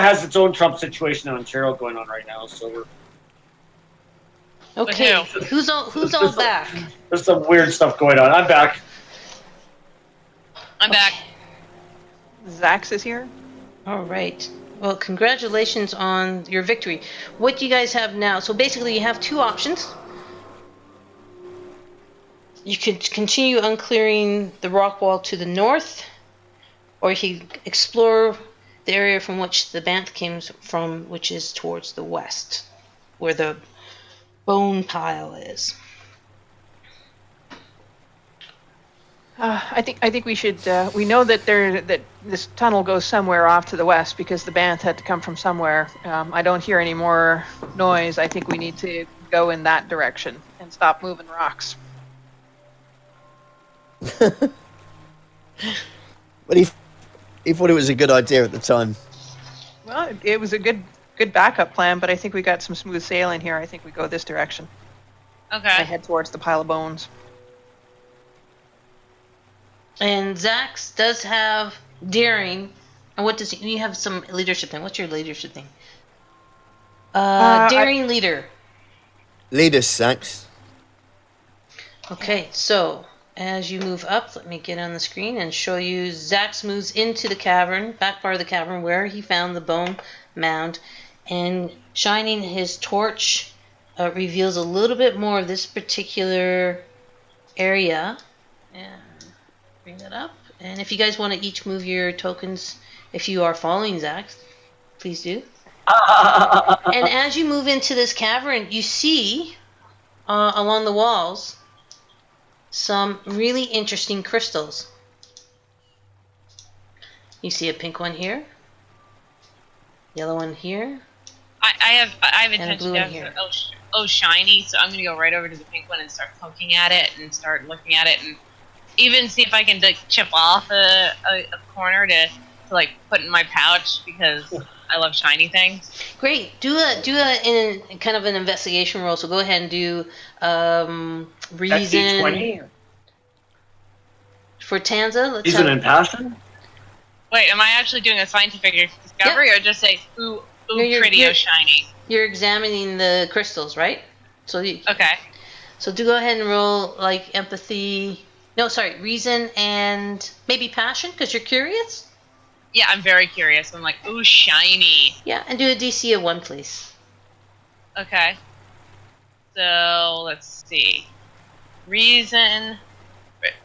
has its own Trump situation in Ontario going on right now, so we're... Okay, who's all back? There's some weird stuff going on. I'm back. I'm back. Zax is here. All right. Well, congratulations on your victory. What do you guys have now? So basically, you have two options. You could continue unclearing the rock wall to the north, or you could explore the area from which the Banth came from, which is towards the west, where the bone pile is. I think we should. We know that this tunnel goes somewhere off to the west because the Banth had to come from somewhere. I don't hear any more noise. I think we need to go in that direction and stop moving rocks. But he thought it was a good idea at the time. Well, it was a good backup plan, but I think we got some smooth sailing here. I think we go this direction. Okay. I head towards the pile of bones. And Zax does have daring. And what does he? You have some leadership thing. What's your leadership thing? Daring leader. Lead us, Zax. Okay, so as you move up, let me get on the screen and show you. Zax moves into the cavern, back part of the cavern where he found the bone mound, and shining his torch reveals a little bit more of this particular area. And bring that up. And if you guys want to each move your tokens, if you are following Zax, please do. And as you move into this cavern, you see along the walls some really interesting crystals. You see a pink one here, yellow one here. I have and a intention blue to one here. oh shiny, so I'm gonna go right over to the pink one and start poking at it and start looking at it and even see if I can like chip off a corner to like put in my pouch because I love shiny things. Great. Do a in kind of an investigation roll. So go ahead and do reason. 20? For Tanza. Let's Reason and passion? Wait, am I actually doing a scientific discovery or just say ooh pretty, shiny? You're examining the crystals, right? So okay. So do go ahead and roll like empathy. No, sorry, reason and maybe passion because you're curious. Yeah, I'm very curious. I'm like, ooh, shiny. Yeah, and do a DC of 1, please. Okay. So let's see. Reason.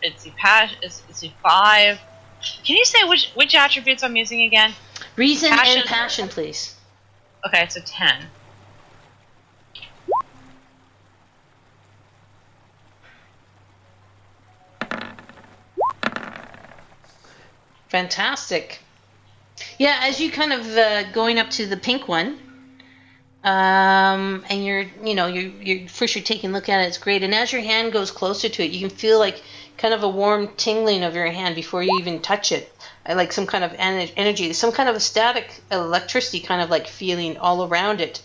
It's a passion. It's a 5. Can you say which attributes I'm using again? Reason and passion, please. Okay, it's a 10. Fantastic. Yeah, as you kind of going up to the pink one, and you're first you're taking a look at it, it's great. And as your hand goes closer to it, you can feel like kind of a warm tingling of your hand before you even touch it. Like some kind of energy, some kind of a static electricity kind of like feeling all around it.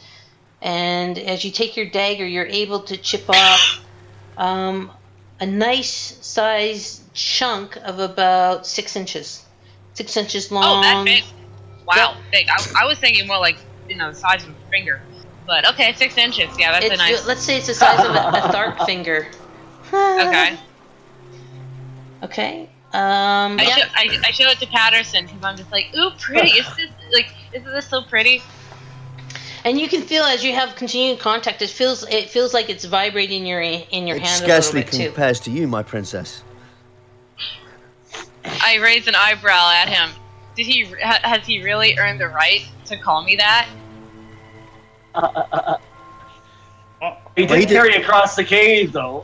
And as you take your dagger, you're able to chip off a nice size chunk of about 6 inches. 6 inches long. Oh, that big. Wow, Yep. big. I was thinking more like, the size of a finger. But okay, 6 inches. Yeah, that's a nice... Let's say it's the size of a Tharp finger. Okay. Okay. I show it to Patterson because I'm just like, ooh, pretty. Isn't this so pretty? And you can feel as you have continued contact, it feels like it's vibrating in your hand a little scarcely bit too. compares to you, my princess. I raise an eyebrow at him. Has he really earned the right to call me that? He did carry across the cave, though.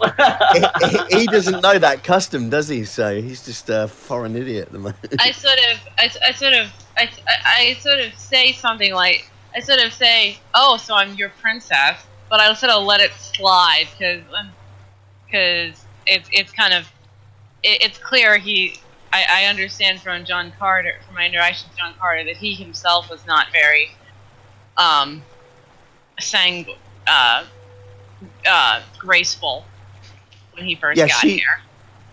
he doesn't know that custom, does he? So he's just a foreign idiot at the moment. I sort of say something like, oh, so I'm your princess, but I sort of let it slide because it's kind of it's clear I understand from John Carter, from my interaction with John Carter, that he himself was not very graceful when he first got here.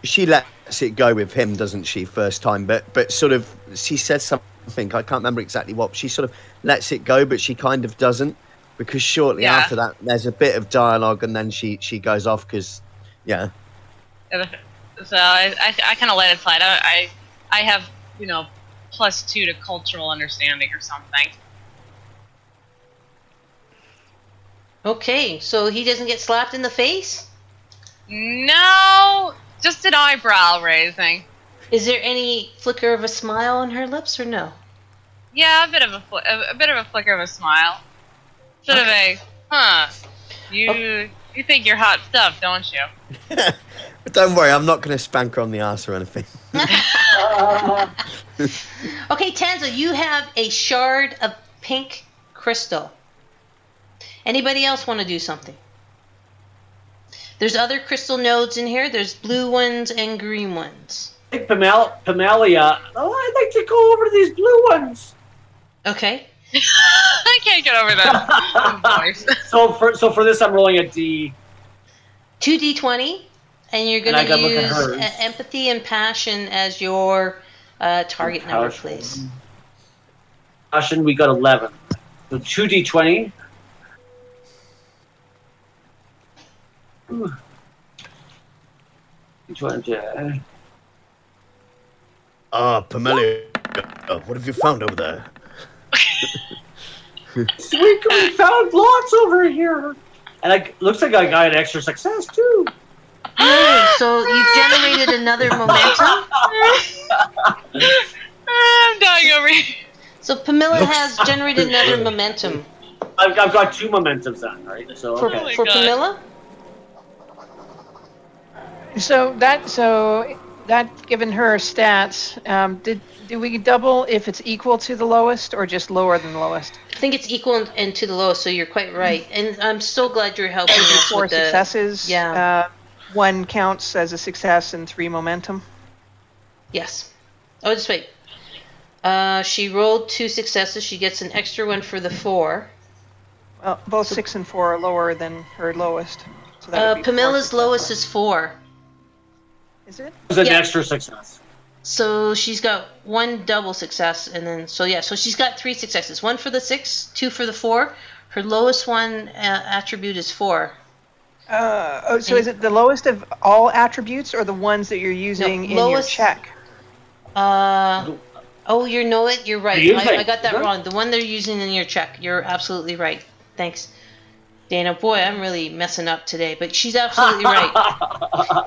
She lets it go with him, doesn't she, first time? But sort of, she said something, I can't remember exactly what, she sort of lets it go, but she kind of doesn't, because shortly after that, there's a bit of dialogue, and then she goes off because, yeah. So I kind of let it slide. I have, you know, +2 to cultural understanding or something. Okay, so he doesn't get slapped in the face? No, just an eyebrow raising. Is there any flicker of a smile on her lips, or no? Yeah, a bit of a flicker of a smile. Sort of a, huh? You think you're hot stuff, don't you? But don't worry, I'm not going to spank her on the ass or anything. Okay, Tanza, you have a shard of pink crystal. Anybody else want to do something? There's other crystal nodes in here. There's blue ones and green ones. I think Pamalia. Oh, I'd like to go over to these blue ones. Okay. I can't get over that voice. So for this, I'm rolling a D. 2d20, and you're going to use hers. empathy and passion as your target number, please. Passion, we got 11. So 2d20. Ooh. Pamalia, what have you found over there? Sweet, we found lots over here. And looks like I got an extra success, too. Yay, so you've generated another momentum. I'm dying over here. So Pamela has generated another momentum. I've got 2 momentums then, right? So, okay. For Pamela? So that given her stats, did we double if it's equal to the lowest or just lower than the lowest? I think it's equal and to the lowest, so you're quite right. And I'm so glad you're helping us 4 with successes. Yeah. 1 counts as a success and 3 momentum. Yes. Oh, just wait. She rolled 2 successes. She gets an extra one for the 4. Well, both 6 and 4 are lower than her lowest. So that would be Pamela's lowest is 4. Is it? It's an extra success. So she's got 1 double success, and then so she's got 3 successes. 1 for the 6, 2 for the 4. Her lowest one attribute is 4. So is it the lowest of all attributes, or the ones that you're using in your check? Oh, you're right. I got that wrong. The one they're using in your check. You're absolutely right. Thanks, Dana. Boy, I'm really messing up today, but she's absolutely right.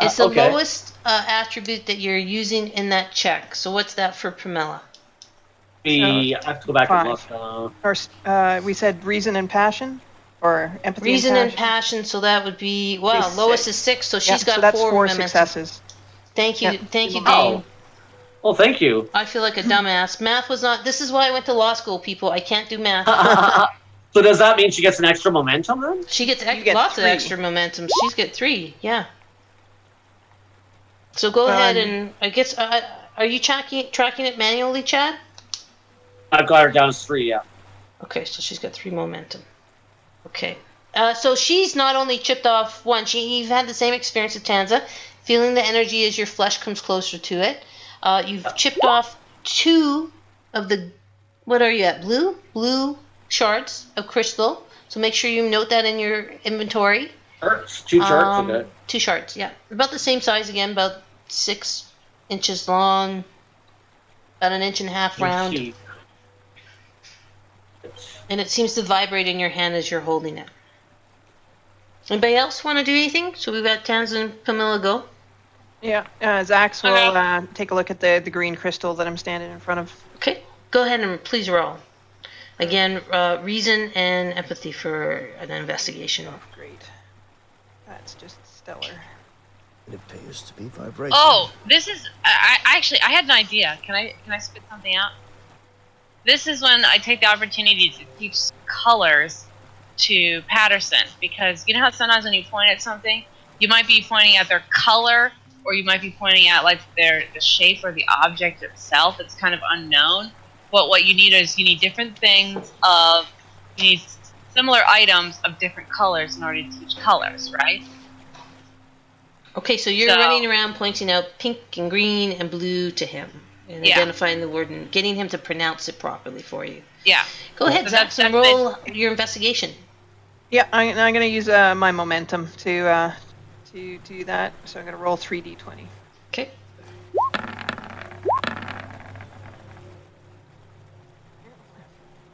It's the lowest attribute that you're using in that check. So what's that for Pamela? I have to go back and look. We said reason and passion, or empathy. Reason and passion. and passion. So that would be lowest is 6. So she's got so that's 4 momentum. successes. Thank you, thank you, Dane. Wow. Well, thank you. I feel like a dumbass. Math was not. This is why I went to law school, people. I can't do math. So does that mean she gets an extra momentum then? She gets get lots 3. of extra momentum. She's got 3. Yeah. So go ahead and I guess are you tracking it manually, Chad? I've got her down as 3. Yeah. Okay, so she's got 3 momentum. Okay. So she's not only chipped off 1. You've had the same experience as Tanza, feeling the energy as your flesh comes closer to it. You've chipped off 2 of the, what are you at, blue shards of crystal. So make sure you note that in your inventory. 2 shards, okay. 2 shards, yeah. About the same size again, about 6 inches long, about 1.5 inches round. And it seems to vibrate in your hand as you're holding it. Anybody else want to do anything? So we've got Tanza and Pamela go. Yeah, Zax will take a look at the green crystal that I'm standing in front of. Okay, go ahead and please roll. Again, reason and empathy for an investigation. Oh, great. That's just stellar. It appears to be vibration. Oh, this is. I had an idea. Can I spit something out? This is when I take the opportunity to teach colors to Patterson, because you know how sometimes when you point at something, you might be pointing at their color, or you might be pointing at like the shape or the object itself. It's kind of unknown. But what you need is you need different things you need similar items of different colors in order to teach colors, right? Okay, so you're running around pointing out pink and green and blue to him. and Yeah. identifying the word and getting him to pronounce it properly for you. Yeah. Go ahead, So Zax, and roll your investigation. Yeah, I'm going to use my momentum to do that. So I'm going to roll 3d20. Okay.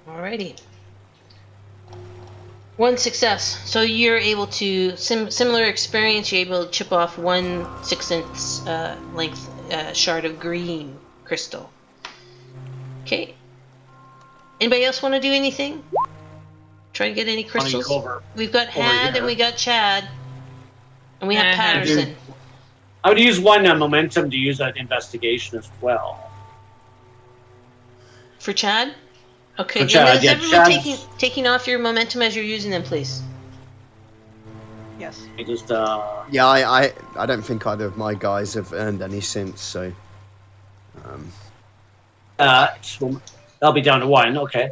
Alrighty. One success. So you're able to, similar experience, you're able to chip off 1 1/6 length shard of green crystal. Okay. Anybody else want to do anything? Try to get any crystals? We've got Had and we got Chad. And we have Patterson. I would use one momentum to use that investigation as well. For Chad? Okay, For Chad, and is yeah, everyone taking off your momentum as you're using them, please? Yes. I just, Yeah, I don't think either of my guys have earned any since, so... so that'll be down to 1, okay.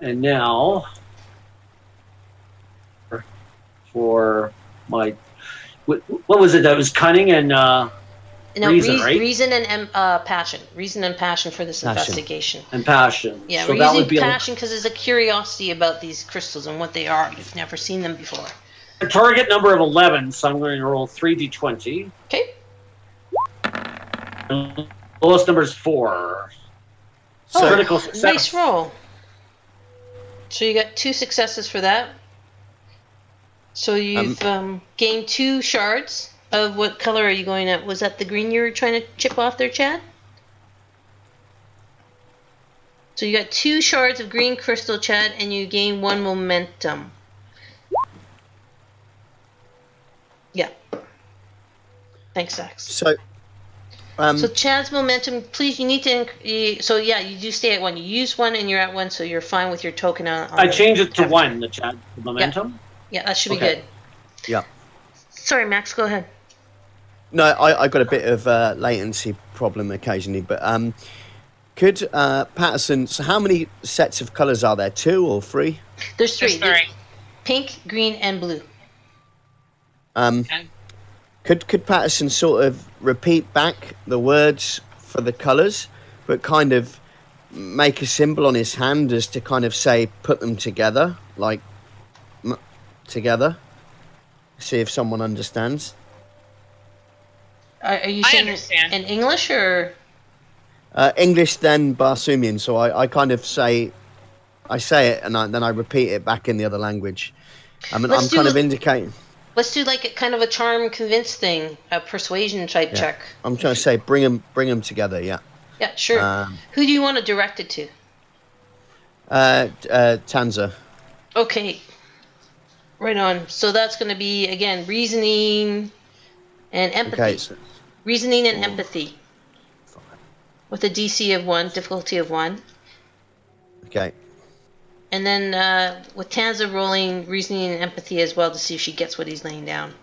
And now... For my... What was it that was cunning and reason, right? Reason and passion. Reason and passion for this investigation. And passion. Yeah, so we're that using would be passion because there's a curiosity about these crystals and what they are. You've never seen them before. a target number of 11, so I'm going to roll 3d20. Okay. And lowest number is 4. So, critical success. Nice roll. So you got 2 successes for that. So you've gained 2 shards. Of what color are you going at? Was that the green you were trying to chip off there, Chad? So you got 2 shards of green crystal, Chad, and you gain 1 momentum. Yeah. Thanks, Zax. So, so Chad's momentum, please, you need to... So yeah, you do stay at 1. You use 1 and you're at 1, so you're fine with your token on I changed it to cavern. 1, the Chad, the momentum. Yeah, that should be Okay. good. yeah. Sorry, Max, go ahead. No, I got a bit of latency problem occasionally, but could Patterson... So how many sets of colours are there? 2 or 3? There's 3. There's 3. Pink, green, and blue. Could Patterson sort of repeat back the words for the colours, but kind of make a symbol on his hand as to kind of say, put them together, like together? See if someone understands. Are you I saying understand. in English or? English, then Barsoomian. So I kind of say, I say it and then I repeat it back in the other language. I mean, Let's I'm do kind of it. indicating. Let's do like a kind of a charm convince thing, a persuasion type Yeah. check. I'm trying to say, bring them together. Yeah. Yeah, sure. Who do you want to direct it to? Tanza. Okay. Right on. So that's going to be, again, reasoning and empathy. Okay. So, Reasoning and empathy. With a DC of 1, difficulty of 1. okay. And then with Tanza rolling reasoning and empathy as well to see if she gets what he's laying down.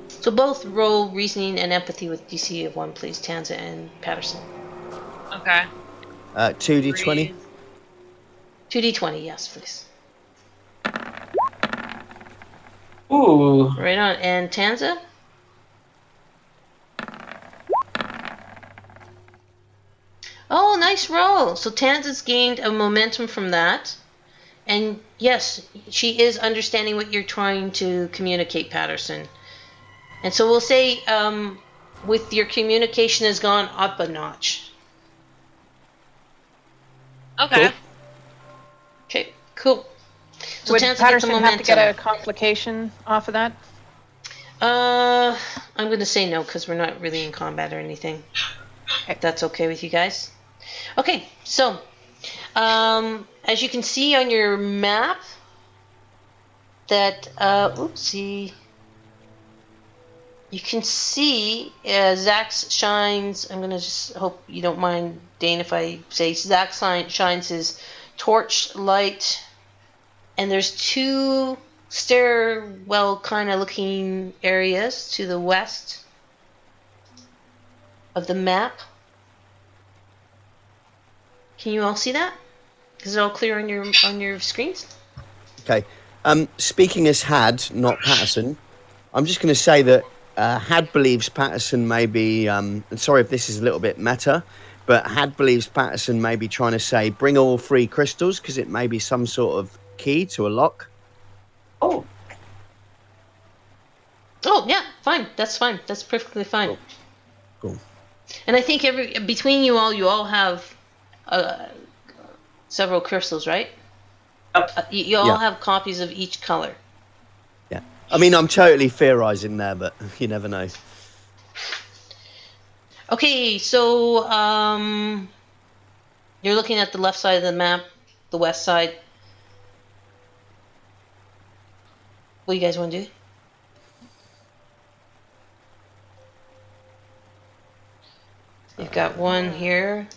So both roll reasoning and empathy with DC of 1, please, Tanza and Patterson. Okay. 2d20. 2d20, yes, please. Ooh. Right on. And Tanza? Oh, nice roll. So Tanza's gained a momentum from that. And yes, she is understanding what you're trying to communicate, Patterson. And so we'll say with your communication has gone up a notch. Okay. Cool. Okay, cool. So Would Tanza Patterson gets a have momentum. to get a complication off of that? I'm going to say no because we're not really in combat or anything. If that's okay with you guys. Okay, so as you can see on your map, that oopsie, you can see Zax shines. I'm gonna just hope you don't mind, Dane, if I say Zax shines his torch light, and there's 2 stairwell kind of looking areas to the west of the map. Can you all see that? Is it all clear on your screens? Okay. Speaking as Had, not Patterson, I'm just going to say that Had believes Patterson may be, and sorry if this is a little bit meta, but Had believes Patterson may be trying to say bring all 3 crystals because it may be some sort of key to a lock. Oh. Oh, yeah, fine. That's fine. That's perfectly fine. Cool. And I think between you all have several crystals, right? Yep. You all have copies of each color. Yeah. I mean, I'm totally theorizing there, but you never know. Okay, so you're looking at the left side of the map, the west side. What do you guys want to do? You've got one here.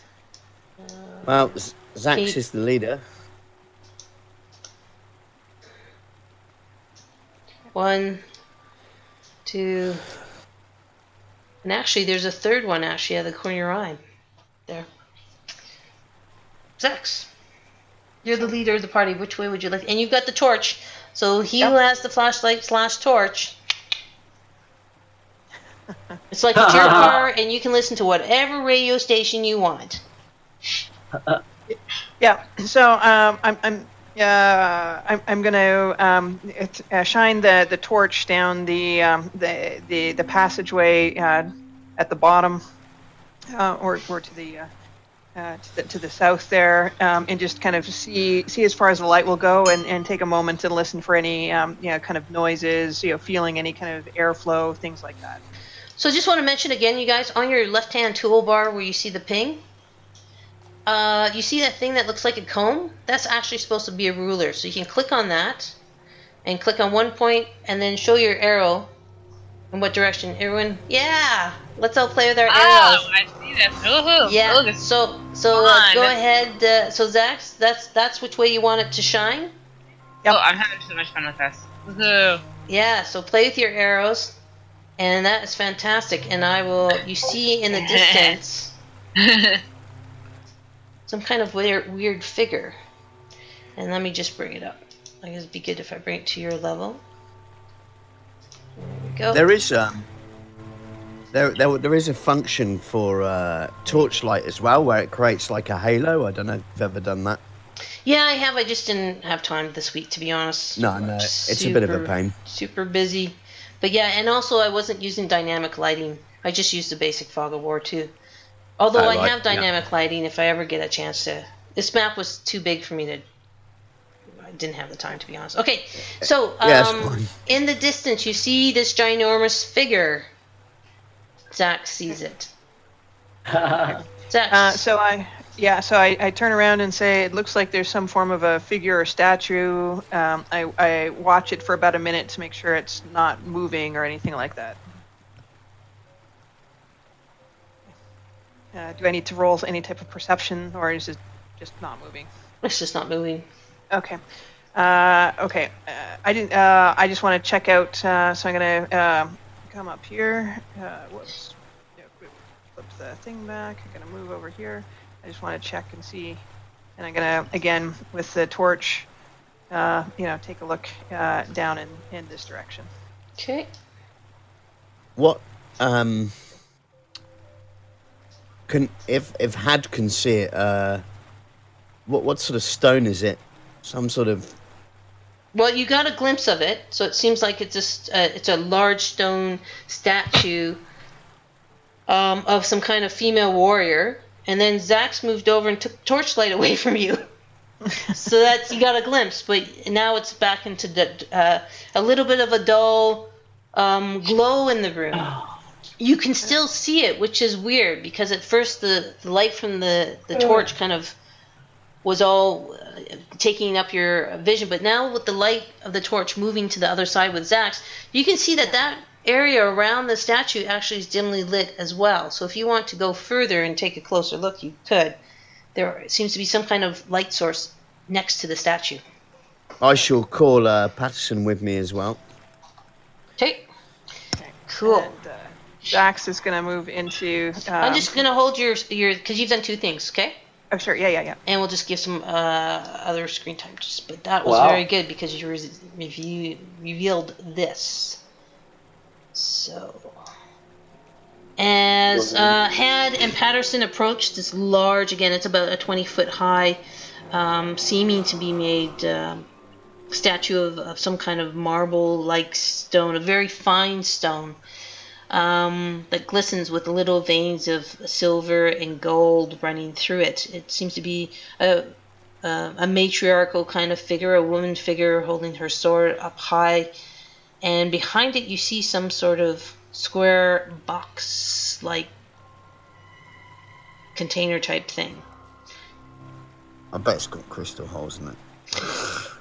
Well, Zax Kate. is the leader. 1, 2, and actually there's a third one actually at the corner of your eye. There. Zax, you're the leader of the party. Which way would you like? And you've got the torch. So he who has the flashlight / torch. It's like it's your car, and you can listen to whatever radio station you want. Yeah. So I'm going to shine the torch down the passageway at the bottom, or to the south there, and just kind of see as far as the light will go, and take a moment to listen for any kind of noises, feeling any kind of airflow, things like that. So I just want to mention again, you guys, on your left-hand toolbar where you see the ping, you see that thing that looks like a comb? That's actually supposed to be a ruler. So you can click on that and click on one point and then show your arrow in what direction. Everyone, yeah, let's all play with our arrows. Oh, I see that. Ooh, yeah, ooh, so go ahead. So Zax, that's which way you want it to shine? Yep. Oh, I'm having so much fun with this. Woohoo. Yeah, so play with your arrows. And that is fantastic. And you see in the distance some kind of weird figure. And let me just bring it up. I guess it'd be good if I bring it to your level. There we go. There is there is a function for torchlight as well, where it creates like a halo. I don't know if you've ever done that. Yeah, I have. I just didn't have time this week, to be honest. No, it's a bit of a pain. Super busy. But yeah, and also I wasn't using dynamic lighting. I just used the basic fog of war too. Although I have dynamic lighting if I ever get a chance to. This map was too big for me to. I didn't have the time, to be honest. Okay, so in the distance you see this ginormous figure. Zax sees it. Zax. So I turn around and say, it looks like there's some form of a figure or statue. I watch it for about a minute to make sure it's not moving or anything like that. Do I need to roll any type of perception, or is it just not moving? It's just not moving. Okay. Okay. I didn't. I just want to check out. So I'm gonna come up here. Whoops. Flip the thing back. I'm gonna move over here. I just want to check and see, and I'm gonna again with the torch, take a look down in this direction. Okay. What if Had can see it? What sort of stone is it? Some sort of. Well, you got a glimpse of it, so it seems like it's a large stone statue of some kind of female warrior. And then Zax moved over and took torchlight away from you. So that's, you got a glimpse, but now it's back into a little bit of a dull glow in the room. You can still see it, which is weird, because at first the light from the torch kind of was all taking up your vision, but now with the light of the torch moving to the other side with Zax, you can see that area around the statue actually is dimly lit as well. So if you want to go further and take a closer look, you could. There seems to be some kind of light source next to the statue. I shall call Patterson with me as well. Okay. Cool. And, Zax is going to move into... I'm just going to hold your because you've done two things, okay? Oh, sure. Yeah. And we'll just give some other screen time. But that was very good because you revealed this. So, as Had and Patterson approach this large, again, it's about a 20-foot high, seeming to be made statue of some kind of marble-like stone, a very fine stone that glistens with little veins of silver and gold running through it. It seems to be a matriarchal kind of figure, a woman figure holding her sword up high, and behind it you see some sort of square box-like container type thing. I bet it's got crystal holes in it.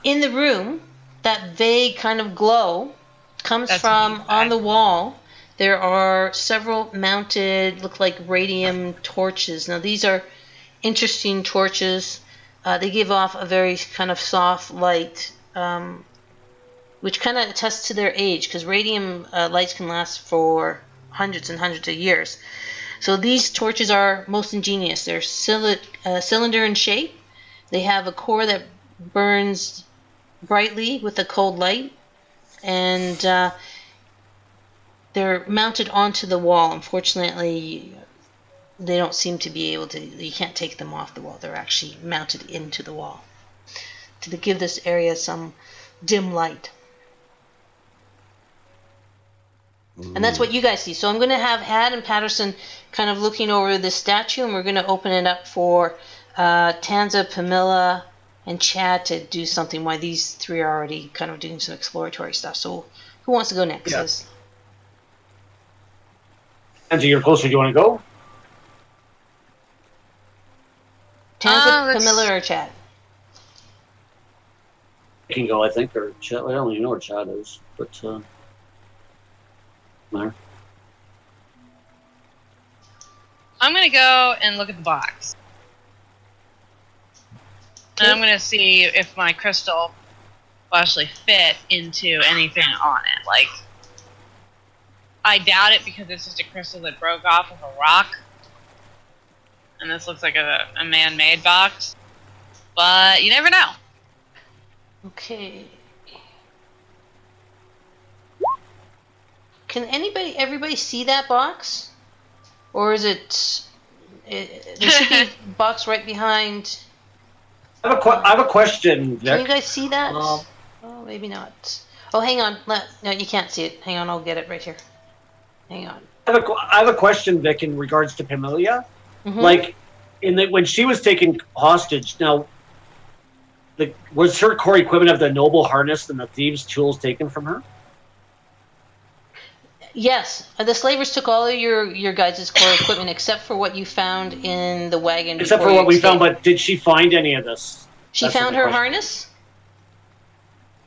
In the room, that vague kind of glow comes from on the wall. There are several mounted, look like radium torches. Now these are interesting torches. They give off a very kind of soft light, which kind of attests to their age, because radium lights can last for hundreds and hundreds of years. So these torches are most ingenious. They're cylinder in shape. They have a core that burns brightly with a cold light, and they're mounted onto the wall. Unfortunately, they don't seem to be able to, you can't take them off the wall. They're actually mounted into the wall to give this area some dim light. And that's what you guys see. So I'm going to have Had and Patterson kind of looking over this statue, and we're going to open it up for Tanza, Pamela, and Chad to do something while these three are already kind of doing some exploratory stuff. So who wants to go next? Yeah. Tanza, you're closer. Do you want to go? Tanza, Pamela, or Chad? I can go, I think, or Chad. I don't even know where Chad is, but there. I'm going to go and look at the box. And I'm going to see if my crystal will actually fit into anything on it. Like, I doubt it because it's just a crystal that broke off of a rock. And this looks like a man-made box. But you never know. Okay. Can everybody see that box? Or is it there should be a box right behind... I have a question, Vic. Can you guys see that? Oh, maybe not. Oh, hang on. No, you can't see it. Hang on, I'll get it right here. Hang on. I have a question, Vic, in regards to Pamela. Mm-hmm. Like, when she was taken hostage, now, was her core equipment of the noble harness and the thieves' tools taken from her? Yes, the slavers took all of your guys' core equipment except for what you found in the wagon. Except for what we found, but did she find any of this? She found her harness?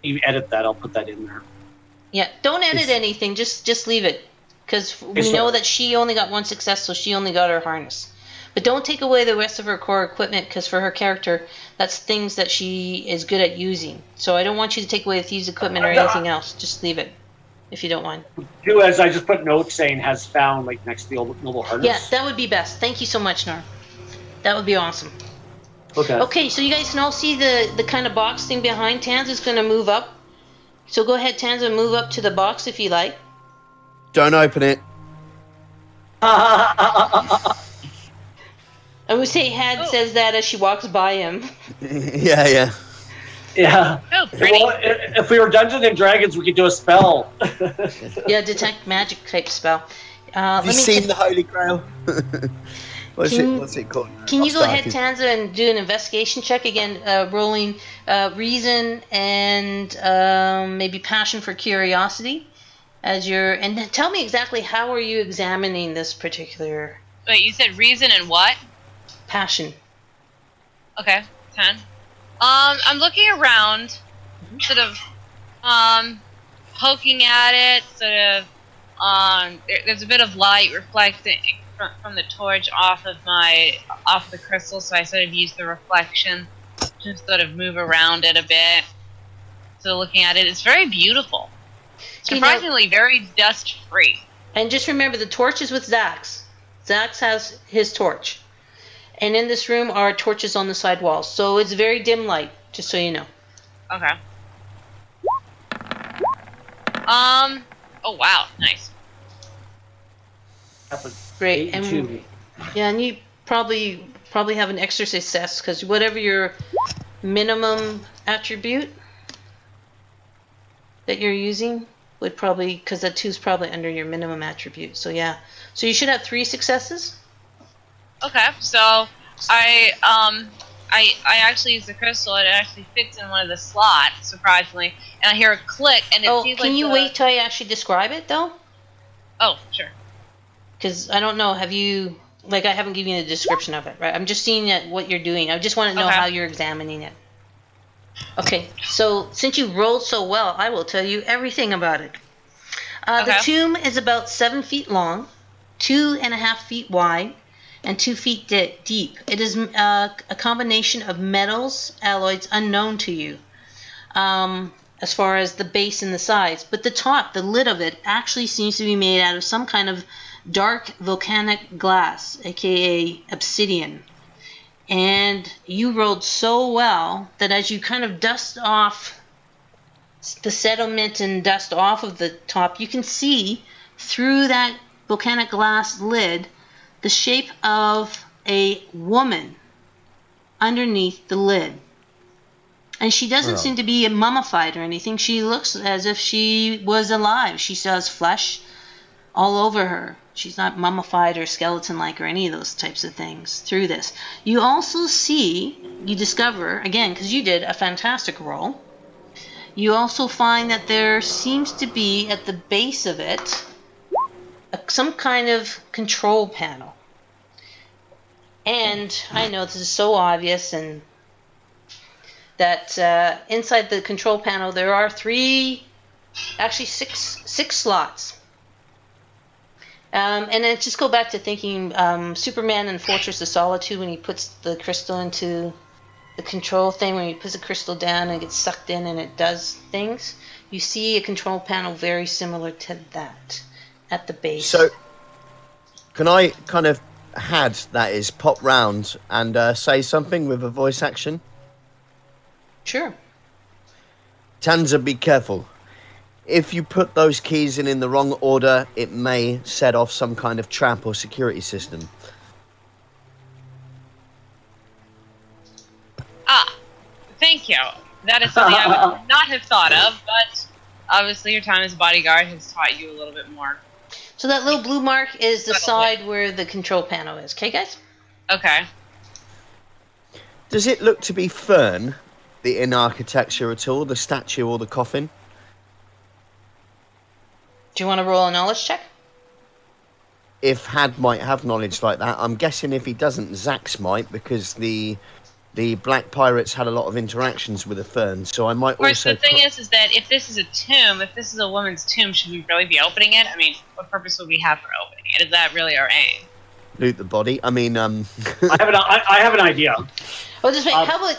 You edit that, I'll put that in there. Yeah, don't edit anything, just leave it. Because we know that she only got one success, so she only got her harness. But don't take away the rest of her core equipment, because for her character, that's things that she is good at using. So I don't want you to take away the thieves' equipment or anything else. Just leave it, if you don't mind. Do as I just put notes saying has found, like, next to the noble harness. Yeah, that would be best. Thank you so much, Nor. That would be awesome. Okay. Okay, so you guys can all see the kind of box thing behind. Tanza's going to move up. So go ahead, Tanza, move up to the box if you like. Don't open it. I would say Had says that as she walks by him. Yeah. Yeah. Oh, pretty. Well, if we were Dungeons and Dragons, we could do a spell. Yeah, detect magic type spell. Have you seen the Holy Grail? What's it called? Can you go ahead, Tanza, and do an investigation check again, rolling reason and maybe passion for curiosity, and then tell me exactly how are you examining this particular. Wait, you said reason and what? Passion. Okay, 10. I'm looking around, sort of, poking at it, sort of, there's a bit of light reflecting from the torch off of the crystal, so I sort of use the reflection to sort of move around it a bit. So looking at it, it's very beautiful. Surprisingly, very dust-free. And just remember, the torch is with Zax. Zax has his torch. And in this room are torches on the side walls. So it's very dim light, just so you know. Okay. Oh wow, nice. Great. 8 and 2. Yeah, and you probably have an extra success because whatever your minimum attribute that you're using would probably, because that 2 is probably under your minimum attribute. So yeah, so you should have 3 successes. Okay, so I actually use the crystal, and it actually fits in one of the slots, surprisingly. And I hear a click, and it seems like can you wait till I actually describe it though? Oh, sure. Because I don't know, have you, like, I haven't given you a description of it, right? I'm just seeing what you're doing. I just want to know how you're examining it. Okay, so since you rolled so well, I will tell you everything about it. The tomb is about 7 feet long, 2.5 feet wide, and 2 feet deep. It is a combination of metals, alloys unknown to you, as far as the base and the sides. But the top, the lid of it, actually seems to be made out of some kind of dark volcanic glass, aka obsidian. And you rolled so well that as you kind of dust off the settlement and dust off of the top, you can see through that volcanic glass lid the shape of a woman underneath the lid. And she doesn't seem to be mummified or anything. She looks as if she was alive. She still has flesh all over her. She's not mummified or skeleton-like or any of those types of things through this. You also you discover, again, because you did a fantastic roll, you also find that there seems to be at the base of it some kind of control panel. And I know this is so obvious, and that inside the control panel there are six slots. And then just go back to thinking Superman in Fortress of Solitude when he puts the crystal into the control thing, when he puts the crystal down and it gets sucked in and it does things. You see a control panel very similar to that at the base. So can I kind of pop round and say something with a voice action? Sure. Tanza, be careful. If you put those keys in the wrong order, it may set off some kind of trap or security system. Thank you. That is something I would not have thought of, but obviously your time as a bodyguard has taught you a little bit more. So that little blue mark is the side where the control panel is. Okay, guys? Okay. Does it look to be fern, in architecture at all, the statue or the coffin? Do you want to roll a knowledge check? If Had might have knowledge like that. I'm guessing if he doesn't, Zax might, because the Black Pirates had a lot of interactions with the fern, so I might also... Of course, the thing is that if this is a tomb, if this is a woman's tomb, should we really be opening it? I mean, what purpose would we have for opening it? Is that really our aim? Loot the body. I mean, I have an idea. Well, just wait. How about...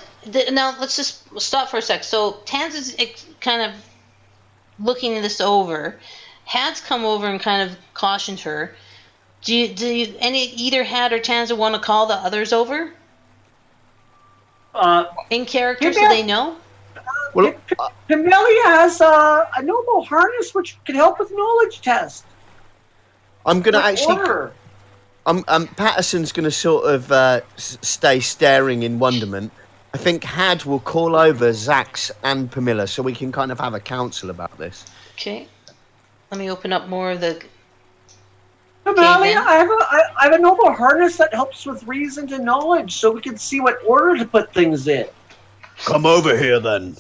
Now, let's just stop for a sec. So, Tans is kind of looking this over. Had's come over and kind of cautioned her. Do either Had or Tanza want to call the others over? In character, so they know? Well, Pimelli has a noble harness which can help with knowledge test. I'm going to actually... Patterson's going to sort of stay staring in wonderment. I think Had will call over Zax and Pamela so we can kind of have a council about this. Okay. Let me open up more of the... Pimelli, I have a noble harness that helps with reason and knowledge so we can see what order to put things in. Come over here, then.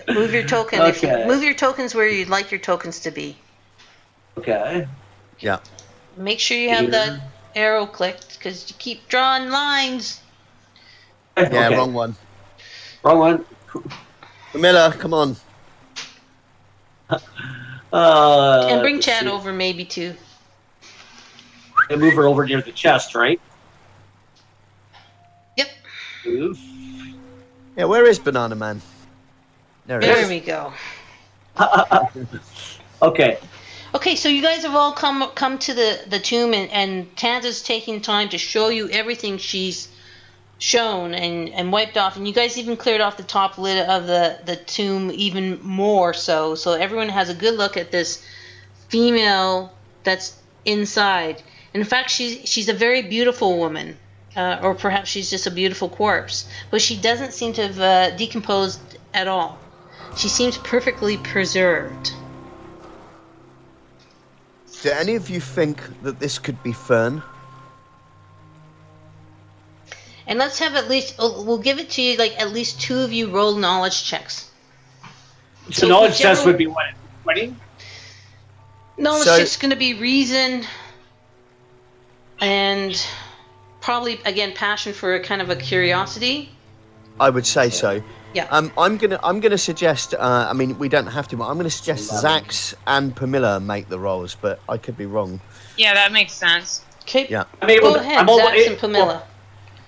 Move your token. Okay. Move your tokens where you'd like your tokens to be. Okay. Yeah. Make sure you have that arrow clicked, because you keep drawing lines. Yeah, okay. Wrong one. Wrong one. Camilla, come on. And bring Chad over, maybe, too. And move her over near the chest, right? Yep. Move. Yeah, where is Banana Man? There we go. Okay. Okay, so you guys have all come to the tomb, and Tanza's taking time to show you everything she's shown and wiped off, and you guys even cleared off the top lid of the tomb even more so everyone has a good look at this female that's inside. In fact, she's a very beautiful woman, or perhaps she's just a beautiful corpse. But she doesn't seem to have decomposed at all. She seems perfectly preserved. Do any of you think that this could be Fern? And let's have at least, we'll give it to you, like at least 2 of you roll knowledge checks. So knowledge test would be what? 20? Knowledge check's going to be reason and probably, again, passion for a kind of a curiosity. I would say so. Yeah. I'm gonna suggest. I mean, we don't have to, but I'm gonna suggest Zax and Pamela make the rolls, but I could be wrong. Yeah, that makes sense. Okay. Yeah. Go ahead, Zax and Pamela.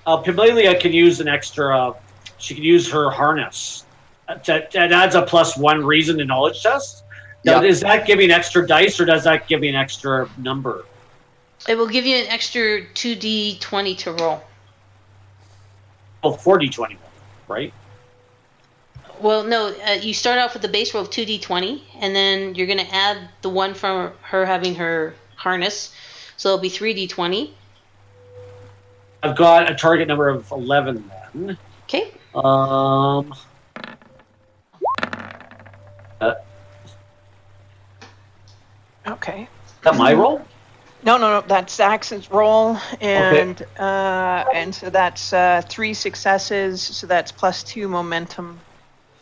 Pamela can use an extra. She can use her harness. That adds a +1 reason to knowledge test. Now, is that giving extra dice, or does that give me an extra number? It will give you an extra 2d20 to roll. Oh, 4d20, right? Well, no, you start off with the base roll of 2d20, and then you're going to add the one from her having her harness, so it'll be 3d20. I've got a target number of 11 then. Okay. Okay. Is that my roll? No. That's Zax's roll, and so that's 3 successes. So that's +2 momentum.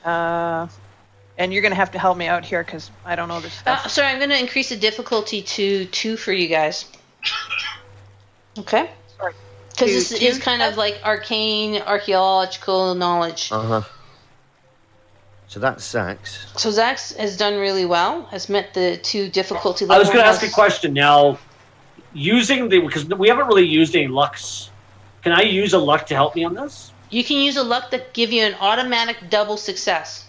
And you're gonna have to help me out here because I don't know this stuff. Sorry, I'm gonna increase the difficulty to 2 for you guys. Okay. Sorry. Because this is kind of like arcane, archaeological knowledge. So that's Zax. So Zax has done really well. Has met the 2 difficulty levels. I was going to ask a question now. Because we haven't really used any lucks. Can I use a luck to help me on this? You can use a luck that give you an automatic double success.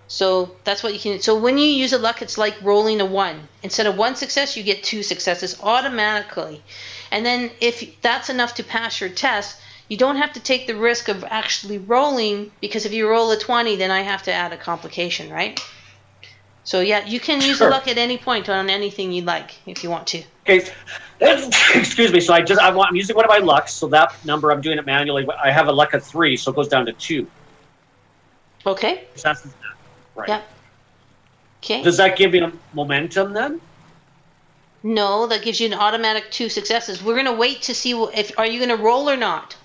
So that's what you can. So when you use a luck, it's like rolling a 1. Instead of 1 success, you get 2 successes automatically. And then if that's enough to pass your test, you don't have to take the risk of actually rolling, because if you roll a 20, then I have to add a complication, right? So yeah, you can use a luck at any point on anything you like if you want to. Okay, excuse me. So I'm using one of my lucks. So that number, I'm doing it manually. I have a luck of 3, so it goes down to 2. Okay. That's right. Yeah. Okay. Does that give me a momentum then? No, that gives you an automatic 2 successes. We're gonna wait to see if are you gonna roll or not.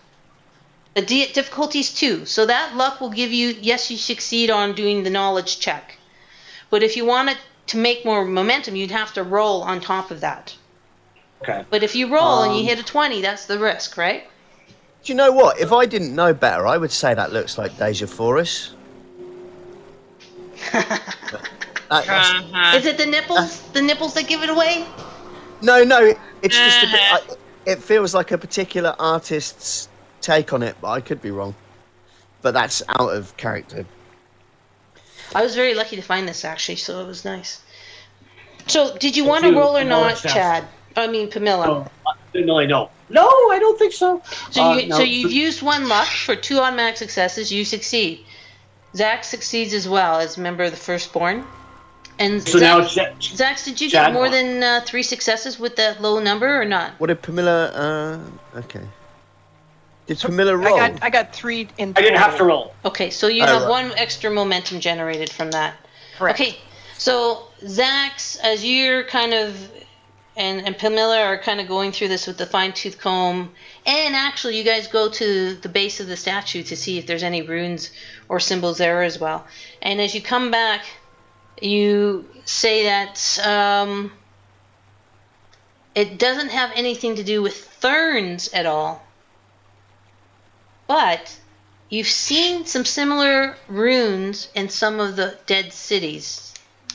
The difficulty is 2, so that luck will give you, yes, you succeed on doing the knowledge check. But if you wanted to make more momentum, you'd have to roll on top of that. Okay. But if you roll and you hit a 20, that's the risk, right? Do you know what? If I didn't know better, I would say that looks like Deja Forest. Is it the nipples? The nipples that give it away? No, it's just a bit. It feels like a particular artist's take on it, but I could be wrong. But that's out of character. I was very lucky to find this, actually, so it was nice. So, did you want to roll or not, Chad? I mean, Pamela. No. No, I don't think so. So, you've used 1 luck for 2 automatic successes. You succeed. Zax succeeds as well as a member of the Firstborn. And so Zax, did you get more than 3 successes with that low number or not? What did Pamela? Okay. Did Pamela roll? I got 3 in. I didn't have to roll. Okay, so you have 1 extra momentum generated from that. Correct. Okay, so Zax, as you're kind of, and Pamela are kind of going through this with the fine-tooth comb, and actually you guys go to the base of the statue to see if there's any runes or symbols there as well. And as you come back, you say that it doesn't have anything to do with Therns at all. But you've seen some similar runes in some of the dead cities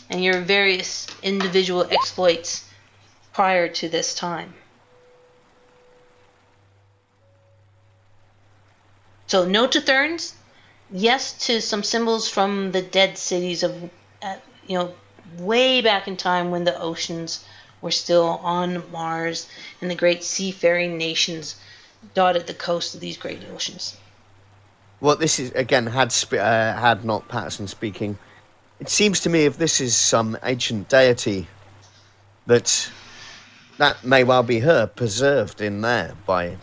and your various individual exploits prior to this time. So no to Therns, yes to some symbols from the dead cities of, way back in time when the oceans were still on Mars and the great seafaring nations dotted the coast of these great oceans. Well, this is again had not Patterson speaking. It seems to me if this is some ancient deity that that may well be her, preserved in there by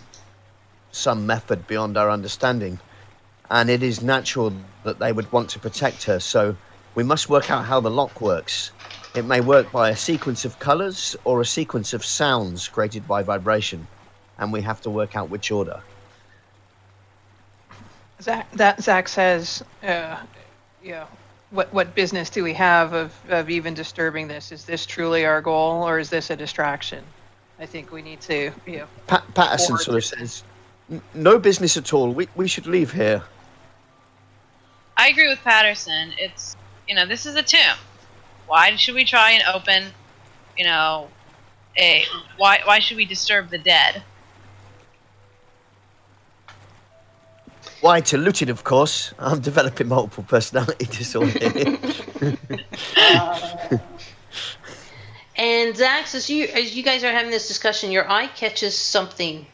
some method beyond our understanding. And it is natural that they would want to protect her, so we must work out how the lock works. It may work by a sequence of colours or a sequence of sounds created by vibration, and we have to work out which order. Zach says, what business do we have of even disturbing this? Is this truly our goal, or is this a distraction? I think we need to, Patterson sort of says, no business at all. We should leave here. I agree with Patterson. It's, this is a tomb. Why should we try and open, why should we disturb the dead? Why, to loot it, of course. I'm developing multiple personality disorder. And Zax, as you guys are having this discussion, your eye catches something.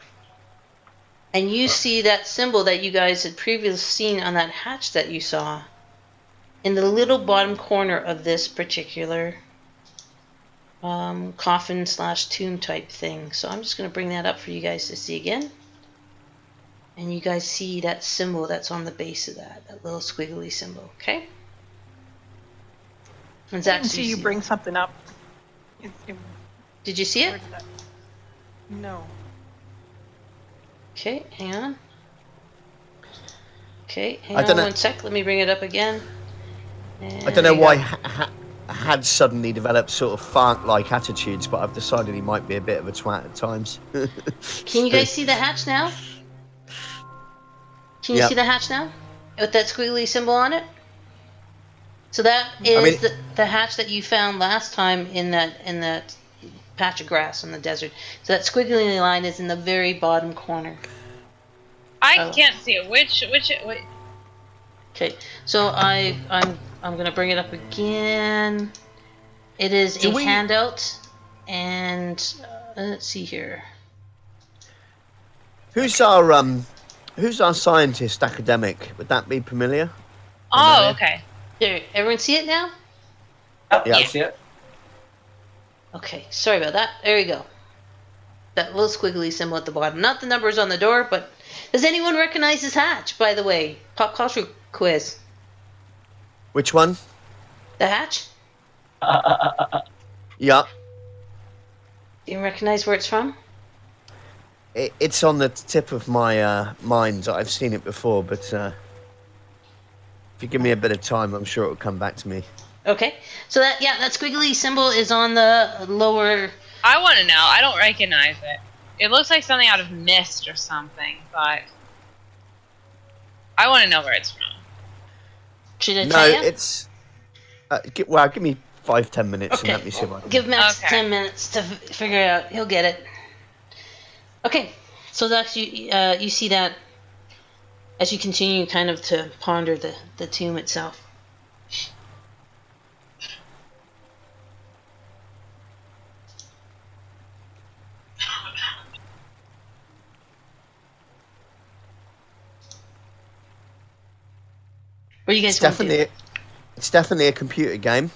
And you see that symbol that you guys had previously seen on that hatch that you saw. In the little bottom corner of this particular coffin/tomb type thing. So I'm just going to bring that up for you guys to see again. And you guys see that symbol that's on the base of that little squiggly symbol, okay? And Zach, I see you bring something up. Did you see it? No. Okay, hang on. Okay, hang on 1 sec. Let me bring it up again. And I don't know why had suddenly developed sort of fart-like attitudes, but I've decided he might be a bit of a twat at times. Can you guys see the hatch now? Can you see the hatch now? With that squiggly symbol on it? So that is the hatch that you found last time in that patch of grass in the desert. So that squiggly line is in the very bottom corner. I can't see it. Which? Okay, so I'm gonna bring it up again. It is a handout, and let's see here. Who's our scientist academic? Would that be familiar? Oh, okay. There, everyone see it now? Yeah, I see it. Okay, sorry about that. There you go. That little squiggly symbol at the bottom. Not the numbers on the door, but does anyone recognize this hatch, by the way? Pop culture quiz. Which one? The hatch? Yeah. Do you recognize where it's from? It's on the tip of my mind. I've seen it before, but if you give me a bit of time, I'm sure it'll come back to me. Okay, so that squiggly symbol is on the lower. I want to know. I don't recognize it. It looks like something out of Mist or something, but I want to know where it's from. Should I tell you? No, it's. Give me 5-10 minutes and let me see if I can. Give Max 10 minutes to figure it out. He'll get it. Okay, so that's you see that as you continue kind of to ponder the tomb itself. What do you guys want to do? It's definitely a computer game,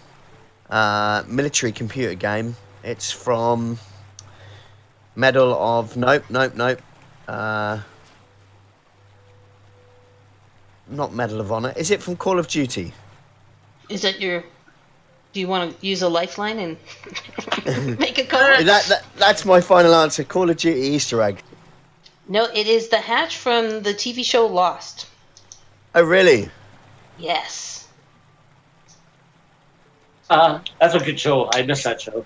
military computer game. It's from Medal of nope. Not Medal of Honor. Is it from Call of Duty? Is that your? Do you want to use a lifeline and make a call? That's my final answer. Call of Duty Easter egg. No, it is the hatch from the TV show Lost. Oh, really? Yes. That's a good show. I missed that show.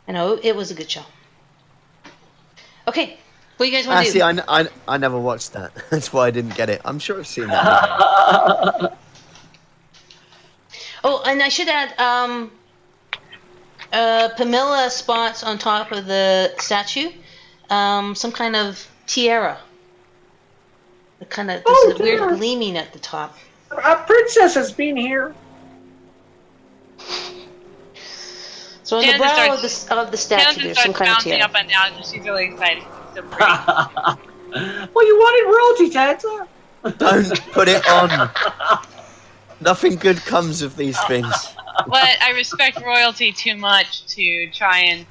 I know, it was a good show. Okay, what do you guys want to do? See, I never watched that. That's why I didn't get it. I'm sure I've seen that. Oh, and I should add, Pamela spots on top of the statue some kind of tiara. There's a weird gleaming at the top. A princess has been here. So on the brow of the statue, there's some kind of tiara. Up and down, and she's really excited. So pretty. Well, you wanted royalty, Tanta. Don't put it on. Nothing good comes of these things. I respect royalty too much to try and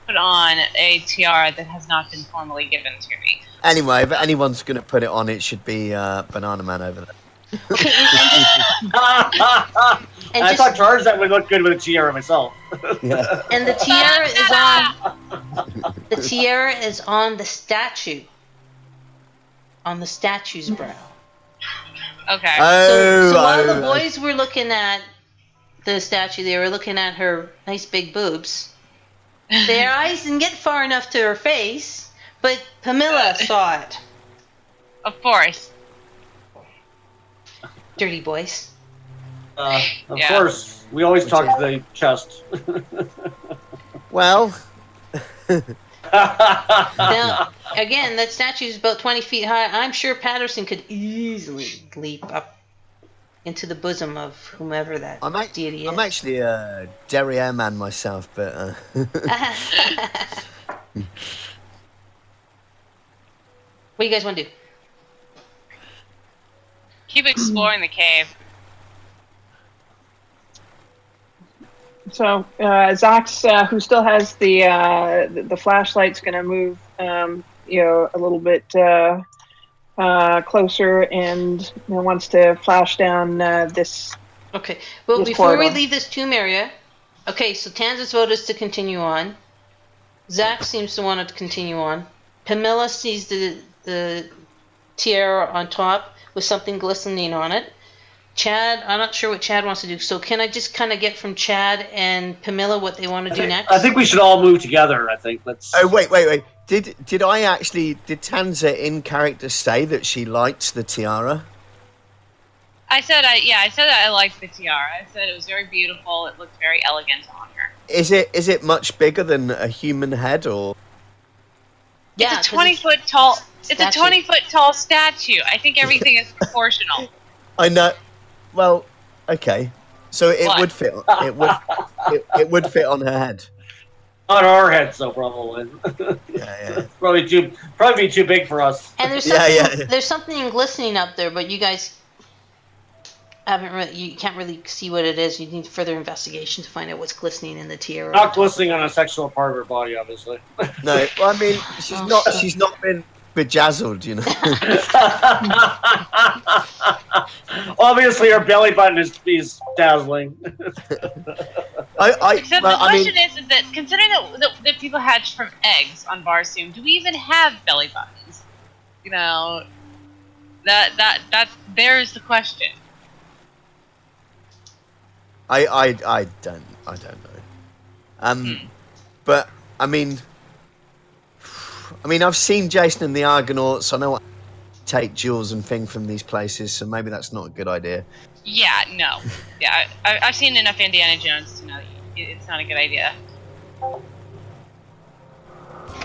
put on a tiara that has not been formally given to me. Anyway, if anyone's going to put it on, it should be Banana Man over there. Okay, I thought Tarzan would look good with a tiara myself. Yeah. And the tiara is on the statue. On the statue's brow. Okay. So while the boys were looking at the statue, they were looking at her nice big boobs. Their eyes didn't get far enough to her face, but Pamela saw it. Of course. Dirty boys. Of course, we always talk to the chest. Well. Now, again, that statue is about 20 feet high. I'm sure Patterson could easily leap up into the bosom of whomever that deity is. I'm actually a derriere man myself, but... What do you guys want to do? Keep exploring the cave. So Zax, who still has the flashlight's going to move, a little bit closer, and wants to flash down this. Okay. Well, this before we corridor. leave this tomb area, okay. So Tanza's vote is to continue on. Zax seems to want to continue on. Pamela sees the tiara on top with something glistening on it. Chad, I'm not sure what Chad wants to do. So can I just kind of get from Chad and Pamela what they want to do next? I think we should all move together. I think let's. Oh wait! Did Tanza in character say that she liked the tiara? I said I liked the tiara. I said it was very beautiful. It looked very elegant on her. Is it much bigger than a human head, or? Yeah, it's a 20-foot tall. It's a 20-foot tall statue. I think everything is proportional. I know. Well, okay. So it What? would fit. It would fit on her head. On our heads, though, probably. Yeah. probably be too big for us. And there's something glistening up there, but you guys you can't really see what it is. You need further investigation to find out what's glistening in the tiara. Not glistening on a sexual part of her body, obviously. No, well, I mean, she's not been bejazzled, you know. Obviously, her belly button is dazzling. Except the question is that considering that people hatch from eggs on Barsoom, do we even have belly buttons? There's the question. I don't know. But I mean, I've seen Jason and the Argonauts. I know what take jewels and things from these places, so maybe that's not a good idea. Yeah, no. Yeah, I've seen enough Indiana Jones to know that it's not a good idea. All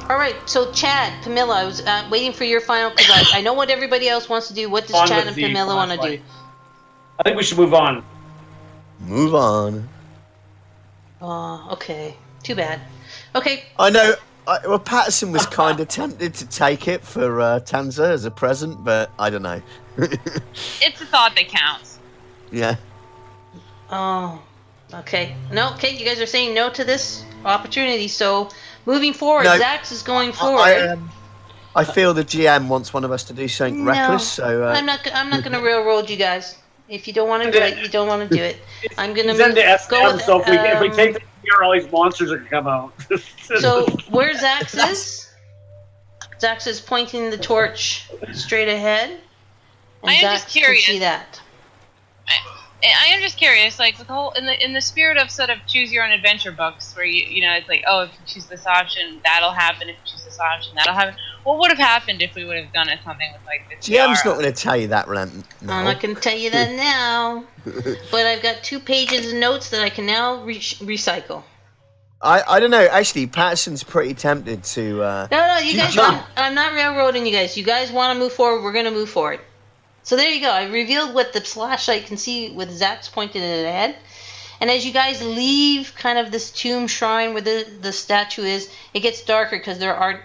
right, so Chad, Pamela, I was waiting for your final, because I know what everybody else wants to do. What does Chad and Pamela want to do? I think we should move on. Move on. Oh, okay. Too bad. Okay. I know. Well, Patterson was kind of tempted to take it for Tanza as a present, but I don't know. It's a thought that counts. Yeah. Oh, okay. No, okay, you guys are saying no to this opportunity, so moving forward, No, Zax is going forward. I feel the GM wants one of us to do something reckless, so... I'm not going to railroad you guys. If you don't want to do it, you don't want to do it. I'm going to Send the go SM, with... so if we take the tiara, all these monsters are going to come out. So, where Zax is? Zax is pointing the torch straight ahead. And I am Zax just curious. can see that. I am just curious, like with the whole in the spirit of sort of choose your own adventure books, where it's like, oh, if you choose this option, that'll happen. If you choose this option, that'll happen. What would have happened if we would have done something with like the tiara? GM's not going to tell you that, Rant. No. I'm not going to tell you that now. But I've got 2 pages of notes that I can now recycle. I don't know. Actually, Patterson's pretty tempted to... No, you guys. I'm not railroading you guys. You guys want to move forward, we're going to move forward. So there you go. I revealed what the flashlight can see with Zax pointed at it ahead. And as you guys leave kind of this tomb shrine where the statue is, it gets darker because there aren't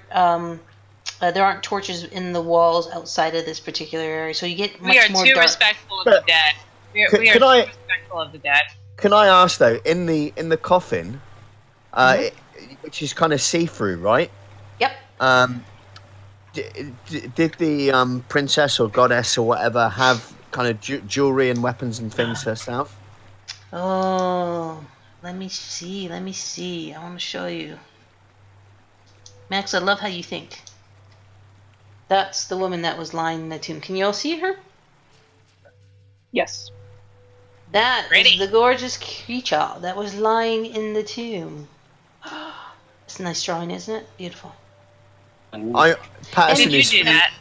torches in the walls outside of this particular area. So you get much more dark. We are too respectful of the dead. We are too respectful of the dead. Can I ask though, in the coffin, which is kind of see-through, right? Yep. Did the princess or goddess or whatever have kind of jewelry and weapons and things herself? Oh, let me see. I want to show you. Max, I love how you think. That's the woman that was lying in the tomb. Can you all see her? Yes. That Pretty. is the gorgeous creature that was lying in the tomb. It's a nice drawing, isn't it? Beautiful. Patterson Did you do that?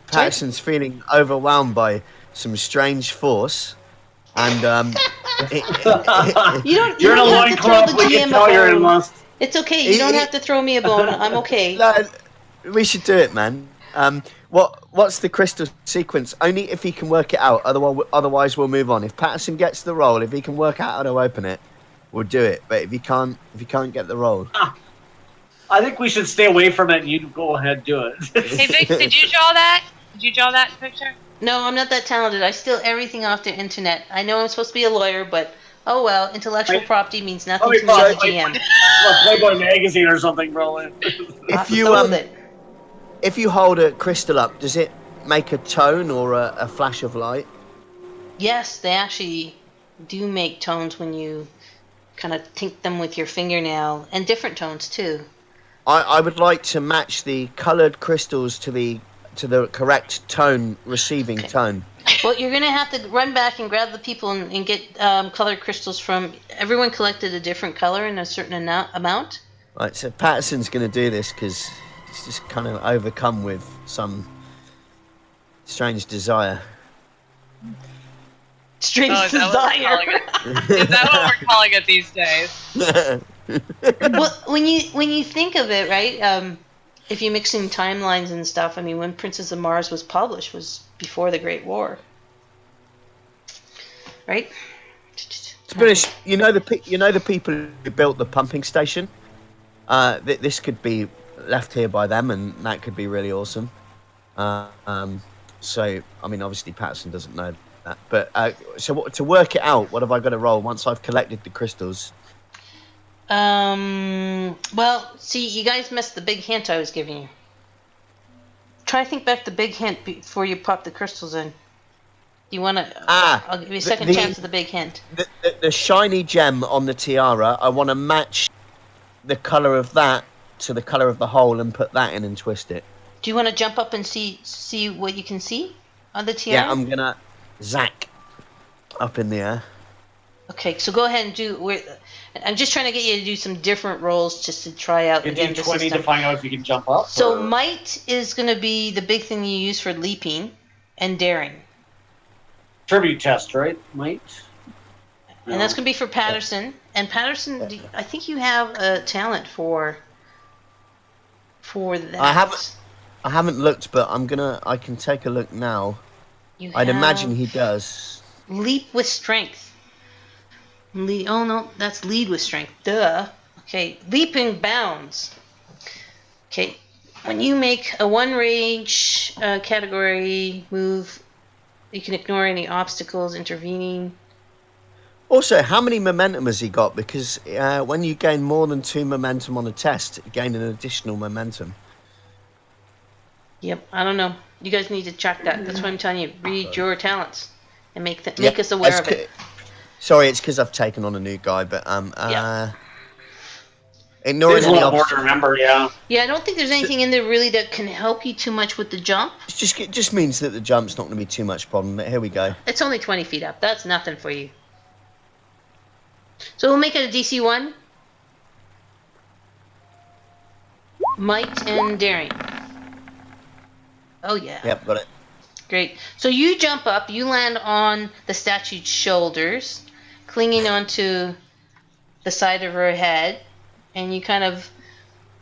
Patterson's feeling overwhelmed by some strange force, and You don't You're in a have to throw loincloth. the We can GM tell you're in bone. lust. It's okay. You don't have to throw me a bone. I'm okay. No, we should do it, man. What's the crystal sequence? Only if he can work it out. Otherwise, we'll move on. If Patterson gets the role, if he can work out how to open it, we'll do it. But if he can't get the role, I think we should stay away from it and you go ahead and do it. Hey, Vic, did you draw that? Did you draw that picture? No, I'm not that talented. I steal everything off the internet. I know I'm supposed to be a lawyer, but oh well. Intellectual property means nothing to me as a GM. Playboy magazine or something, bro. If you hold a crystal up, does it make a tone or a flash of light? Yes, they actually do make tones when you kind of tink them with your fingernail, and different tones too. I would like to match the coloured crystals to the correct tone, receiving tone. Well, you're going to have to run back and grab the people and get colored crystals from... Everyone collected a different color in a certain amount. Right, so Patterson's going to do this because he's just kind of overcome with some strange desire. Strange Oh, desire. Is that what we're calling it these days? Well, when you think of it, right? If you're mixing timelines and stuff, I mean, when Princess of Mars was published was before the Great War, right? To be honest, you know the people who built the pumping station. This could be left here by them, and that could be really awesome. So, I mean, obviously Patterson doesn't know that, but to work it out, what have I got to roll once I've collected the crystals? Well, see, you guys missed the big hint I was giving you. Try to think back the big hint before you pop the crystals in. You want to? I'll give you a second chance at the big hint. The shiny gem on the tiara, I want to match the colour of that to the colour of the hole and put that in and twist it. Do you want to jump up and see what you can see on the tiara? Yeah, I'm going to zack up in the air. Okay, so go ahead and do... I'm just trying to get you to do some different rolls just to try out You again do the 20 system. to find out if you can jump up. So or... might is going to be the big thing you use for leaping and daring. Tribute test, right? Might. And that's going to be for Patterson. And Patterson, I think you have a talent for that. I haven't looked, but I can take a look now. I'd imagine he does. Leap with strength. Oh no, that's lead with strength. Duh. Okay, leaping bounds. Okay, when you make a one range category move, you can ignore any obstacles intervening. Also, how many momentum has he got? Because when you gain more than 2 momentum on a test, you gain an additional momentum. Yep, I don't know. You guys need to check that. That's what I'm telling you. Read your talents and make us aware of it. Sorry, it's because I've taken on a new guy, but ignoring There's a any lot more to remember, yeah. Yeah, I don't think there's anything in there really that can help you too much with the jump. It just means that the jump's not going to be too much problem. But here we go. It's only 20 feet up. That's nothing for you. So we'll make it a DC 1. Might and daring. Oh yeah. Yep, got it. Great. So you jump up, you land on the statue's shoulders, clinging onto the side of her head, and you kind of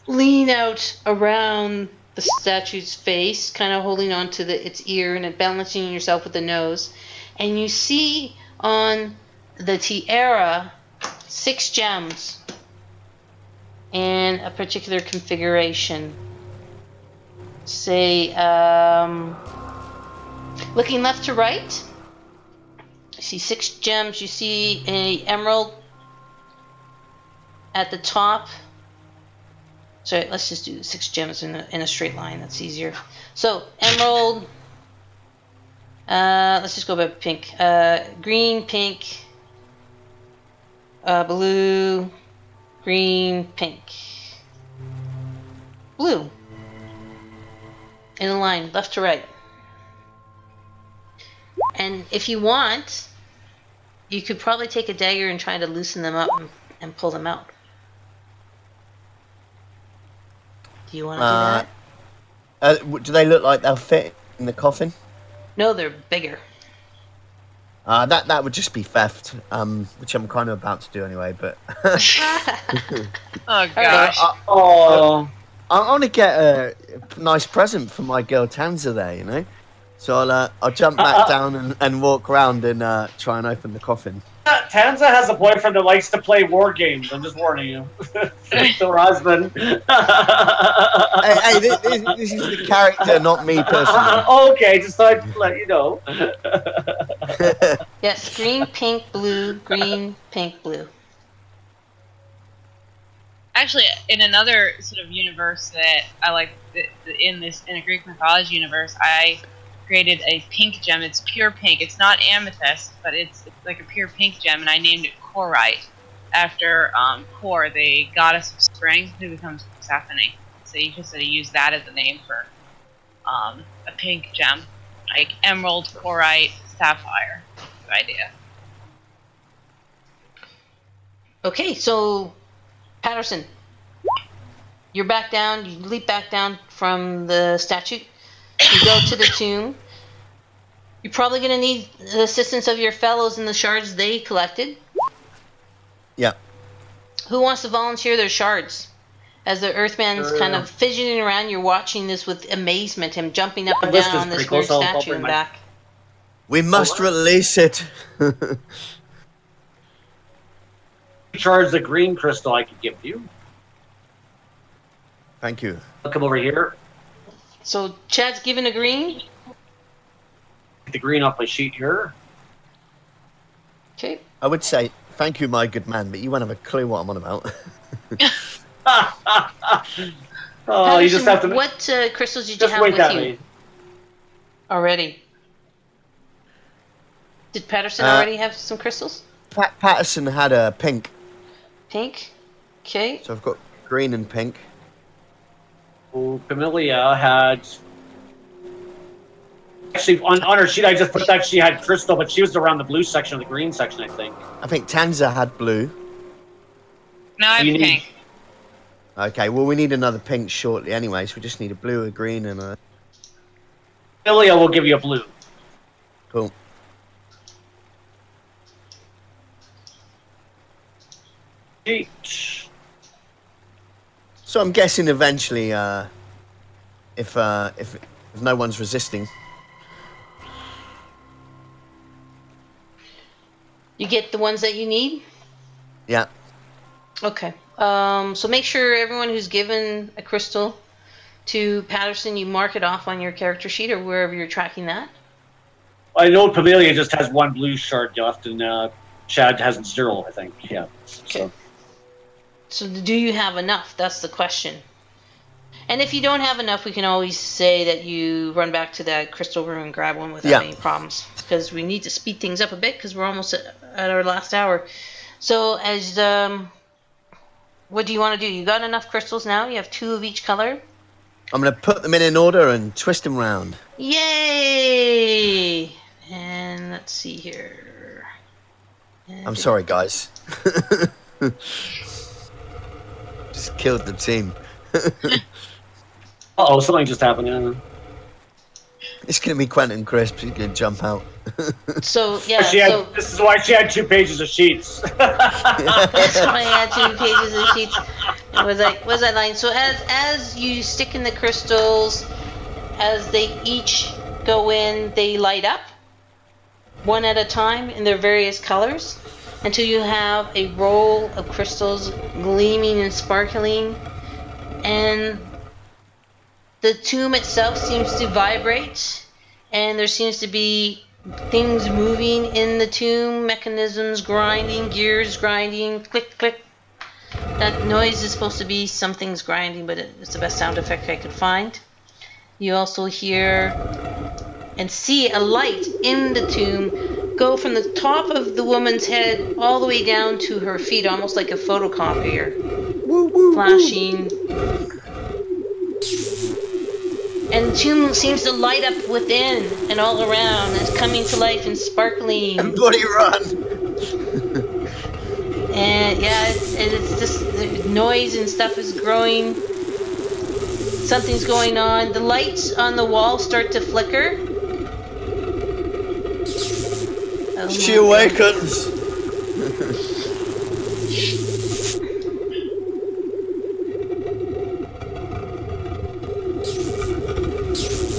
lean out around the statue's face, kind of holding onto its ear and balancing yourself with the nose. And you see on the tiara 6 gems in a particular configuration. Say, looking left to right, I see 6 gems. You see a emerald at the top. Sorry, let's just do 6 gems in a straight line. That's easier. So emerald. Let's just go by pink. Green, pink, blue, green, pink, blue. In a line, left to right. And if you want, you could probably take a dagger and try to loosen them up and pull them out. Do you want to do that? Do they look like they'll fit in the coffin? No, they're bigger. That would just be theft, which I'm kind of about to do anyway. But Oh gosh. I want to get a nice present for my girl Tanza there, you know. So I'll jump back down and walk around and try and open the coffin. Tanza has a boyfriend that likes to play war games. I'm just warning you. So her husband. Hey, this is the character, not me personally. Okay, just thought I'd let you know. Yes, green, pink, blue, green, pink, blue. Actually, in another sort of universe that I like, in a Greek mythology universe, I created a pink gem. It's pure pink. It's not amethyst, but it's like a pure pink gem, and I named it Korite after Kor, the goddess of spring, who becomes Persephone. So you just sort of use that as a name for a pink gem, like emerald, Korite, sapphire. Good idea. Okay, so Patterson, you're back down. You leap back down from the statue. You go to the tomb. You're probably going to need the assistance of your fellows in the shards they collected. Yeah. Who wants to volunteer their shards? As the Earthman's kind of fidgeting around, you're watching this with amazement, him jumping up and down on this weird statue and back. We must release it. Charge the green crystal I could give you. Thank you. I'll come over here. So Chad's given a green. Get the green off my sheet here. Okay. I would say thank you, my good man, but you won't have a clue what I'm on about. Oh, you just have to. What crystals did you Just have wait with that you way. already? Did Patterson already have some crystals? Patterson had a pink. Pink. Okay. So I've got green and pink. Oh, Camellia had. Actually, on her sheet, I just put that she had crystal, but she was around the blue section or the green section, I think. I think Tanza had blue. No, I have pink. Okay, well, we need another pink shortly anyway, so we just need a blue, a green, and a... Camellia will give you a blue. Cool. Each. So I'm guessing eventually, if no one's resisting... You get the ones that you need? Yeah. Okay. So make sure everyone who's given a crystal to Patterson, you mark it off on your character sheet or wherever you're tracking that. I know Camellia just has one blue shard left, and Chad has 0, I think. Yeah. Okay. So do you have enough? That's the question. And if you don't have enough, we can always say that you run back to that crystal room and grab one without any problems. Because we need to speed things up a bit because we're almost at our last hour. So as what do you want to do? You got enough crystals now? You have 2 of each color? I'm going to put them in order and twist them round. Yay! And let's see here. I'm sorry, guys. Just killed the team. Uh-oh, something just happened. Yeah. It's going to be Quentin Crisp. He's going to jump out. So, yeah. This is why she had 2 pages of sheets. That's why I had 2 pages of sheets. Was that line? So as you stick in the crystals, as they each go in, they light up one at a time in their various colors until you have a roll of crystals gleaming and sparkling, and the tomb itself seems to vibrate, and there seems to be things moving in the tomb, mechanisms grinding, gears grinding, click, click. That noise is supposed to be something's grinding, but it's the best sound effect I could find. You also hear and see a light in the tomb go from the top of the woman's head all the way down to her feet, almost like a photocopier. Woo, woo, Flashing. And the tomb seems to light up within and all around. It's coming to life and sparkling. Everybody run! And yeah, it's just the noise and stuff is growing. Something's going on. The lights on the wall start to flicker. Oh She awakens!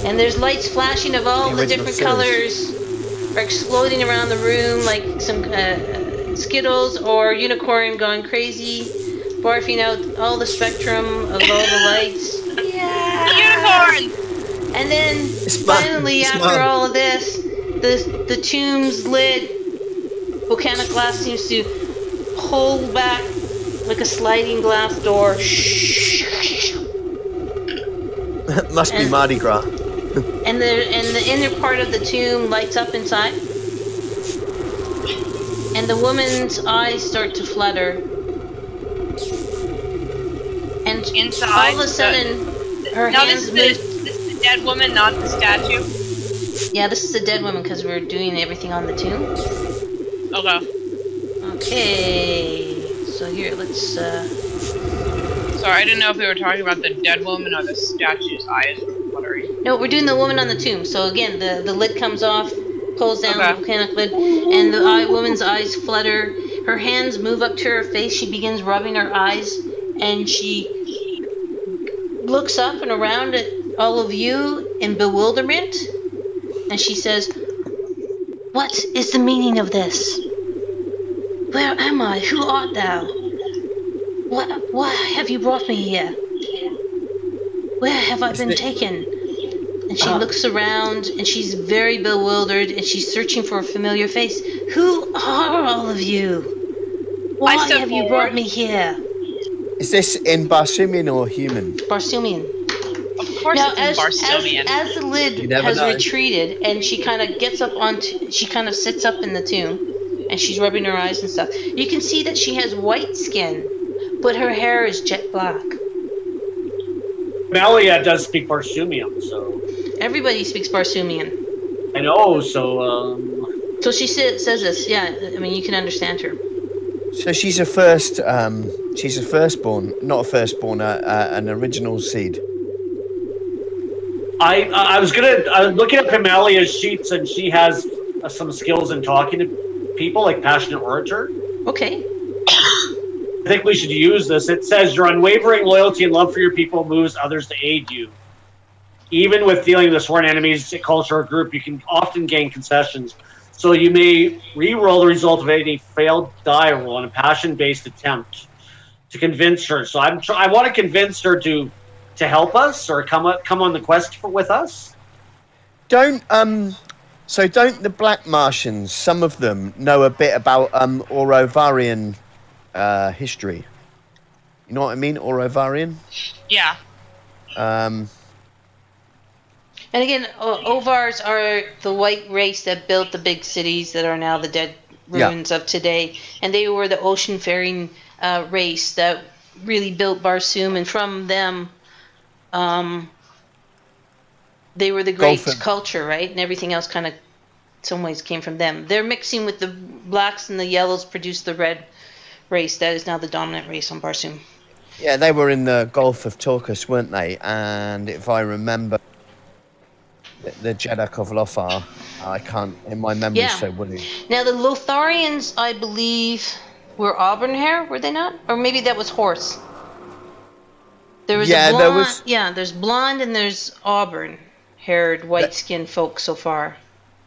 And there's lights flashing of all the original different colors are exploding around the room like some Skittles or unicorn going crazy, barfing out all the spectrum of all the lights. Yeah! Unicorn! And then finally, after all of this, the tomb's lid, volcanic glass seems to pull back like a sliding glass door. Must be Mardi Gras. And the inner part of the tomb lights up inside. And the woman's eyes start to flutter. And Inside, all of a sudden, her hands move. This is the dead woman, not the statue. Yeah, this is the dead woman because we're doing everything on the tomb. Okay. Okay. So here, let's. Sorry, I didn't know if we were talking about the dead woman or the statue's eyes were fluttering. No, we're doing the woman on the tomb. So again, the lid comes off, pulls down the volcanic lid, and the woman's eyes flutter. Her hands move up to her face. She begins rubbing her eyes, and she looks up and around at all of you in bewilderment, and she says, "What is the meaning of this? Where am I? Who art thou? Why have you brought me here? Where have I been taken?" And she looks around, and she's very bewildered, and she's searching for a familiar face. Who are all of you? Why have you brought me here? Is this in Barsoomian or human? Barsoomian. Of course Now, it's in Barsoomian. as the lid has retreated, and she kind of gets up onto, she kind of sits up in the tomb, and she's rubbing her eyes and stuff. You can see that she has white skin, but her hair is jet black. Melia does speak Barsoomian, so Everybody speaks Barsoomian. I know. So So she says this. Yeah, I mean you can understand her. So she's a firstborn, not a firstborn, an original seed. I was looking at Pamelia's sheets, and she has some skills in talking to people, like passionate orator. Okay. I think we should use this. It says your unwavering loyalty and love for your people moves others to aid you. Even with dealing with sworn enemies, culture, or group, you can often gain concessions. So you may re-roll the result of any failed die roll on a passion-based attempt to convince her. So I want to convince her to help us or come on the quest with us. Don't the Black Martians, some of them, know a bit about Aurovarian history? You know what I mean, Aurovarian? Yeah. And again, Ovars are the white race that built the big cities that are now the dead ruins of today. And they were the ocean-faring race that really built Barsoom. And from them, they were the great culture, right? And everything else kind of, in some ways, came from them. They're mixing with the blacks and the yellows, produced the red race that is now the dominant race on Barsoom. Yeah, they were in the Gulf of Torkus, weren't they? And if I remember, the Jeddak of Lothar, I can't, in my memory, so woolly. Now, the Lotharians, I believe, were auburn hair, were they not? Or maybe that was horse. There was a blonde, there's blonde and there's auburn-haired, white-skinned folk so far.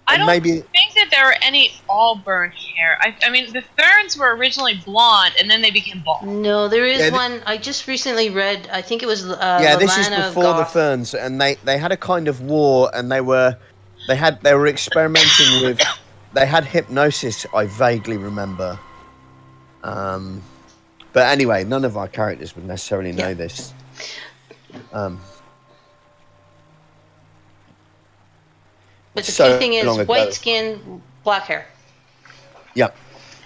I don't think that there were any auburn hair. I mean, the Therns were originally blonde, and then they became bald. No, there is one. I just recently read. I think it was. This is before the Therns, and they had a kind of war, and they were They were experimenting with. They had hypnosis. I vaguely remember. But anyway, none of our characters would necessarily know this. But the key thing is white skin, black hair. Yeah.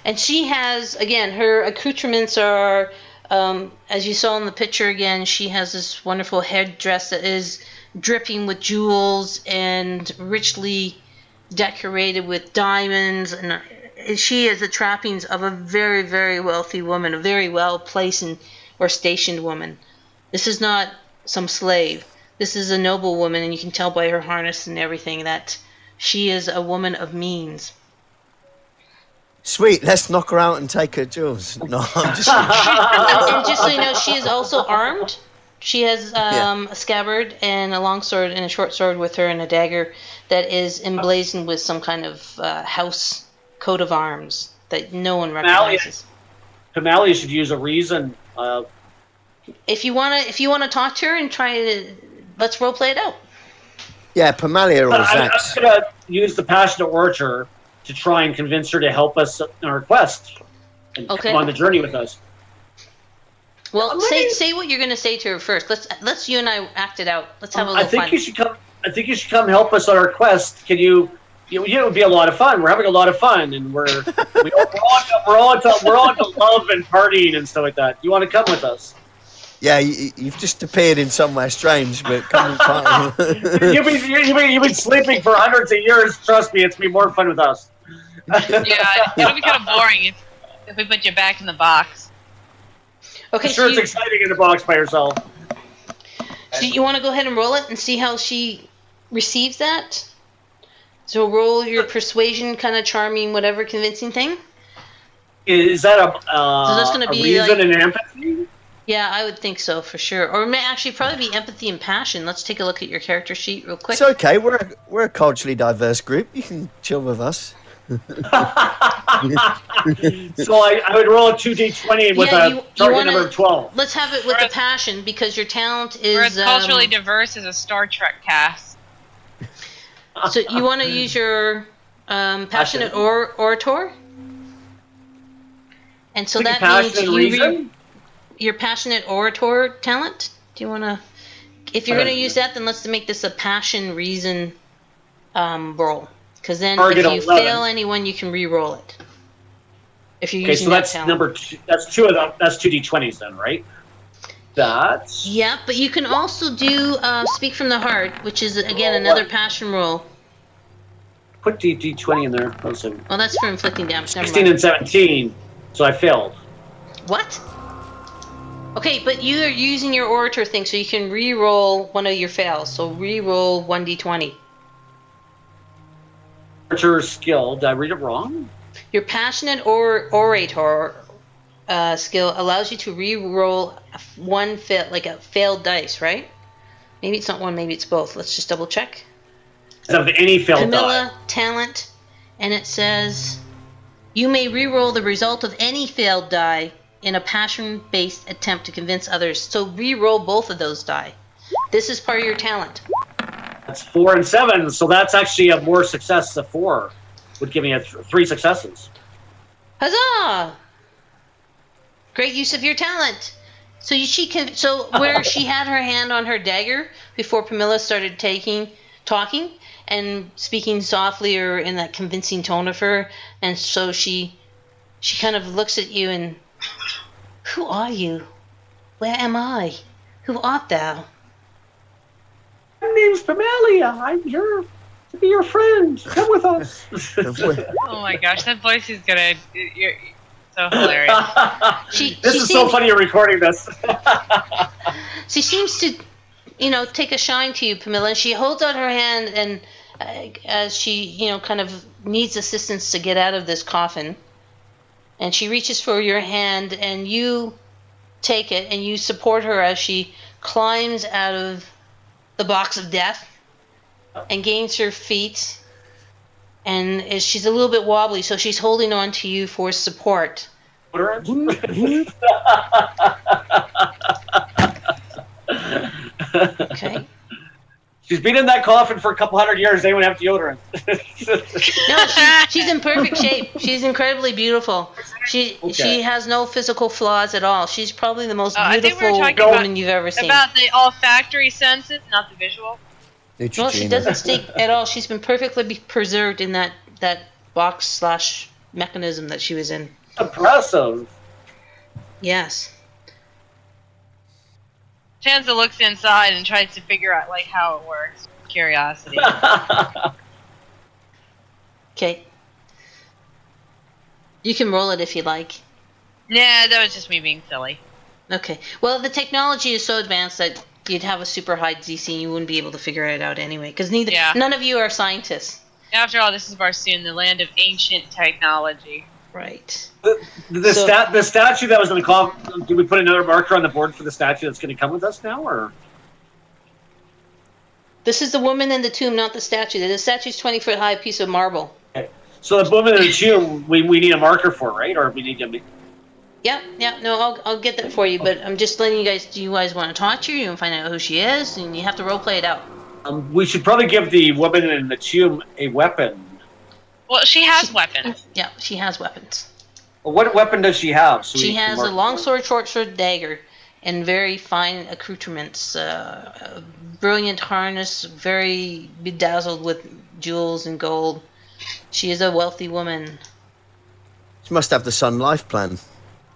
And she has, again, her accoutrements are, as you saw in the picture again, she has this wonderful headdress that is dripping with jewels and richly decorated with diamonds. And she is the trappings of a very, very wealthy woman, a very well-placed or stationed woman. This is not some slave. This is a noble woman, and you can tell by her harness and everything that she is a woman of means. Sweet, let's knock her out and take her jewels. No, I'm just and just so you know, she is also armed. She has a scabbard and a long sword and a short sword with her and a dagger that is emblazoned with some kind of house coat of arms that no one recognizes. Pamalia should use a reason. If you wanna talk to her and try to, let's role play it out. Yeah, Pamalia or I'm Zax. gonna use the passionate orator to try and convince her to help us in our quest and come on the journey with us. Well, say what you're gonna say to her first. Let's you and I act it out. Let's have a little fun. I think you should come help us on our quest. Can you? It would be a lot of fun. We're having a lot of fun, and we're all into love and partying and stuff like that. You want to come with us? Yeah, you've just appeared in somewhere strange, but come and party. You've been sleeping for hundreds of years. Trust me, it's be more fun with us. Yeah, it'll be kind of boring if we put you back in the box. Okay, I'm sure it's exciting in the box by yourself. So you want to go ahead and roll it and see how she receives that? So roll your persuasion, kind of charming, whatever, convincing thing. Is that so that's going to be reason and empathy? Yeah, I would think so for sure. Or it may actually probably be empathy and passion. Let's take a look at your character sheet real quick. It's okay. We're a culturally diverse group. You can chill with us. So I would roll a 2d20 with a target number of 12. Let's have it with the passion because your talent is... We're as culturally diverse as a Star Trek cast. So you want to use your passionate orator? And so that means your passionate orator talent. Do you want to... If you're going to use that, then let's make this a passion reason roll. Because then if you fail anyone, you can re-roll it. If you're using that talent. Number two, that's two of them. That's 2d20s then, right? That's... Yeah, but you can also do Speak from the Heart, which is, again, another passion roll. Put d20 in there. Well, that's for inflicting damage. 16 and 17, so I failed. What? Okay, but you are using your orator thing, so you can re-roll one of your fails. So re-roll 1d20. Orator skill. Did I read it wrong? Your passionate orator skill allows you to re-roll one like a failed dice, right? Maybe it's not one, maybe it's both. Let's just double check. Instead of any failed Camilla, talent, and it says you may re-roll the result of any failed die in a passion-based attempt to convince others. So re-roll both of those die. This is part of your talent. That's 4 and 7, so that's actually a more success. A 4 would give me 3 successes. Huzzah! Great use of your talent. So so where she had her hand on her dagger before Pamela started talking and speaking softly or in that convincing tone of her, and so she kind of looks at you and, who are you? Where am I? Who art thou? My name's Pamalia. I'm here to be your friend. Come with us. Oh my gosh, that voice is gonna... You're so hilarious. This is so funny you're recording this. She seems to, take a shine to you, Pamela. She holds out her hand and as she, kind of needs assistance to get out of this coffin. And she reaches for your hand and you take it and you support her as she climbs out of the box of death and gains her feet, and she's a little bit wobbly, so she's holding on to you for support. Okay. She's been in that coffin for a couple hundred years. They wouldn't have deodorant. No, she's in perfect shape. She's incredibly beautiful. She has no physical flaws at all. She's probably the most beautiful woman you've ever seen. About the olfactory senses, not the visual. No, she doesn't stink at all. She's been perfectly preserved in that box / mechanism that she was in. Impressive. Yes. Chanza looks inside and tries to figure out like how it works. Curiosity. Okay. You can roll it if you like. Nah, that was just me being silly. Okay. Well, the technology is so advanced that you'd have a super high DC and you wouldn't be able to figure it out anyway. Because none of you are scientists. After all, this is Barsoom, the land of ancient technology. Right. The statue that was in the coffin, did we put another marker on the board for the statue that's going to come with us now, or? This is the woman in the tomb, not the statue. The statue's 20-foot high piece of marble. Okay. So the woman in the tomb, we need a marker for, right? Or we need to... Yeah. No, I'll get that for you. But I'm just letting you guys. Do you guys want to talk to her? You want to find out who she is, and you have to role play it out. We should probably give the woman in the tomb a weapon. Well, she has weapons. Yeah, she has weapons. Well, what weapon does she have? So she has a long sword, short sword, dagger, and very fine accoutrements. Brilliant harness, very bedazzled with jewels and gold. She is a wealthy woman. She must have the Sun Life plan.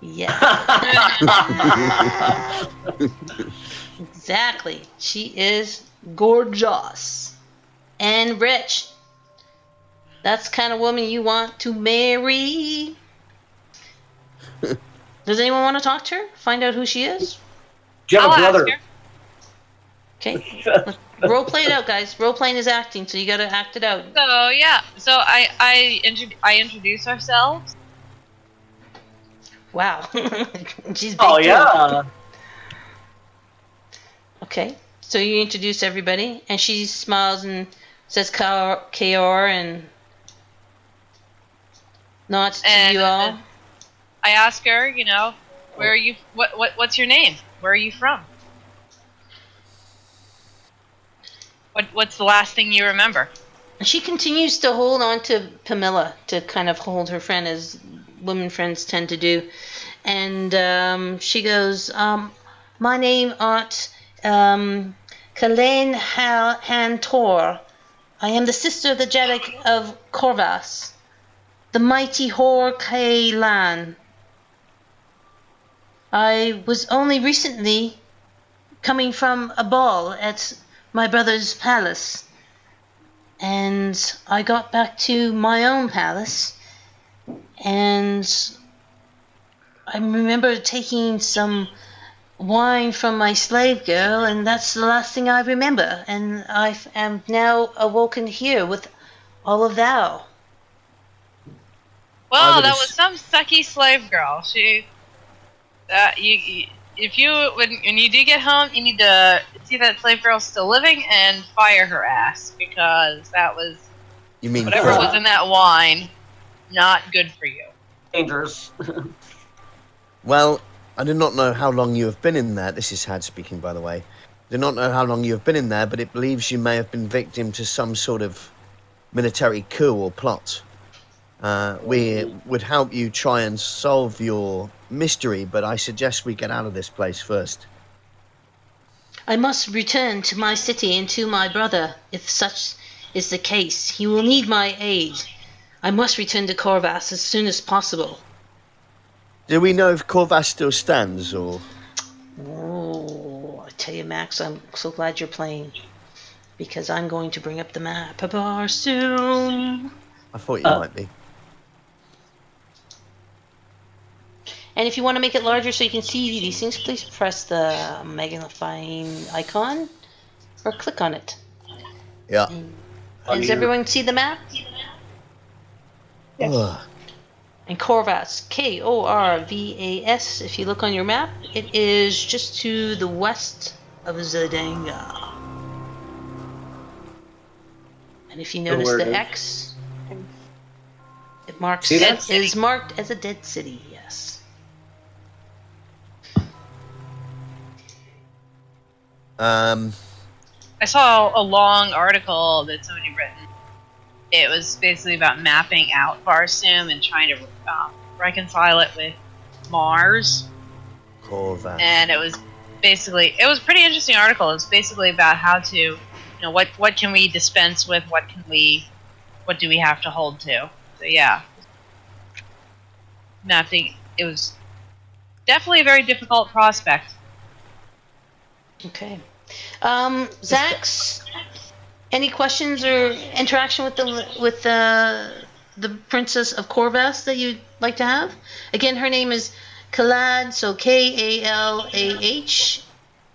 Yeah. Exactly. She is gorgeous and rich. That's the kind of woman you want to marry. Does anyone want to talk to her? Find out who she is? Do you have a brother? Okay. Role play it out, guys. Role playing is acting, so you got to act it out. So yeah. So I introduce ourselves. Wow. She's big. Oh yeah. Okay. So you introduce everybody, and she smiles and says Kaor and nods to you all. I ask her, where are you? What's your name? Where are you from? What's the last thing you remember? She continues to hold on to Pamela to kind of hold her friend, as women friends tend to do, and she goes, "My name art Kalain Hantor. I am the sister of the Jeddak of Corvas, the mighty Hor Kailan. I was only recently coming from a ball at my brother's palace, and I got back to my own palace, and I remember taking some wine from my slave girl, and that's the last thing I remember, and I am now awoken here with all of thou." Well, that was some sucky slave girl. She, when you do get home, you need to see that slave girl's still living and fire her ass, because that was whatever was in that wine, not good for you. Dangerous. Well, I do not know how long you have been in there. This is Had speaking, by the way. I do not know how long you have been in there, but it believes you may have been victim to some sort of military coup or plot. We would help you try and solve your mystery, but I suggest we get out of this place first. I must return to my city and to my brother. If such is the case, he will need my aid. I must return to Corvas as soon as possible. Do we know if Corvas still stands, or...? Oh, I tell you, Max, I'm so glad you're playing, because I'm going to bring up the map soon. I thought you might be. And if you want to make it larger so you can see these things, please press the magnifying icon or click on it. Yeah. And does everyone see the map? Yes. And Corvas, Korvas, if you look on your map, it is just to the west of Zidanga. And if you notice the X, it marks it is marked as a dead city, yes. I saw a long article that somebody written. It was basically about mapping out Barsoom and trying to reconcile it with Mars. Corvus. And it was a pretty interesting article. It was basically about how to, what can we dispense with, what do we have to hold to. So yeah, mapping. It was definitely a very difficult prospect. Okay. Zax, any questions or interaction with the Princess of Corvus that you'd like to have? Again, her name is Kalad, so Kalah.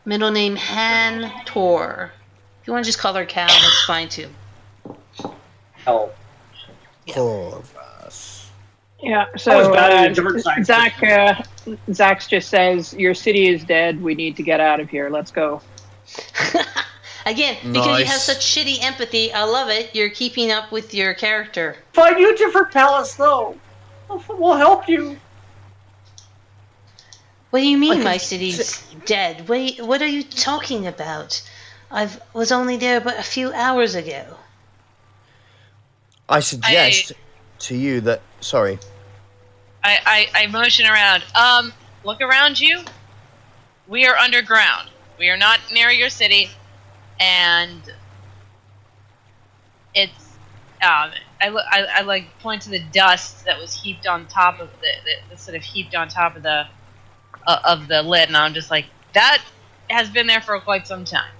Middle name Han Tor. If you want to just call her Cal, that's fine too. Oh. Corvus. Yeah, I was so bad at a different science. Zax just says, your city is dead, we need to get out of here, let's go. Again, because you have Nice. such shitty empathy, I love it. You're keeping up with your character. Find you a different palace, though. We'll help you. What do you mean I my can city's dead? What are you talking about? I was only there but a few hours ago. I suggest to you that. Sorry. I motion around. Look around you. We are underground. We are not near your city, and it's. I like point to the dust that was heaped on top of the sort of heaped on top of the lid, and I'm just like, that has been there for quite some time.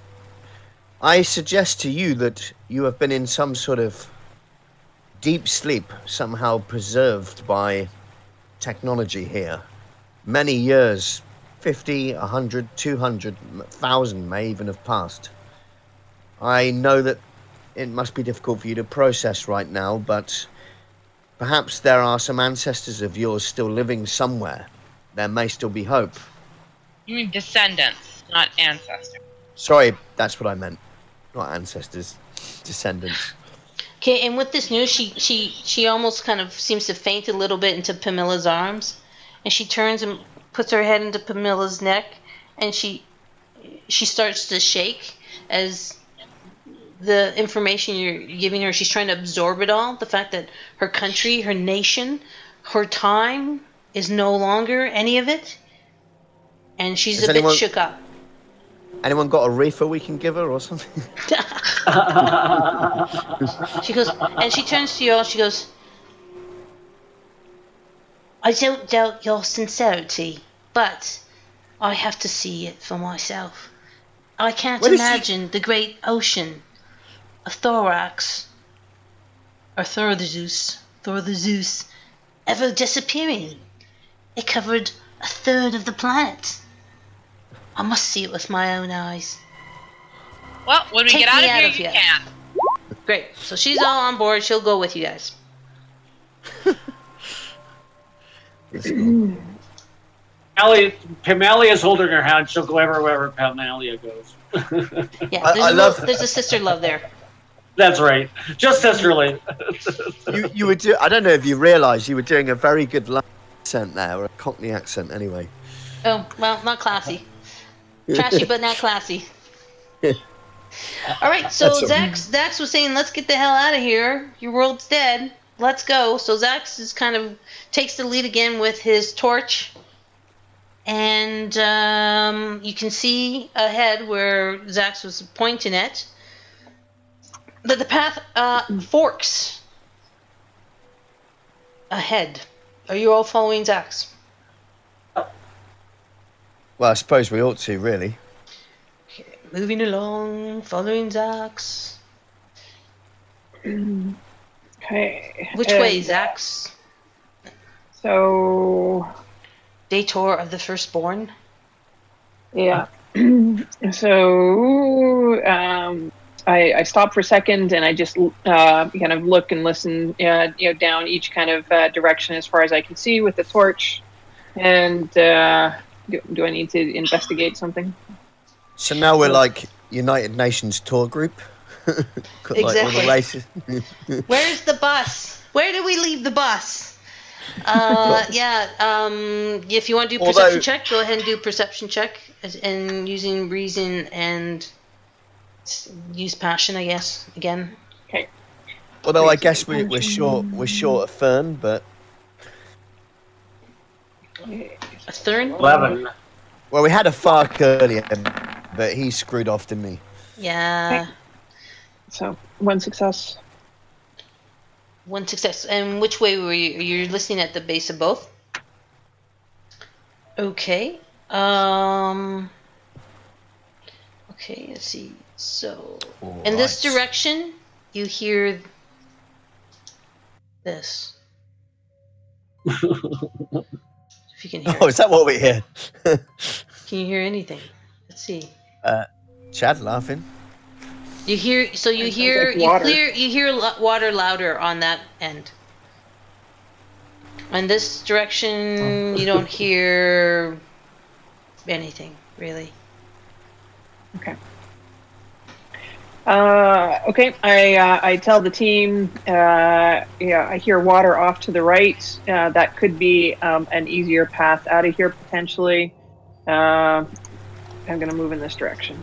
I suggest to you that you have been in some sort of deep sleep, somehow preserved by technology here. Many years, 50, 100, 200, 1,000 may even have passed. I know that it must be difficult for you to process right now, but perhaps there are some ancestors of yours still living somewhere. There may still be hope. You mean descendants, not ancestors. Sorry, that's what I meant. Not ancestors, descendants. Okay, and with this news, she almost kind of seems to faint a little bit into Pamilla's arms, and she turns and puts her head into Pamilla's neck, and she starts to shake as the information you're giving her, she's trying to absorb it all. The fact that her country, her nation, her time is no longer any of it, and she's a bit shook up. Anyone got a reefer we can give her or something? She goes, and she turns to you all, she goes, I don't doubt your sincerity, but I have to see it for myself. I can't imagine the great ocean of Thorax, or Thor the Zeus, ever disappearing. It covered a third of the planet. I must see it with my own eyes. Well, when we Take get out me of out here, of you here. can. Great. So she's all on board. She'll go with you guys. Pamalia is holding her hand. She'll go wherever Pamalia goes. Yeah, there's a sister love there. That's right. Just sisterly. You were I don't know if you realised you were doing a very good accent there, or a Cockney accent anyway. Oh, well, not classy. Trashy, but not classy. All right, so Zax was saying, let's get the hell out of here. Your world's dead. Let's go. So Zax is kind of takes the lead again with his torch. And you can see ahead where Zax was pointing at that the path forks ahead. Are you all following Zax? Well, I suppose we ought to, really. Okay, moving along, following Zax. Okay. Which way, Zax? So, Dator of the Firstborn? yeah. So, I stop for a second and I just kind of look and listen, down each kind of direction as far as I can see with the torch. And do I need to investigate something? So now we're like United Nations tour group. Got, like, all Exactly. the races. Where's the bus? Where did we leave the bus? If you want to do perception check, go ahead and do perception check, and using reason and use passion, I guess. Again. Okay. Although I guess we're short of Fern, but A third. 11. well, we had a Fark earlier, but he screwed off, didn't he? Yeah. So 1 success. 1 success. And which way were you? You're listening at the base of both? Okay. Okay, let's see. So, in this direction, you hear this. If you can hear Oh, it. is that what we hear? Can you hear anything? Let's see. Chad laughing. You hear, so you Sounds hear, like water. you hear water louder on that end. In this direction, you don't hear anything, really. Okay. Okay. I tell the team. Yeah, I hear water off to the right. That could be an easier path out of here potentially. I'm going to move in this direction.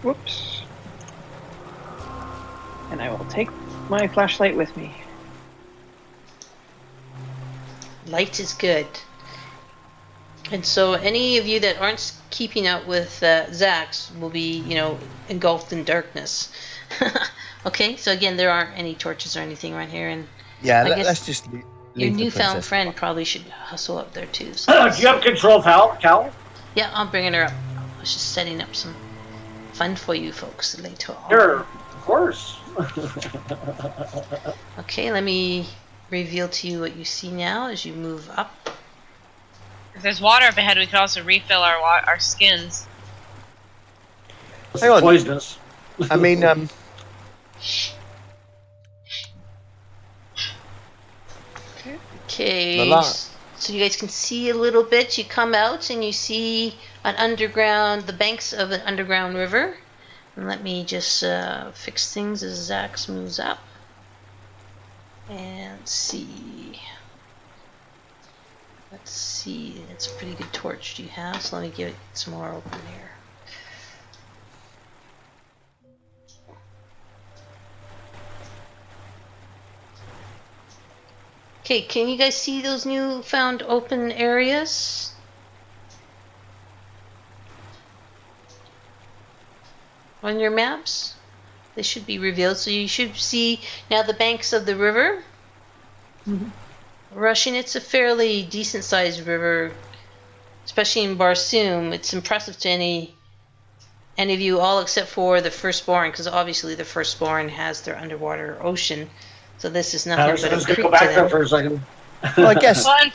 Whoops. And I will take my flashlight with me. Light is good. And so any of you that aren't keeping up with Zax will be, engulfed in darkness. Okay, so again, there aren't any torches or anything right here. And Yeah, I guess let's just leave your the newfound princess. friend probably should hustle up there too. So Do you have control of Cal? yeah, I'm bringing her up. I was just setting up some fun for you folks later on. Sure, of course. Okay, let me reveal to you what you see now as you move up. If there's water up ahead, we could also refill our skins. Hang on. Poisonous. I mean, Okay, La la. so you guys can see a little bit. You come out and you see the banks of an underground river. And let me just fix things as Zax moves up. And see. Let's see. It's a pretty good torch you have, so let me give it some more open here. Okay, can you guys see those newfound open areas? On your maps? They should be revealed, so you should see now the banks of the river. Mhm. Rushing, it's a fairly decent sized river, especially in Barsoom. It's impressive to any of you, all except for the Firstborn, because obviously the Firstborn has their underwater ocean. So this is nothing but a Let's creek go to back there them. for a second. well, I guess, Well, and,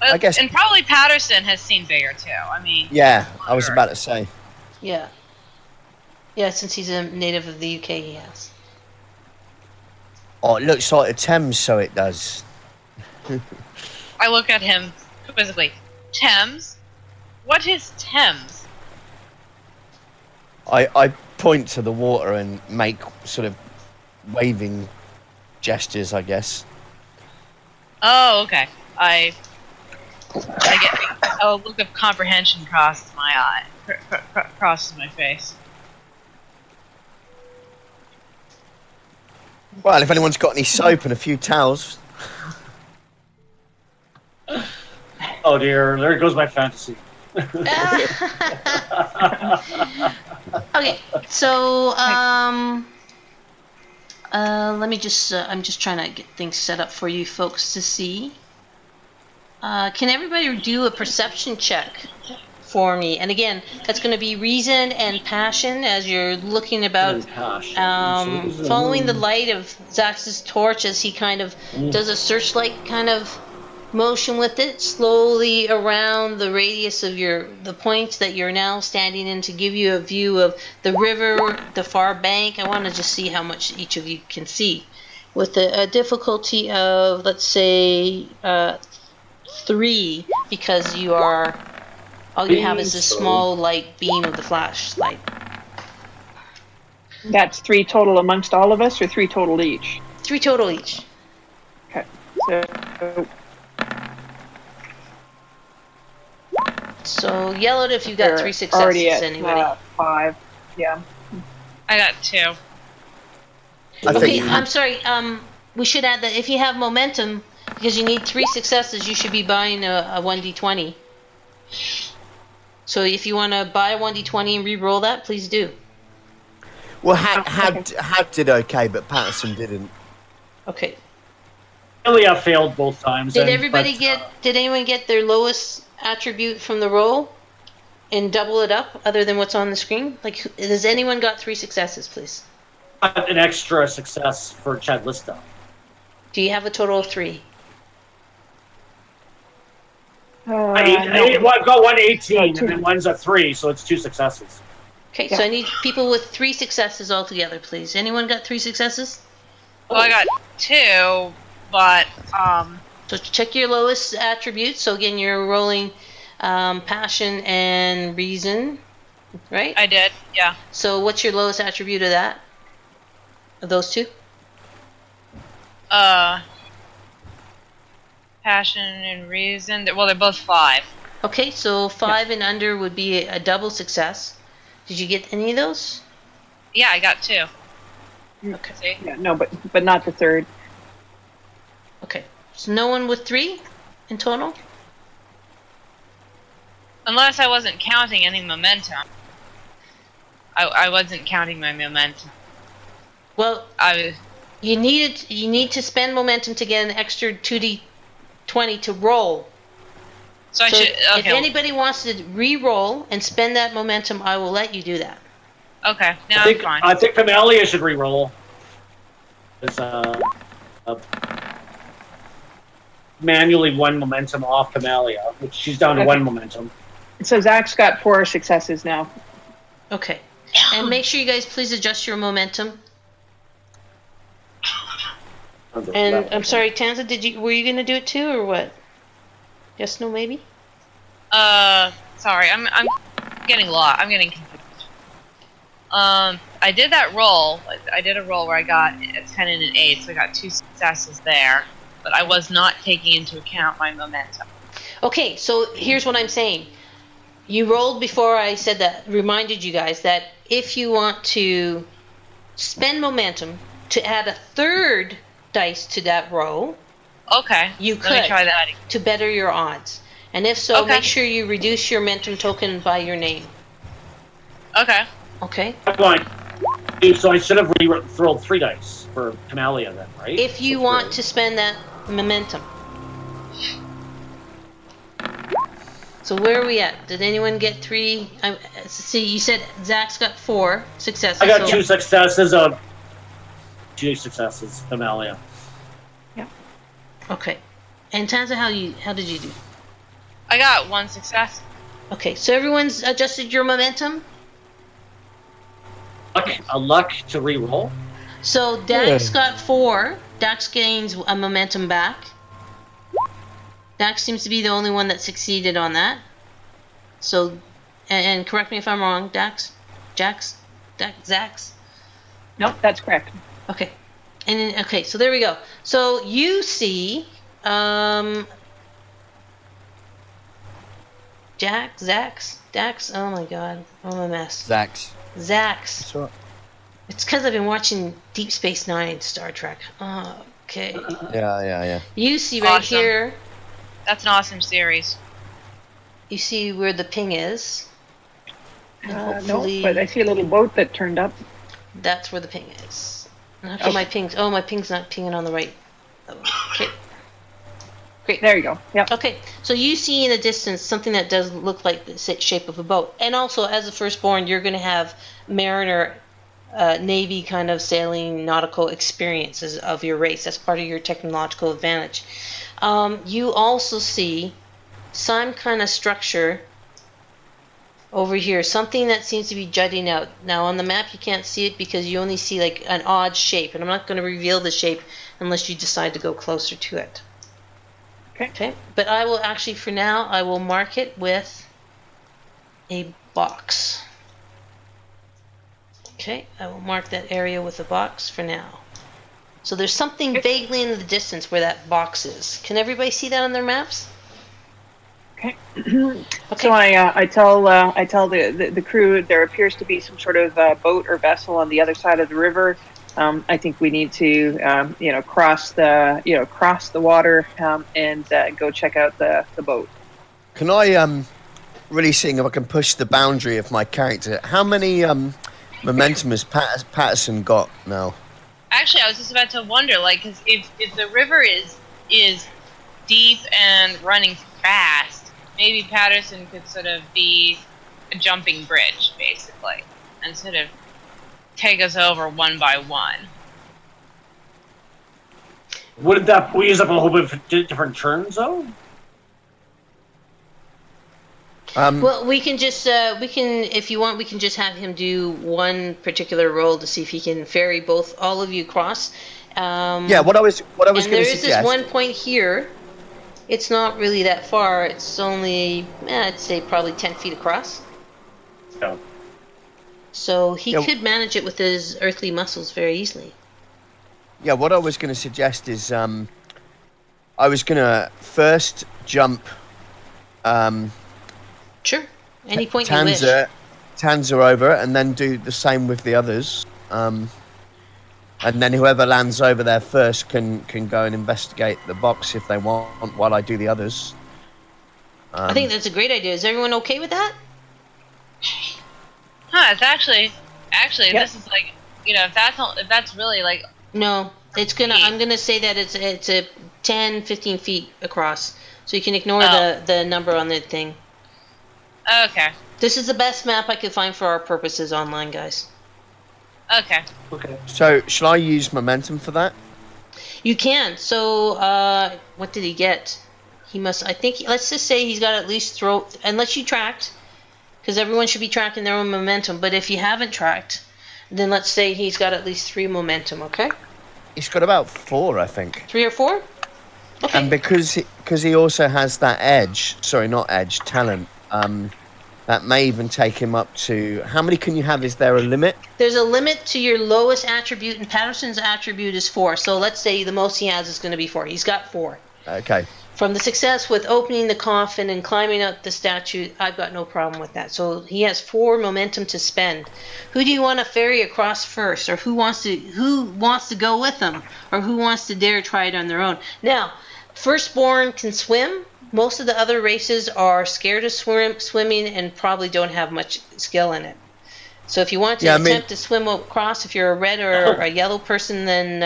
I guess, and probably Patterson has seen bigger too. I mean, yeah. I was about to say. Yeah. Yeah, since he's a native of the UK, he has. Oh, it looks like a Thames, so it does. I look at him quizzically. Thames? What is Thames? I point to the water and make sort of waving gestures, I guess. Oh, okay. I get a look of comprehension crosses my eye, crosses my face. Well, if anyone's got any soap and a few towels. Oh dear, there goes my fantasy. Okay, so let me just I'm just trying to get things set up for you folks to see. Can everybody do a perception check for me? And again, that's going to be reason and passion as you're looking about following the light of Zax's torch as he kind of does a searchlight kind of motion with it slowly around the radius of the point that you're now standing in to give you a view of the river, the far bank. I want to just see how much each of you can see. With a difficulty of, let's say, 3, because all you have is this small light beam of the flashlight. That's 3 total amongst all of us, or 3 total each? 3 total each. Okay. So yell it if you got 3 already successes, at anybody. 5. Yeah. I got 2. I Okay, think I'm sorry. We should add that if you have momentum, because you need 3 successes, you should be buying a 1d20. So if you want to buy a 1d20 and re-roll that, please do. well, Had did okay, but Patterson didn't. Okay. Amelia failed both times. Did anyone get their lowest attribute from the roll and double it up other than what's on the screen? Like, has anyone got 3 successes, please? An extra success for Chad Lista. Do you have a total of 3? I've got 118, and then one's a 3, so it's 2 successes. Okay, so I need people with 3 successes altogether, please. Anyone got 3 successes? Well, I got 2, but So check your lowest attribute. So again, you're rolling passion and reason, right? I did. Yeah. So what's your lowest attribute of that? Of those 2? Passion and reason. Well, they're both 5. Okay, so 5 and under would be a double success. Did you get any of those? Yeah, I got 2. Okay. See? Yeah, no, but not the 3rd. Okay. So no one with 3 in total? Unless I wasn't counting any momentum. I wasn't counting my momentum. Well, you need to spend momentum to get an extra 2d20 to roll. So I So should. Okay. if anybody wants to re-roll and spend that momentum, I will let you do that. Okay. Now I'm fine. I think Camellia should re-roll. It's manually 1 momentum off Camellia, which she's down to 1 momentum. So Zach's got 4 successes now. Okay. And make sure you guys please adjust your momentum. And I'm sorry, Tanza, were you gonna do it too, or what? Yes, no, maybe. Sorry, I'm getting lost. I'm getting confused. I did that roll. I did a roll where I got a 10 and an 8, so I got 2 successes there. But I was not taking into account my momentum. Okay, so here's what I'm saying. You rolled before I said that, reminded you guys that if you want to spend momentum to add a 3rd dice to that roll, Okay. you could Let me try that. to better your odds. And if so, Okay. make sure you reduce your momentum token by your name. Okay. Okay? I'm going. So I should have rolled 3 dice for Camellia then, right? If you want to spend that momentum. So where are we at? Did anyone get 3? See, you said Zach's got 4 successes. I got so 2 successes of 2 successes, Camellia. Okay. And Tanza, how did you do? I got 1 success. Okay, so everyone's adjusted your momentum? A luck to re-roll. So Dax got 4. Dax gains a momentum back. Dax seems to be the only one that succeeded on that. So, and correct me if I'm wrong, Dax? Zax? Nope, that's correct. Okay. And then, okay, so there we go. So you see, Dax, oh my god, I'm a mess. Zax. Zax. It's because I've been watching Deep Space Nine Star Trek. Okay. Yeah. You see right Awesome. here, That's an awesome series. you see where the ping is. And No, hopefully but I see a little boat that turned up. that's where the ping is. And how come my ping's not pinging on the right. Okay. Great. There you go. Yep. Okay, so you see in the distance something that does look like the shape of a boat. And also, as a firstborn, you're going to have mariner, Navy kind of sailing, nautical experiences of your race. That's part of your technological advantage. You also see some kind of structure over here, something that seems to be jutting out. Now, on the map, you can't see it because you only see like an odd shape. And I'm not going to reveal the shape unless you decide to go closer to it. Okay, but I will actually, for now, I will mark it with a box. Okay, I will mark that area with a box for now. So there's something vaguely in the distance where that box is. Can everybody see that on their maps? Okay. So I tell the crew there appears to be some sort of boat or vessel on the other side of the river. I think we need to cross the water and go check out the boat. Can I really seeing if I can push the boundary of my character? How many momentum has Patterson got now? Actually, I was just about to wonder, like, 'cause if the river is deep and running fast, maybe Patterson could sort of be a jumping bridge, basically, and sort of take us over one by one. Wouldn't that use up a whole bit of different turns, though? Well, we can just if you want, we can just have him do one particular roll to see if he can ferry all of you across. Yeah, what I was going to suggest. There is this one point here. It's not really that far. It's only, I'd say, probably 10 feet across. Oh. So he could manage it with his earthly muscles very easily. Yeah, what I was going to suggest is I was going to first jump. Sure. Any point you wish. Tanza over, and then do the same with the others. And then whoever lands over there first can go and investigate the box if they want, while I do the others. I think that's a great idea. Is everyone okay with that? Huh? It's actually, this is like, if that's really like. No, it's gonna. I'm gonna say that it's a 10, 15 feet across, so you can ignore the number on the thing. Okay. This is the best map I could find for our purposes online, guys. Okay. Okay. So, shall I use momentum for that? You can. So, what did he get? He must. I think. Let's just say he's got at least unless you tracked, because everyone should be tracking their own momentum. But if you haven't tracked, then let's say he's got at least 3 momentum. Okay. He's got about 4, I think. 3 or 4. Okay. And because he also has that edge. Sorry, not edge. Talent. That may even take him up to... How many can you have? Is there a limit? There's a limit to your lowest attribute, and Patterson's attribute is 4. So let's say the most he has is going to be 4. He's got 4. Okay. From the success with opening the coffin and climbing up the statue, I've got no problem with that. So he has 4 momentum to spend. Who do you want to ferry across first? Or who wants to go with him? Or who wants to dare try it on their own? Now, firstborn can swim. Most of the other races are scared of swimming and probably don't have much skill in it. So if you want to attempt to swim across, if you're a red or a yellow person, then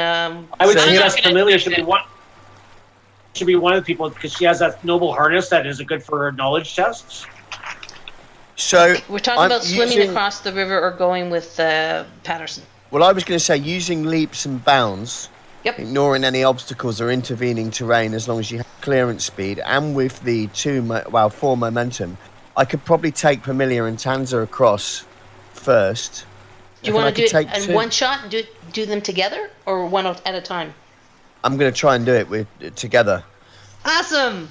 I would suggest Amelia should be one of the people, because she has that noble harness that is good for her knowledge tests. So we're talking about swimming across the river or going with Patterson. Well, I was going to say using leaps and bounds. Yep. Ignoring any obstacles or intervening terrain, as long as you have clearance speed, and with the 4 momentum, I could probably take Pamilia and Tanza across first. Do you want to do it in one shot and do them together, or one at a time? I'm going to try and do it together. Awesome!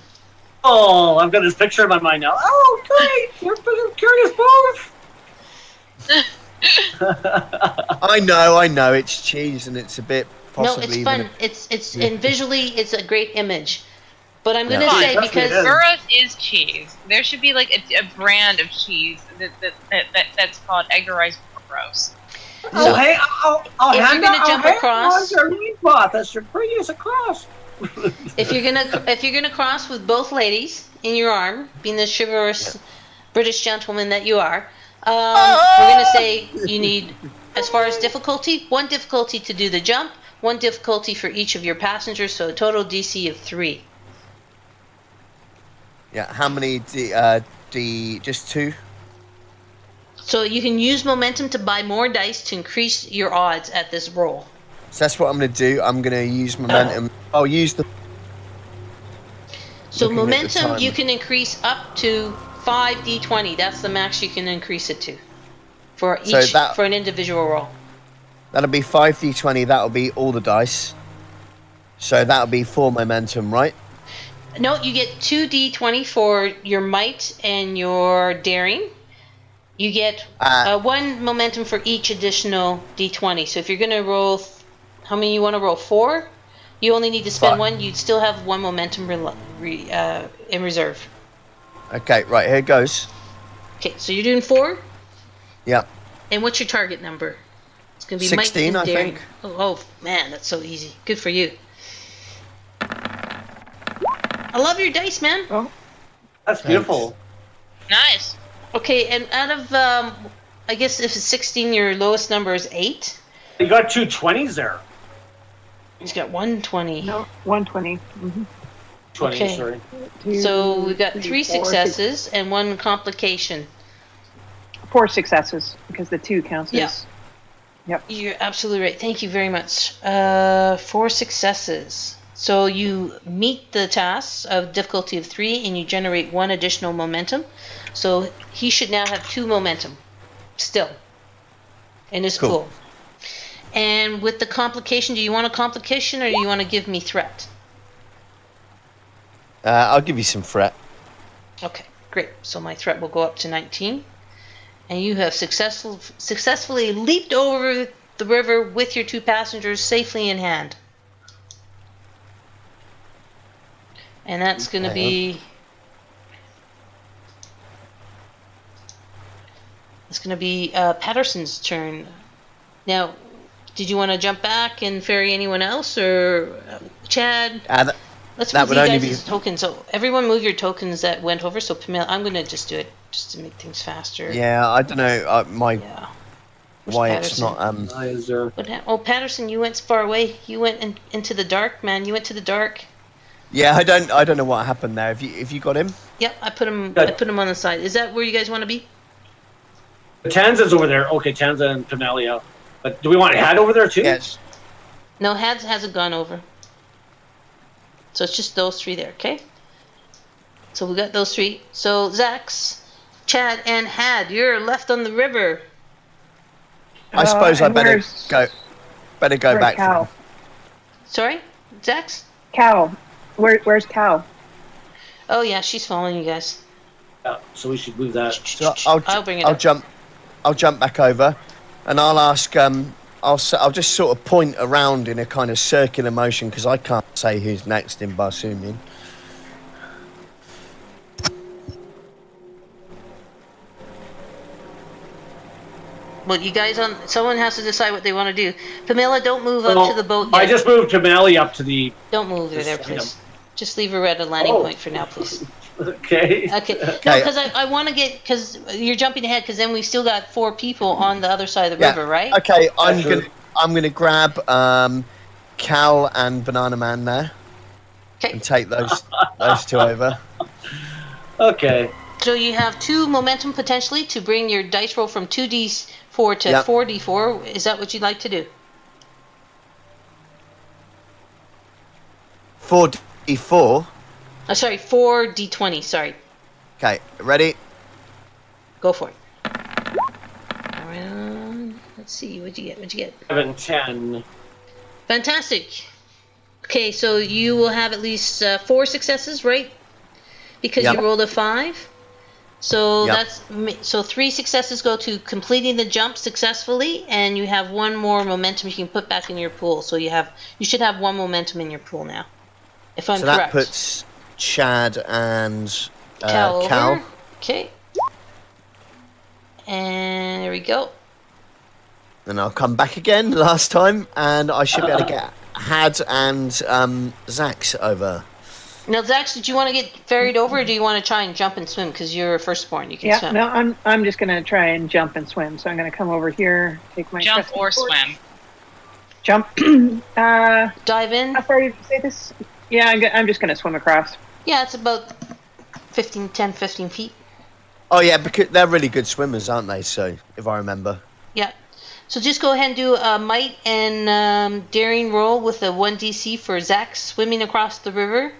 Oh, I've got this picture in my mind now. Oh, great! You're curious both. I know. It's cheese and it's a bit. No, it's fun. And visually, it's a great image. But I'm going to say, because Burroughs is cheese, there should be like a brand of cheese that's called Edgar's Burroughs. Oh, hey, I'll if you're going to jump across, that's your prettiest across. if you're gonna cross with both ladies in your arm, being the chivalrous British gentleman that you are, we're gonna say you need, as far as difficulty, 1 difficulty to do the jump. 1 difficulty for each of your passengers, so a total DC of 3. Yeah, how many just 2? So you can use momentum to buy more dice to increase your odds at this roll. So that's what I'm going to do. I'm going to use momentum. I'll use the... So momentum you can increase up to 5d20. That's the max you can increase it to. For an individual roll. That'll be 5d20, that'll be all the dice. So that'll be 4 momentum, right? No, you get 2d20 for your might and your daring. You get 1 momentum for each additional d20. So if you're going to roll, how many you want to roll? 4? You only need to spend 1. You'd still have 1 momentum in reserve. Okay, right, here goes. Okay, so you're doing 4? Yeah. And what's your target number? It's going to be 16, Mike and I Daring. think. Oh, man, that's so easy. Good for you. I love your dice, man. Oh, That's beautiful. Nice. Okay, and out of, I guess if it's 16, your lowest number is 8. You got 2 20s there. He's got 120. no, 120. Mm-hmm. 20, Okay. sorry. So we got 3 successes and 1 complication. 4 successes because the 2 counts as. Yeah. You're absolutely right. Thank you very much. 4 successes. So you meet the tasks of difficulty of 3 and you generate 1 additional momentum. So he should now have 2 momentum still in his pool. And with the complication, do you want a complication or do you want to give me threat? I'll give you some threat. Okay, great. So my threat will go up to 19. And you have successfully leaped over the river with your 2 passengers safely in hand. And that's going to be... It's going to be Patterson's turn. Now, did you want to jump back and ferry anyone else, or Chad? Let's move you guys' tokens. So everyone move your tokens that went over. So Pamela, I'm going to just do it just to make things faster. Yeah, I don't know why Patterson? it's not. Oh, Patterson, you went far away. You went into the dark, man. You went to the dark. Yeah, I don't know what happened there. Have you got him? Yep, I put him. I put him on the side. Is that where you guys want to be? Tanza's over there. Okay, Tanza and Pamelia. But do we want Had over there too? Yes. No, Had hasn't gone over. So it's just those 3 there, okay? So we got those 3. So Zax, Chad, and Had, you're left on the river. I suppose I better go back. Cal? Sorry, Zax? Cal. Where's Cal? Oh yeah, she's following you guys. So we should move that. So I'll bring it up. I'll jump back over, and I'll ask. I'll just sort of point around in a kind of circular motion because I can't say who's next in Barsumian. Well, you guys someone has to decide what they want to do. Pamela, don't move up to the boat yet. I just moved Pamelia up to the... Don't move her there, please. Just leave her at a landing point for now, please. Okay. Okay. No, because I want to get... Because you're jumping ahead, because then we still got 4 people on the other side of the river, right? Okay, I'm gonna grab Cal and Banana Man there. Okay. And take those 2 over. Okay. So you have 2 momentum potentially to bring your dice roll from 2d4 to 4d4. Is that what you'd like to do? 4d4. Oh, sorry, 4d20. Sorry. Okay, ready? Go for it. Let's see. What'd you get? 7, 10. Fantastic. Okay, so you will have at least 4 successes, right? Because you rolled a 5. So that's 3 successes go to completing the jump successfully, and you have 1 more momentum you can put back in your pool. So you should have 1 momentum in your pool now, if I'm correct. So that puts Chad and Cal. Cal. Okay. And there we go. And I'll come back again last time, and I should be able to get Had and Zax over. Now, Zax, did you want to get ferried over, or do you want to try and jump and swim? Because you're a firstborn, you can swim. No, I'm just going to try and jump and swim. So I'm going to come over here, take my jump or swim. Jump. Dive in. How far did you say this? Yeah, I'm just going to swim across. Yeah, it's about 10, 15 feet. Oh yeah, because they're really good swimmers, aren't they? So if I remember. Yeah. So just go ahead and do a might and daring roll with a 1d6 for Zax swimming across the river.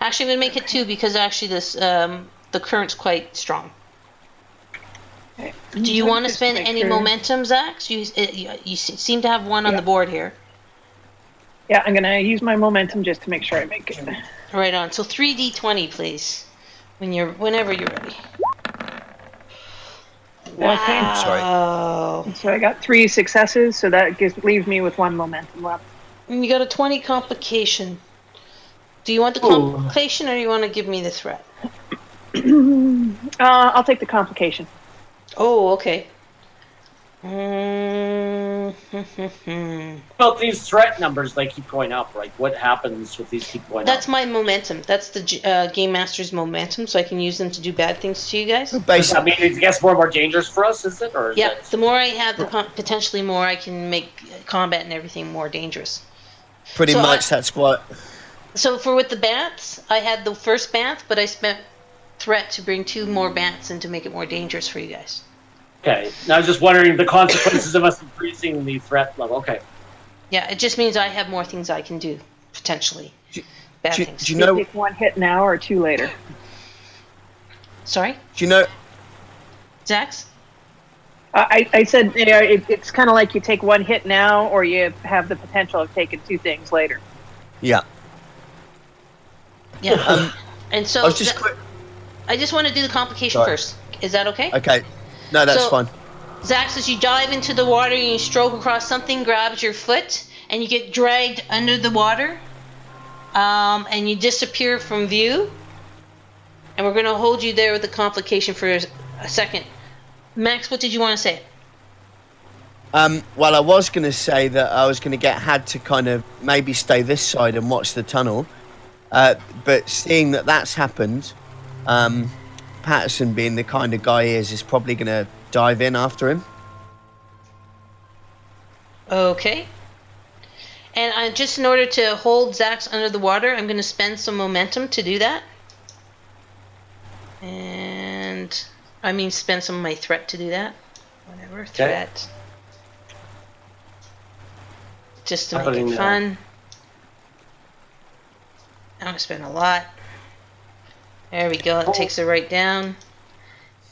Actually, I'm going to make it 2 because actually this the current's quite strong. Okay. Do you want to spend any momentum, Zax? You seem to have 1 on the board here. Yeah, I'm going to use my momentum just to make sure I make it. Right on. So 3d20, please, whenever you're ready. Wow. Sorry. So I got 3 successes, so that leaves me with 1 momentum left. And you got a 20 complication. Do you want the complication, or do you want to give me the threat? I'll take the complication. Oh, okay. About these threat numbers, they keep going up. Like, what happens with these keep going up? That's my momentum. That's the Game Master's momentum, so I can use them to do bad things to you guys. Does that mean it gets more and more dangerous for us, is it? Or is Yeah, it... the more I have, potentially more I can make combat and everything more dangerous. Pretty much, that's what... So with the Banths, I had the first Banth, but I spent threat to bring 2 more Banths in to make it more dangerous for you guys. Okay. Now I was just wondering the consequences of us increasing the threat level. Okay. Yeah, it just means I have more things I can do, potentially. Bad things. Do you know... take 1 hit now or 2 later? Sorry? Do you know... Zax? I said it's kind of like you take 1 hit now or you have the potential of taking 2 things later. Yeah. Yeah. And so... I just want to do the complication first. Is that okay? Okay. No, that's fine. Zax, as you dive into the water and you stroke across, something grabs your foot and you get dragged under the water and you disappear from view. And we're going to hold you there with the complication for a second. Max, what did you want to say? Well, I was going to say that I was going to get Had to kind of maybe stay this side and watch the tunnel. But seeing that that's happened, Patterson, being the kind of guy he is probably going to dive in after him. Okay. And just in order to hold Zax under the water, I'm going to spend some momentum to do that. And I mean spend some of my threat to do that. Whatever, threat. Just to make it fun. I'm going to spend a lot. There we go. It takes it right down.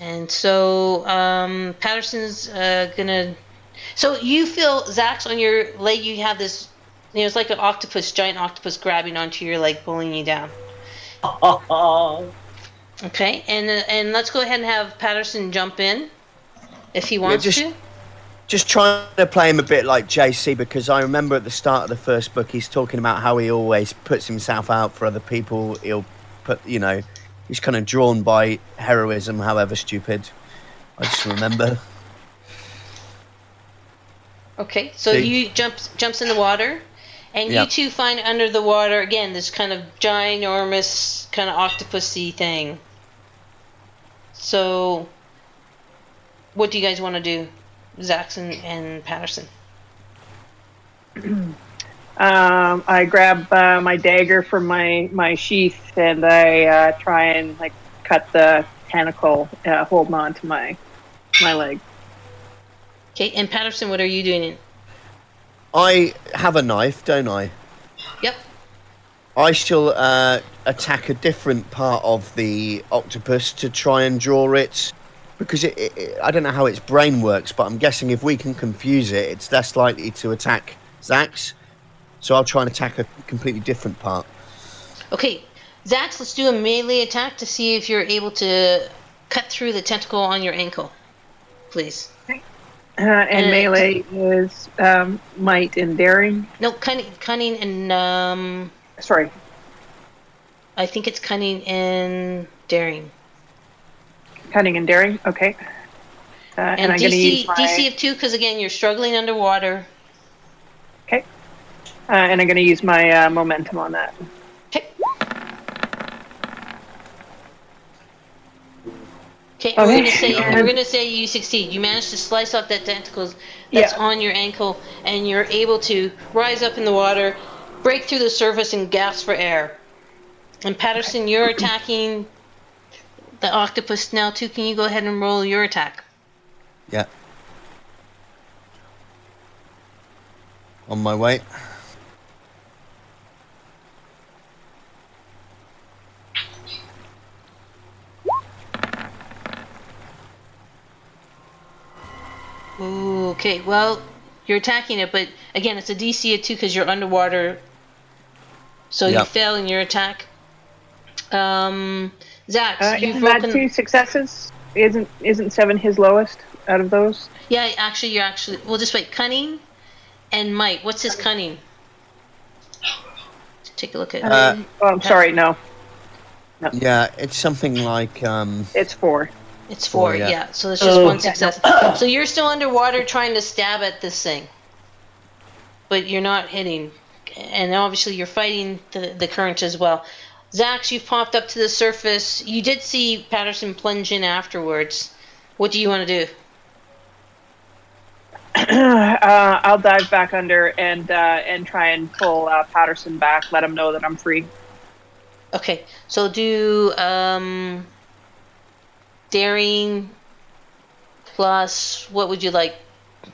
And so Patterson's gonna. So you feel, Zax, on your leg. You have this. It's like an octopus, giant octopus, grabbing onto your leg, pulling you down. Okay, and let's go ahead and have Patterson jump in, if he wants to. Just trying to play him a bit like JC, because I remember at the start of the first book, he's talking about how he always puts himself out for other people. He'll put, he's kind of drawn by heroism, however stupid. I just remember. Okay, so you jumps in the water, and you two find under the water again this kind of ginormous kind of octopusy thing. So, what do you guys want to do, Zax and Patterson? I grab my dagger from my sheath and I try and cut the tentacle holding on to my leg. Okay, and Patterson, what are you doing? I have a knife, don't I? Yep. I shall attack a different part of the octopus to try and draw it, because I don't know how its brain works, but I'm guessing if we can confuse it, it's less likely to attack Zax. So I'll try and attack a completely different part. Okay. Zax, let's do a melee attack to see if you're able to cut through the tentacle on your ankle. Please. Okay. And melee is might and daring? No, cunning and... Sorry. I think it's cunning and daring. Cunning and daring? Okay. And I'm DC of 2, because again, you're struggling underwater. Okay. And I'm going to use my momentum on that. Okay. Okay, we're gonna say you succeed. You managed to slice off that tentacle that's on your ankle, and you're able to rise up in the water, break through the surface, and gasp for air. And Patterson, you're attacking the octopus now too. Can you go ahead and roll your attack? Yeah. On my way. Okay, well, you're attacking it, but again, it's a DC of 2 because you're underwater. So you fail in your attack. Zax, you've broken... Had 2 successes. Isn't 7 his lowest out of those? Yeah, you're actually... Well, just wait. Cunning and might. What's his cunning? Take a look at... I'm sorry, no. Yeah, it's something like It's 4. It's 4, yeah. yeah. So it's just one success. So you're still underwater trying to stab at this thing. But you're not hitting. And obviously you're fighting the current as well. Zax, you've popped up to the surface. You did see Patterson plunge in afterwards. What do you want to do? I'll dive back under and try and pull Patterson back. Let him know that I'm free. Okay, so do daring plus, what would you like?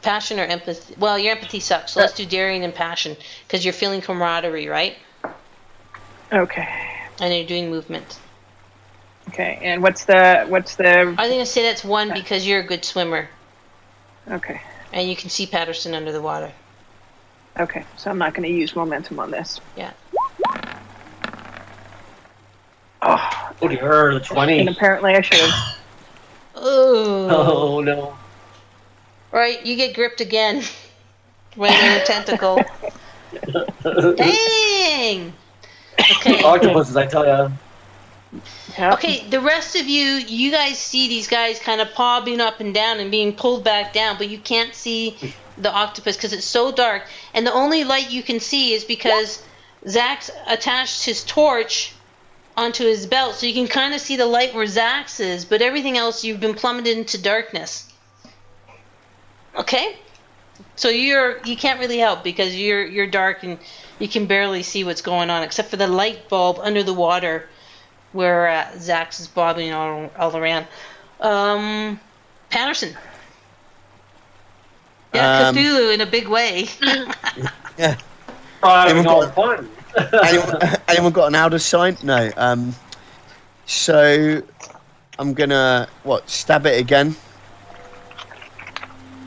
Passion or empathy? Well, your empathy sucks, so let's do daring and passion, because you're feeling camaraderie, right? Okay. And you're doing movement. Okay, and what's the? I'm going to say that's 1 because you're a good swimmer. Okay. And you can see Patterson under the water. Okay, so I'm not going to use momentum on this. Yeah. Oh, dear, the 20. and apparently I should have. Oh, no. Right, you get gripped again. Right in a tentacle. Dang! Okay. Octopuses, I tell ya. Yep. Okay, the rest of you guys see these guys kind of bobbing up and down and being pulled back down, but you can't see the octopus because it's so dark. And the only light you can see is because Zax attached his torch onto his belt, so you can kind of see the light where Zax is, but everything else you've been plummeted into darkness. Okay? So you can't really help because you're dark and you can barely see what's going on except for the light bulb under the water where Zax is bobbing all around. Patterson. Yeah, Cthulhu in a big way. yeah. Having all fun. anyone got an outer sign? No. So I'm gonna stab it again.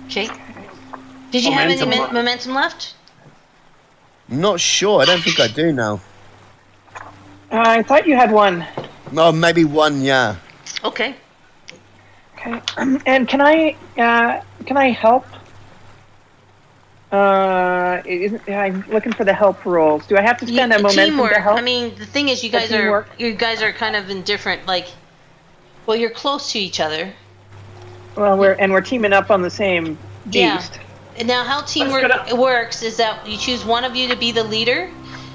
Okay. Did you have any momentum left? I'm not sure. I don't think I do now. I thought you had 1. Oh, maybe 1. Yeah. Okay. Okay. And can I help? I'm looking for the help rolls. Do I have to spend a momentum teamwork, to help? I mean, the thing is, you guys are kind of in different, like, well, you're close to each other. Well, we're teaming up on the same beast. Yeah. Now, how teamwork works is that you choose one of you to be the leader,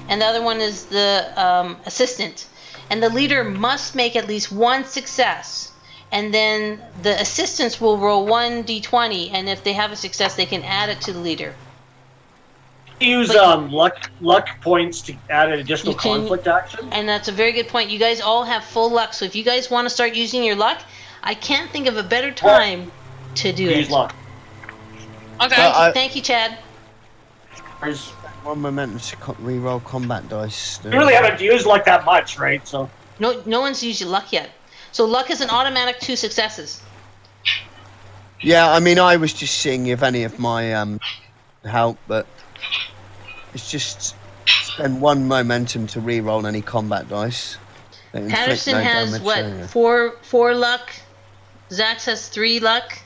and the other one is the assistant. And the leader must make at least 1 success, and then the assistants will roll 1d20, and if they have a success, they can add it to the leader. Use luck points to add an additional conflict action. And that's a very good point. You guys all have full luck, so if you guys want to start using your luck, I can't think of a better time to do it. Use luck. Okay. Thank you, Chad. There's 1 momentum to reroll combat dice. You really haven't used luck that much, right? So No one's used your luck yet. So luck is an automatic 2 successes. Yeah, I mean, I was just seeing if any of my help, but it's just spend 1 momentum to reroll any combat dice. Patterson has damage, what? 4 luck. Zax has 3 luck.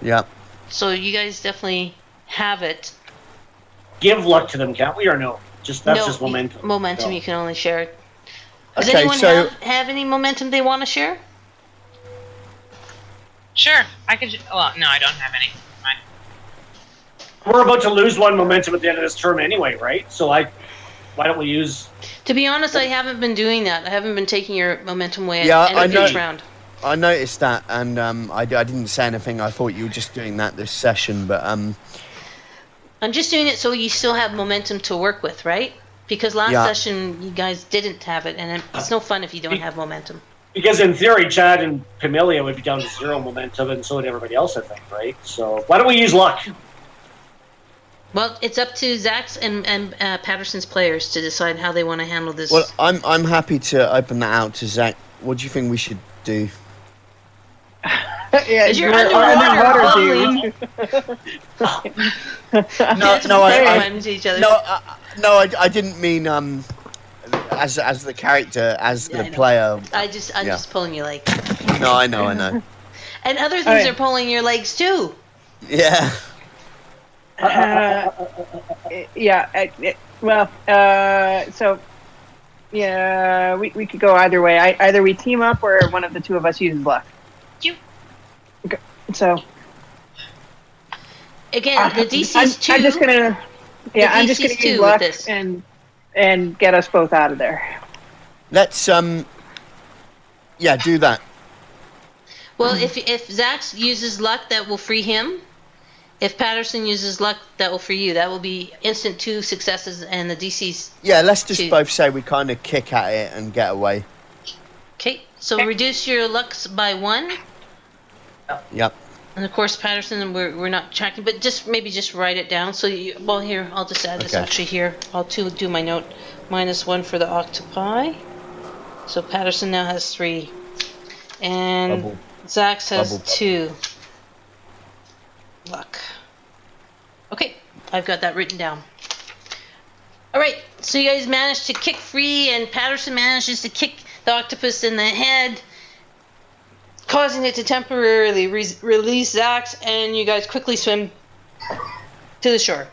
Yeah. So you guys definitely have it. give luck to them, can't we? Or no? Just momentum. Momentum, No. you can only share it. Does Okay, anyone so- have any momentum they want to share? Sure, I could. Well, no, I don't have any. Fine. We're about to lose 1 momentum at the end of this term anyway, right? So why don't we use? To be honest, I haven't been doing that. I haven't been taking your momentum away Yeah, at each round. I noticed that, and I didn't say anything. I thought you were just doing that this session, but I'm just doing it so you still have momentum to work with, right? Because last Yeah. session you guys didn't have it, and it's no fun if you don't have momentum. Because in theory, Chad and Camellia would be down to 0 momentum, and so would everybody else, I think, right? So why don't we use luck? Well, it's up to Zach's and Patterson's players to decide how they want to handle this. well, I'm happy to open that out to Zach. What do you think we should do? Yeah, Is your we're underwater underwater, dude. No, I didn't mean as the character, as Yeah, I the know. player. I'm Yeah. just pulling your leg. No, I know. And other things Alright. are pulling your legs too. Yeah. Yeah. So yeah, we could go either way. Either we team up or one of the two of us uses luck. You. Okay. So Again, the DC's 2. I'm just gonna. Yeah, I'm just gonna use luck this. and get us both out of there. Let's yeah, do that. Well, if Zax uses luck, that will free him. If Patterson uses luck, that will free you. That will be instant 2 successes, and the DC's. Yeah, let's just 2. both say we kind of kick at it and get away. Okay, so reduce your lucks by 1. Yep. And of course, Patterson, we're not tracking, but maybe just write it down. So well, here I'll just add this actually here. I'll do my note. -1 for the octopi. So Patterson now has 3, and Bubble. Zax has Bubble. 2 luck. Okay, I've got that written down. All right, so you guys managed to kick free, and Patterson manages to kick the octopus in the head, causing it to temporarily release Zax, and you guys quickly swim to the shore.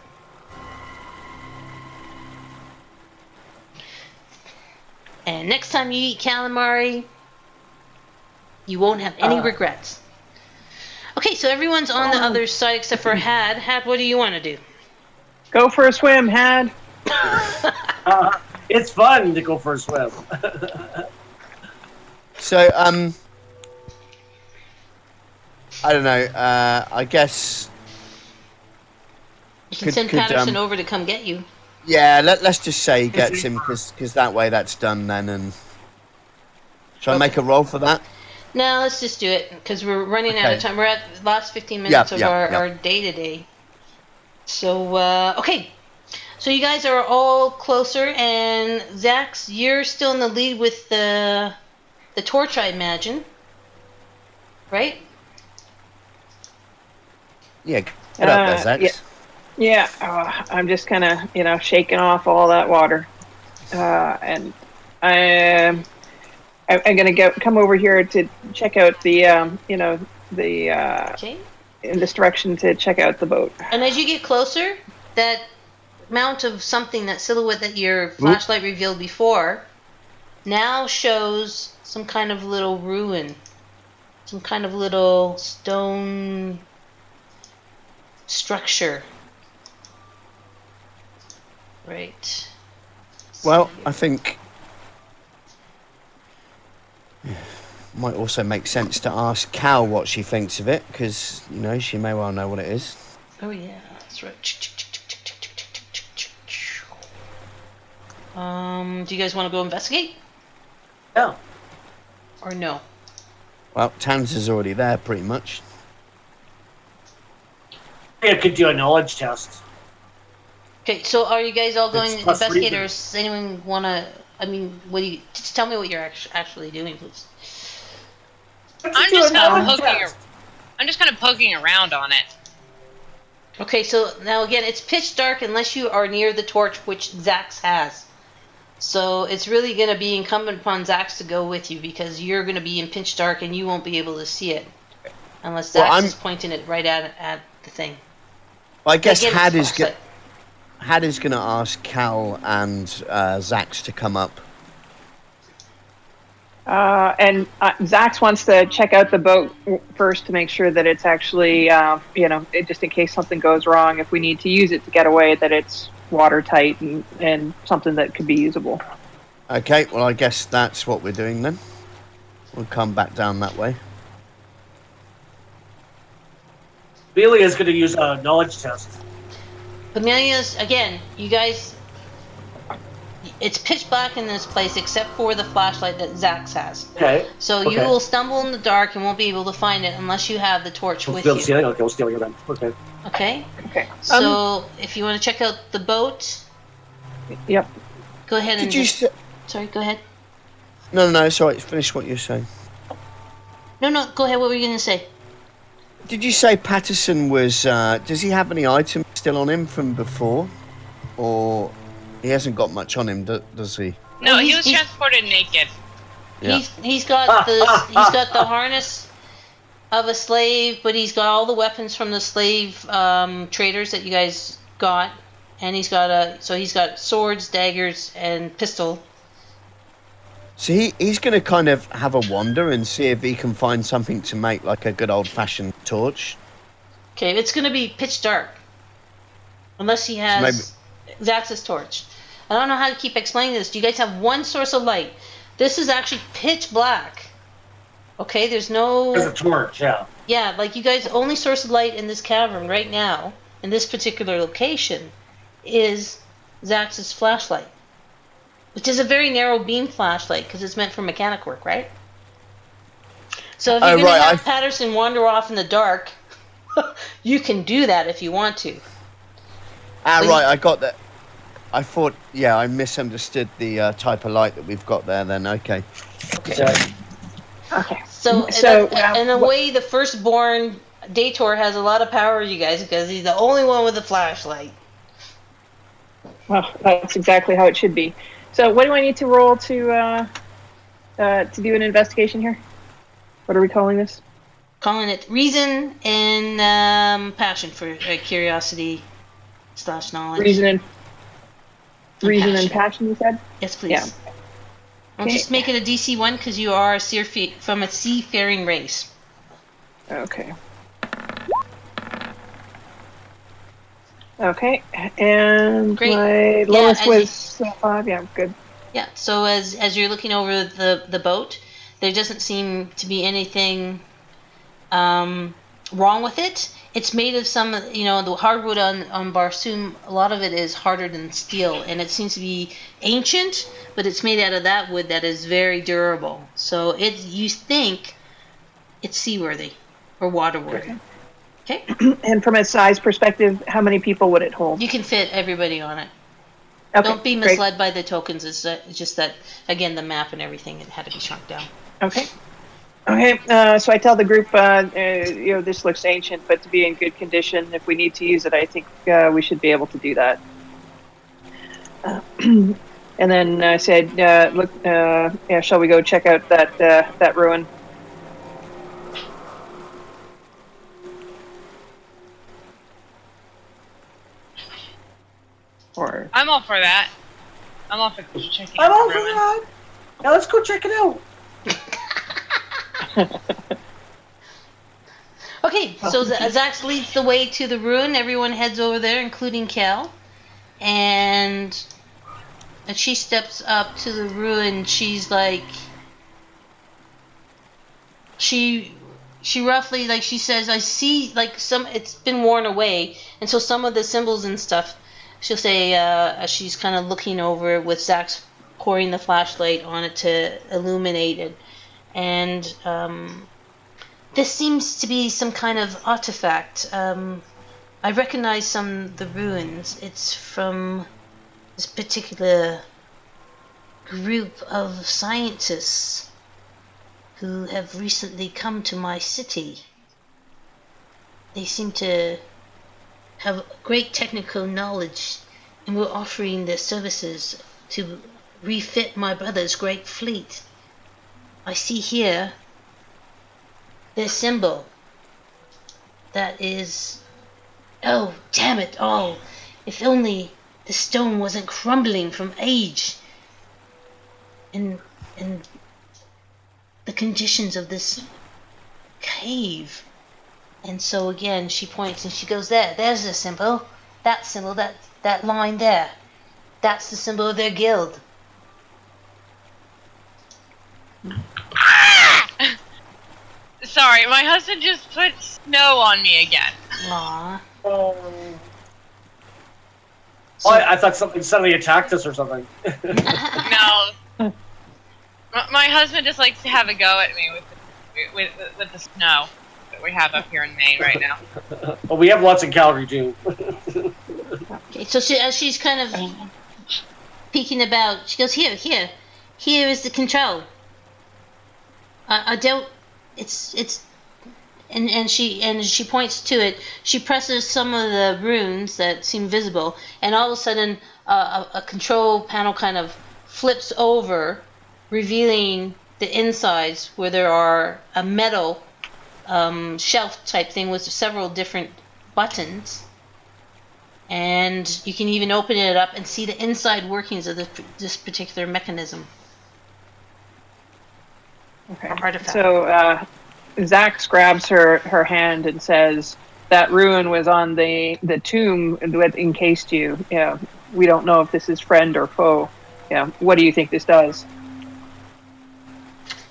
And next time you eat calamari, you won't have any regrets. Okay, so everyone's on the other side except for Had. Had, what do you want to do? Go for a swim, Had. It's fun to go for a swim. So, I don't know. I guess. You can send Patterson over to come get you. Yeah, let's just say he gets him because that way that's done then. And shall I make a roll for that? No, let's just do it because we're running out of time. We're at the last 15 minutes of our day to day. So okay, so you guys are all closer, and Zax, you're still in the lead with the torch, I imagine, right? Yeah, get up there, Zax. Yeah, I'm just kind of, shaking off all that water, and I'm gonna come over here to check out the, Okay. in this direction to check out the boat. And as you get closer, that mount of something, that silhouette that your flashlight revealed before, now shows some kind of little ruin, some kind of little stone structure. Right. Well, I think might also make sense to ask Cal what she thinks of it, because she may well know what it is. Oh yeah, that's right. Do you guys want to go investigate? Yeah. Or no? Well, Tanz's already there, pretty much. I could do a knowledge test. Okay, so are you guys all going It's to plus investigate, reason. or does anyone want to? I mean, what do you? Just tell me what you're actually doing, please. I'm just kind of poking around on it. Okay, so now again, it's pitch dark unless you are near the torch, which Zax has. So it's really going to be incumbent upon Zax to go with you, because you're going to be in pitch dark and you won't be able to see it unless Zax is pointing it right at the thing. Well, I guess Again, Had it's is going to ask Cal and Zax to come up. And Zax wants to check out the boat first to make sure that it's actually, just in case something goes wrong, if we need to use it to get away, that it's watertight and something that could be usable. Okay, well, I guess that's what we're doing then. We'll come back down that way. Bailey is going to use a knowledge test. Amelia's, again, you guys, it's pitch black in this place except for the flashlight that Zax has. Okay. So you will stumble in the dark and won't be able to find it unless you have the torch with you. Okay, we'll steal it then. Okay. Okay? Okay. So if you want to check out the boat, Yep. go ahead and Sorry, go ahead. No, sorry, finish what you're saying. No, go ahead. What were you going to say? Did you say Patterson was, does he have any items still on him from before? Or he hasn't got much on him, does he? No, he was transported naked. Yeah. He's got the harness of a slave, but he's got all the weapons from the slave traders that you guys got, and he's got swords, daggers, and pistol, So he's going to kind of have a wander and see if he can find something to make like a good old-fashioned torch. Okay, it's going to be pitch dark. Unless he has Zax's torch. I don't know how to keep explaining this. Do you guys have one source of light? This is actually pitch black. Okay, there's no... There's a torch, yeah. Yeah, like you guys' only source of light in this cavern right now, in this particular location, is Zax's flashlight. Which is a very narrow beam flashlight, because it's meant for mechanic work, right? So if you're going to have Patterson wander off in the dark, you can do that if you want to. Right, I got that. I thought, yeah, I misunderstood the type of light that we've got there then, okay. Okay. So in a way, the firstborn Dator has a lot of power, you guys, because he's the only one with a flashlight. Well, that's exactly how it should be. So what do I need to roll to do an investigation here? What are we calling this? Calling it reason and passion for curiosity / knowledge. Reason and passion, you said? Yes, please. Yeah. I'll just make it a DC 1 because you are from a seafaring race. Okay. Okay, and Great. my lowest was 5. Yeah, good. Yeah, so as you're looking over the boat, there doesn't seem to be anything wrong with it. It's made of some, the hardwood on Barsoom, a lot of it is harder than steel, and it seems to be ancient, but it's made out of that wood that is very durable. So you think it's seaworthy or waterworthy. Okay. And from a size perspective, how many people would it hold? You can fit everybody on it. Okay, don't be misled by the tokens. It's just that, again, the map and everything, it had to be shrunk down. Okay. Okay, so I tell the group, this looks ancient, but to be in good condition, if we need to use it, I think we should be able to do that. And then I said, look, shall we go check out that ruin? Or I'm all for that. I'm all for checking I'm out all the for ruin. that. Now let's go check it out. Okay, so Zax leads the way to the ruin. Everyone heads over there, including Cal. And as she steps up to the ruin, she's like... She roughly, like, she says, I see, like, it's been worn away. And so some of the symbols and stuff, she'll say, as she's kind of looking over it with Zax pouring the flashlight on it to illuminate it. And this seems to be some kind of artifact. I recognize some of the ruins. It's from this particular group of scientists who have recently come to my city. They seem to have great technical knowledge and were offering their services to refit my brother's great fleet. I see here their symbol. That is... Oh, damn it all. If only the stone wasn't crumbling from age. And the conditions of this cave. And so again, she points and she goes, there's the symbol. That symbol, that line there. That's the symbol of their guild. Sorry, my husband just put snow on me again. Aww. I thought something suddenly attacked us or something. No. My husband just likes to have a go at me with the snow that we have up here in Maine right now. Well, we have lots in Calgary too. Okay, so as she's kind of peeking about, she goes, here is the control. I don't. It's and she points to it. She presses some of the runes that seem visible, and all of a sudden, a control panel kind of flips over, revealing the insides where there are a metal shelf type thing with several different buttons, and you can even open it up and see the inside workings of this particular mechanism. Okay. Artifact. So Zax grabs her hand and says, "That ruin was on the tomb that encased you. Yeah, we don't know if this is friend or foe. Yeah, what do you think this does?"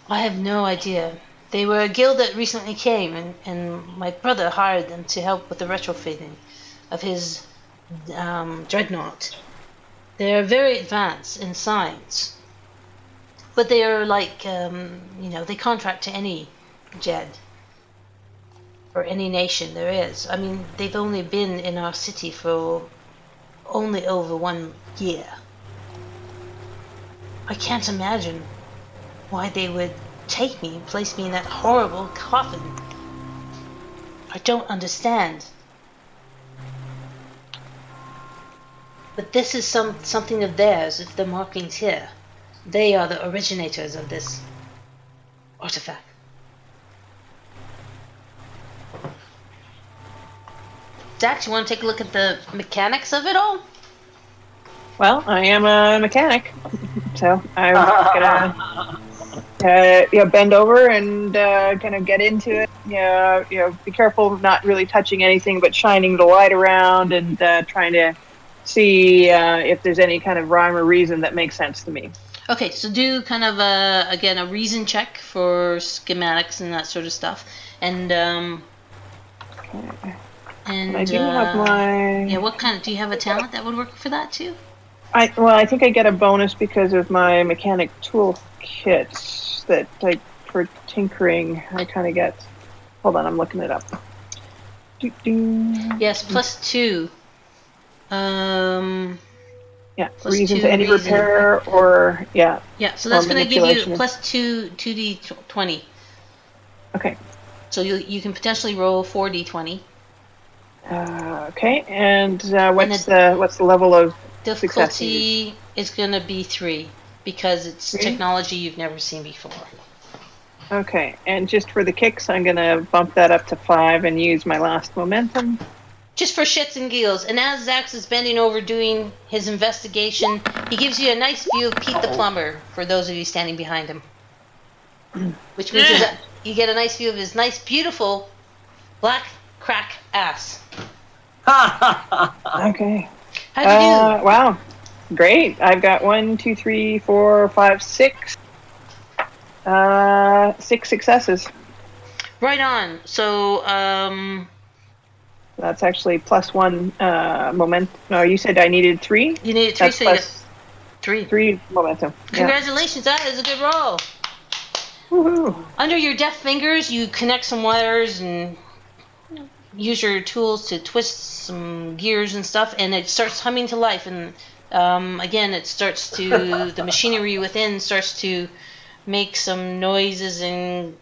I have no idea. They were a guild that recently came, and my brother hired them to help with the retrofitting of his dreadnought. They are very advanced in science, but they are like, they contract to any Jed or any nation there is. I mean, they've only been in our city for only over 1 year. I can't imagine why they would take me and place me in that horrible coffin. I don't understand. But this is something of theirs, if the markings here. They are the originators of this artifact. Dax, you want to take a look at the mechanics of it all? Well, I am a mechanic, so I'm gonna bend over and kind of get into it. Be careful not really touching anything, but shining the light around and trying to see if there's any kind of rhyme or reason that makes sense to me. Okay, so do kind of a reason check for schematics and that sort of stuff, and Okay. and I do have my. what kind of, do you have a talent that would work for that too? I think I get a bonus because of my mechanic tool kits that for tinkering I kind of get. Hold on, I'm looking it up. Yes, +2. Yeah, plus reason 2 to any reason. repair or Yeah, so that's or going to give you manipulation. +2d20. Okay. So you can potentially roll 4d20. Okay, and what's the level of Difficulty is going to be 3 because it's 3? technology you've never seen before. Okay, and just for the kicks, I'm gonna bump that up to 5 and use my last momentum. Just for shits and giggles. And as Zax is bending over doing his investigation, he gives you a nice view of Pete the Plumber, for those of you standing behind him. Which means that you get a nice view of his nice, beautiful, black crack ass. Okay. How'd you do? Wow, great! I've got 1, 2, 3, 4, 5, 6. 6 successes. Right on. So, That's actually +1 momentum. No, you said I needed 3? you needed 3, That's so you got plus 3. 3 momentum. Yeah. Congratulations, that is a good roll. Woohoo! Under your deft fingers, you connect some wires and use your tools to twist some gears and stuff, and it starts humming to life. And again, it starts to the machinery within starts to make some noises, and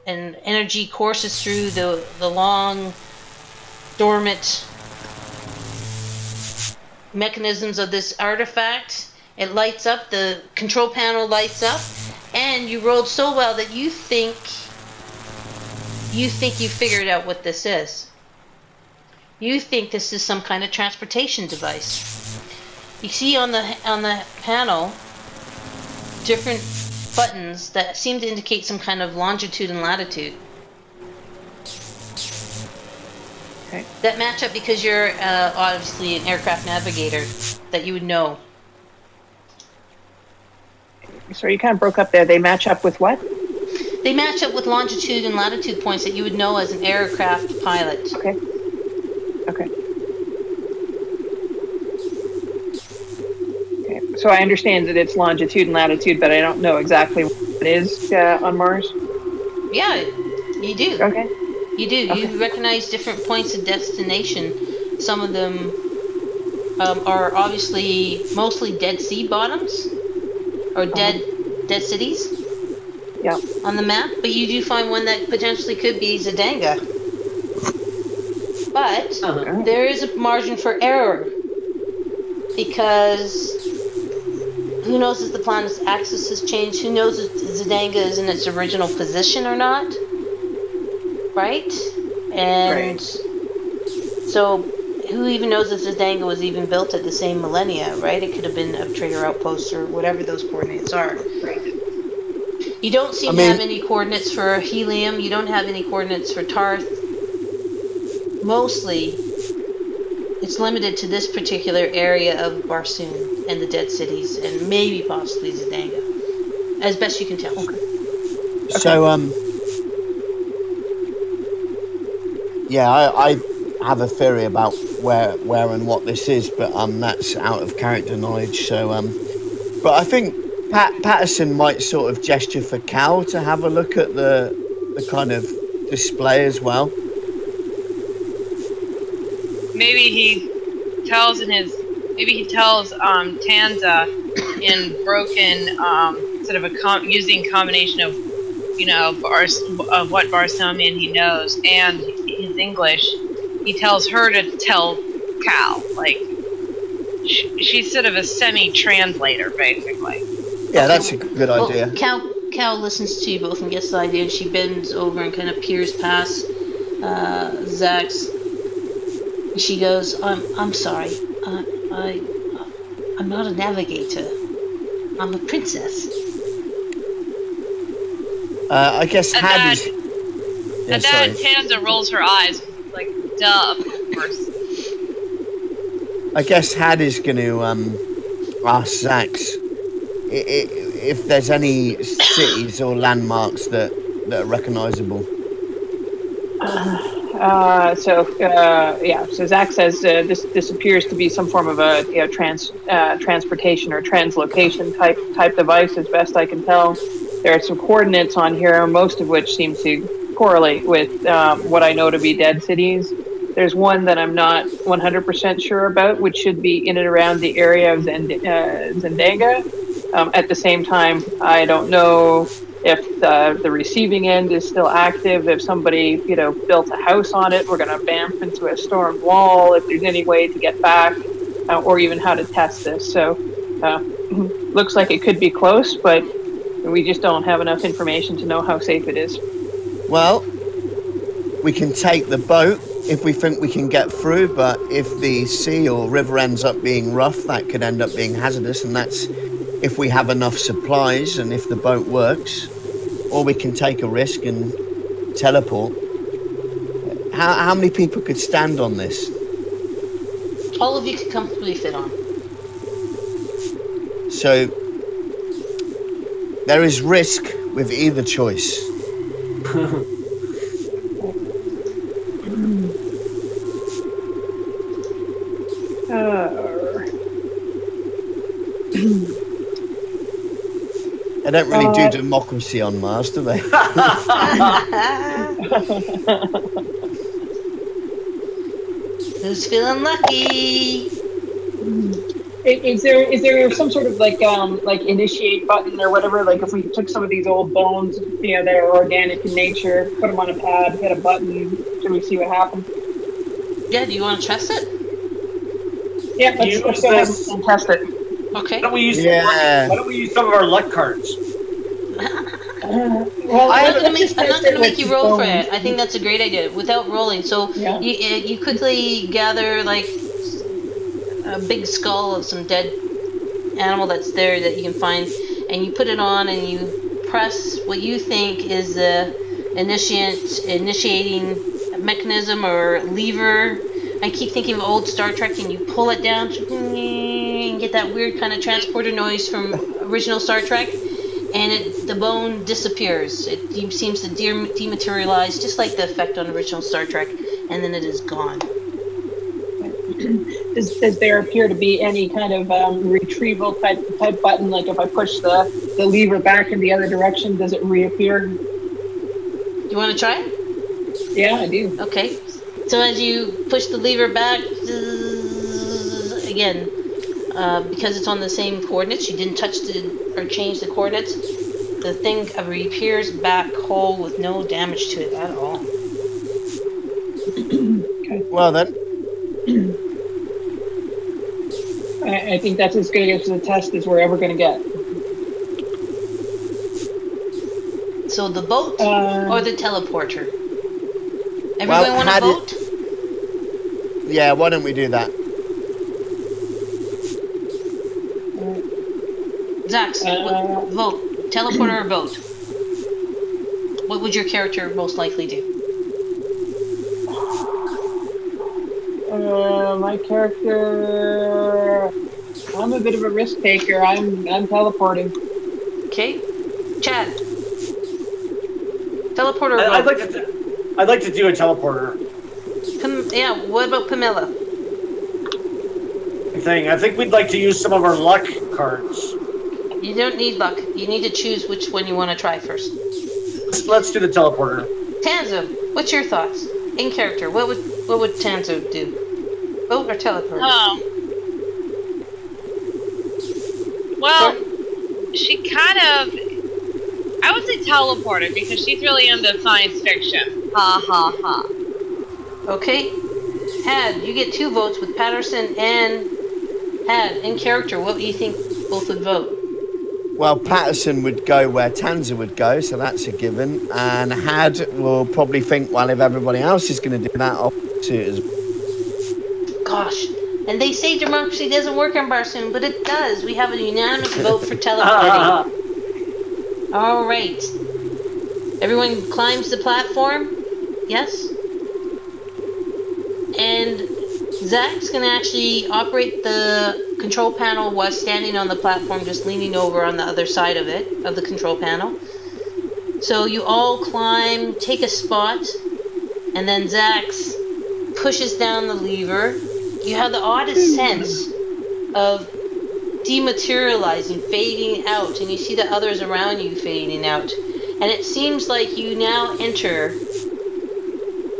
energy courses through the long dormant mechanisms of this artifact. It lights up, the control panel lights up, and you rolled so well that you think you figured out what this is. You think this is some kind of transportation device. You see on the panel different buttons that seem to indicate some kind of longitude and latitude. Okay. That match up because you're obviously an aircraft navigator, that you would know. So you kind of broke up there. They match up with what? They match up with longitude and latitude points that you would know as an aircraft pilot. Okay. Okay. Okay. So I understand that it's longitude and latitude, but I don't know exactly what it is on Mars. Yeah, you do. Okay. You do. Okay. You recognize different points of destination. Some of them are obviously mostly dead sea bottoms or dead cities. Yeah. On the map, but you do find one that potentially could be Zidanga. But there is a margin for error, because who knows if the planet's axis has changed? Who knows if Zidanga is in its original position or not? Right? And so who even knows if Zidanga was even built at the same millennia, right? It could have been a trader outpost or whatever those coordinates are. Right. You don't seem to have any coordinates for helium. You don't have any coordinates for Tarth. Mostly, it's limited to this particular area of Barsoom and the Dead Cities, and maybe possibly Zidanga, as best you can tell. Okay. So, yeah, I have a theory about where and what this is, but that's out of character knowledge. So, but I think Patterson might sort of gesture for Cal to have a look at the kind of display as well. Maybe he tells Tanza in broken sort of using combination of of what Barsamian he knows and his English. He tells her to tell Cal, like she's sort of a semi-translator, basically. Yeah, that's a good idea. Cal listens to you both and gets the idea, and she bends over and kind of peers past Zax. She goes, I'm sorry. I'm not a navigator. I'm a princess. I guess Had is... At that, Tanza rolls her eyes, like, duh, of course. I guess Had is going to ask Zax if there's any cities or landmarks that are recognisable. So Zach says this appears to be some form of a transportation or translocation type device, as best I can tell. There are some coordinates on here, most of which seem to correlate with what I know to be dead cities. There's one that I'm not 100% sure about, which should be in and around the area of Zendanga. At the same time, I don't know if the receiving end is still active, if somebody, built a house on it, we're going to bamf into a storm wall, if there's any way to get back, or even how to test this. So, looks like it could be close, but we just don't have enough information to know how safe it is. Well, we can take the boat if we think we can get through, but if the sea or river ends up being rough, that could end up being hazardous, and that's if we have enough supplies and if the boat works. Or we can take a risk and teleport. How many people could stand on this? All of you could comfortably fit on. So there is risk with either choice. They don't really do democracy on Mars, do they? Who's feeling lucky? Is there some sort of like initiate button or whatever? Like if we took some of these old bones, that are organic in nature, put them on a pad, hit a button, should we see what happens? Yeah. Do you want to test it? Yeah. Let's go ahead and test it. Okay. Why don't we use some of our luck cards? Well, I'm not going to make you roll for it. I think that's a great idea without rolling. So you quickly gather like a big skull of some dead animal that's there that you can find, and you put it on and you press what you think is the initiating mechanism or lever. I keep thinking of old Star Trek, and you pull it down and get that weird kind of transporter noise from original Star Trek, and the bone disappears. It seems to dematerialize, just like the effect on original Star Trek, and then it is gone. Does there appear to be any kind of retrieval type button? Like if I push the lever back in the other direction, does it reappear? You want to try it? Yeah, I do. Okay. So as you push the lever back, again, because it's on the same coordinates, you didn't touch or change the coordinates, the thing reappears back whole with no damage to it at all. Okay. Well then. I think that's as good as the test as we're ever going to get. So the boat or the teleporter? Everyone want a boat? Yeah, why don't we do that? Zax, vote. Teleporter or boat? What would your character most likely do? My character, I'm a bit of a risk taker. I'm teleporting. Okay, Chad. Teleporter. I'd like to do a teleporter. Yeah. What about Pamela? I think we'd like to use some of our luck cards. You don't need luck. You need to choose which one you want to try first. Let's do the teleporter. Tanzo, what's your thoughts? In character, what would Tanzo do? Vote or teleport? Oh. Well, she kind of... I would say teleported because she's really into science fiction. Ha ha ha. Okay. Had, you get 2 votes with Patterson and Had. In character, what do you think both would vote? Well, Patterson would go where Tanza would go, so that's a given. And Had will probably think, well, if everybody else is going to do that, I'll do it as well. Gosh. And they say democracy doesn't work in Barsoom, but it does. We have a unanimous vote for teleporting. All right. Everyone climbs the platform? Yes? And Zach's going to actually operate the control panel while standing on the platform, just leaning over on the other side of it, of the control panel. So you all climb, take a spot, and then Zax pushes down the lever. You have the oddest sense of dematerializing, fading out, and you see the others around you fading out. And it seems like you now enter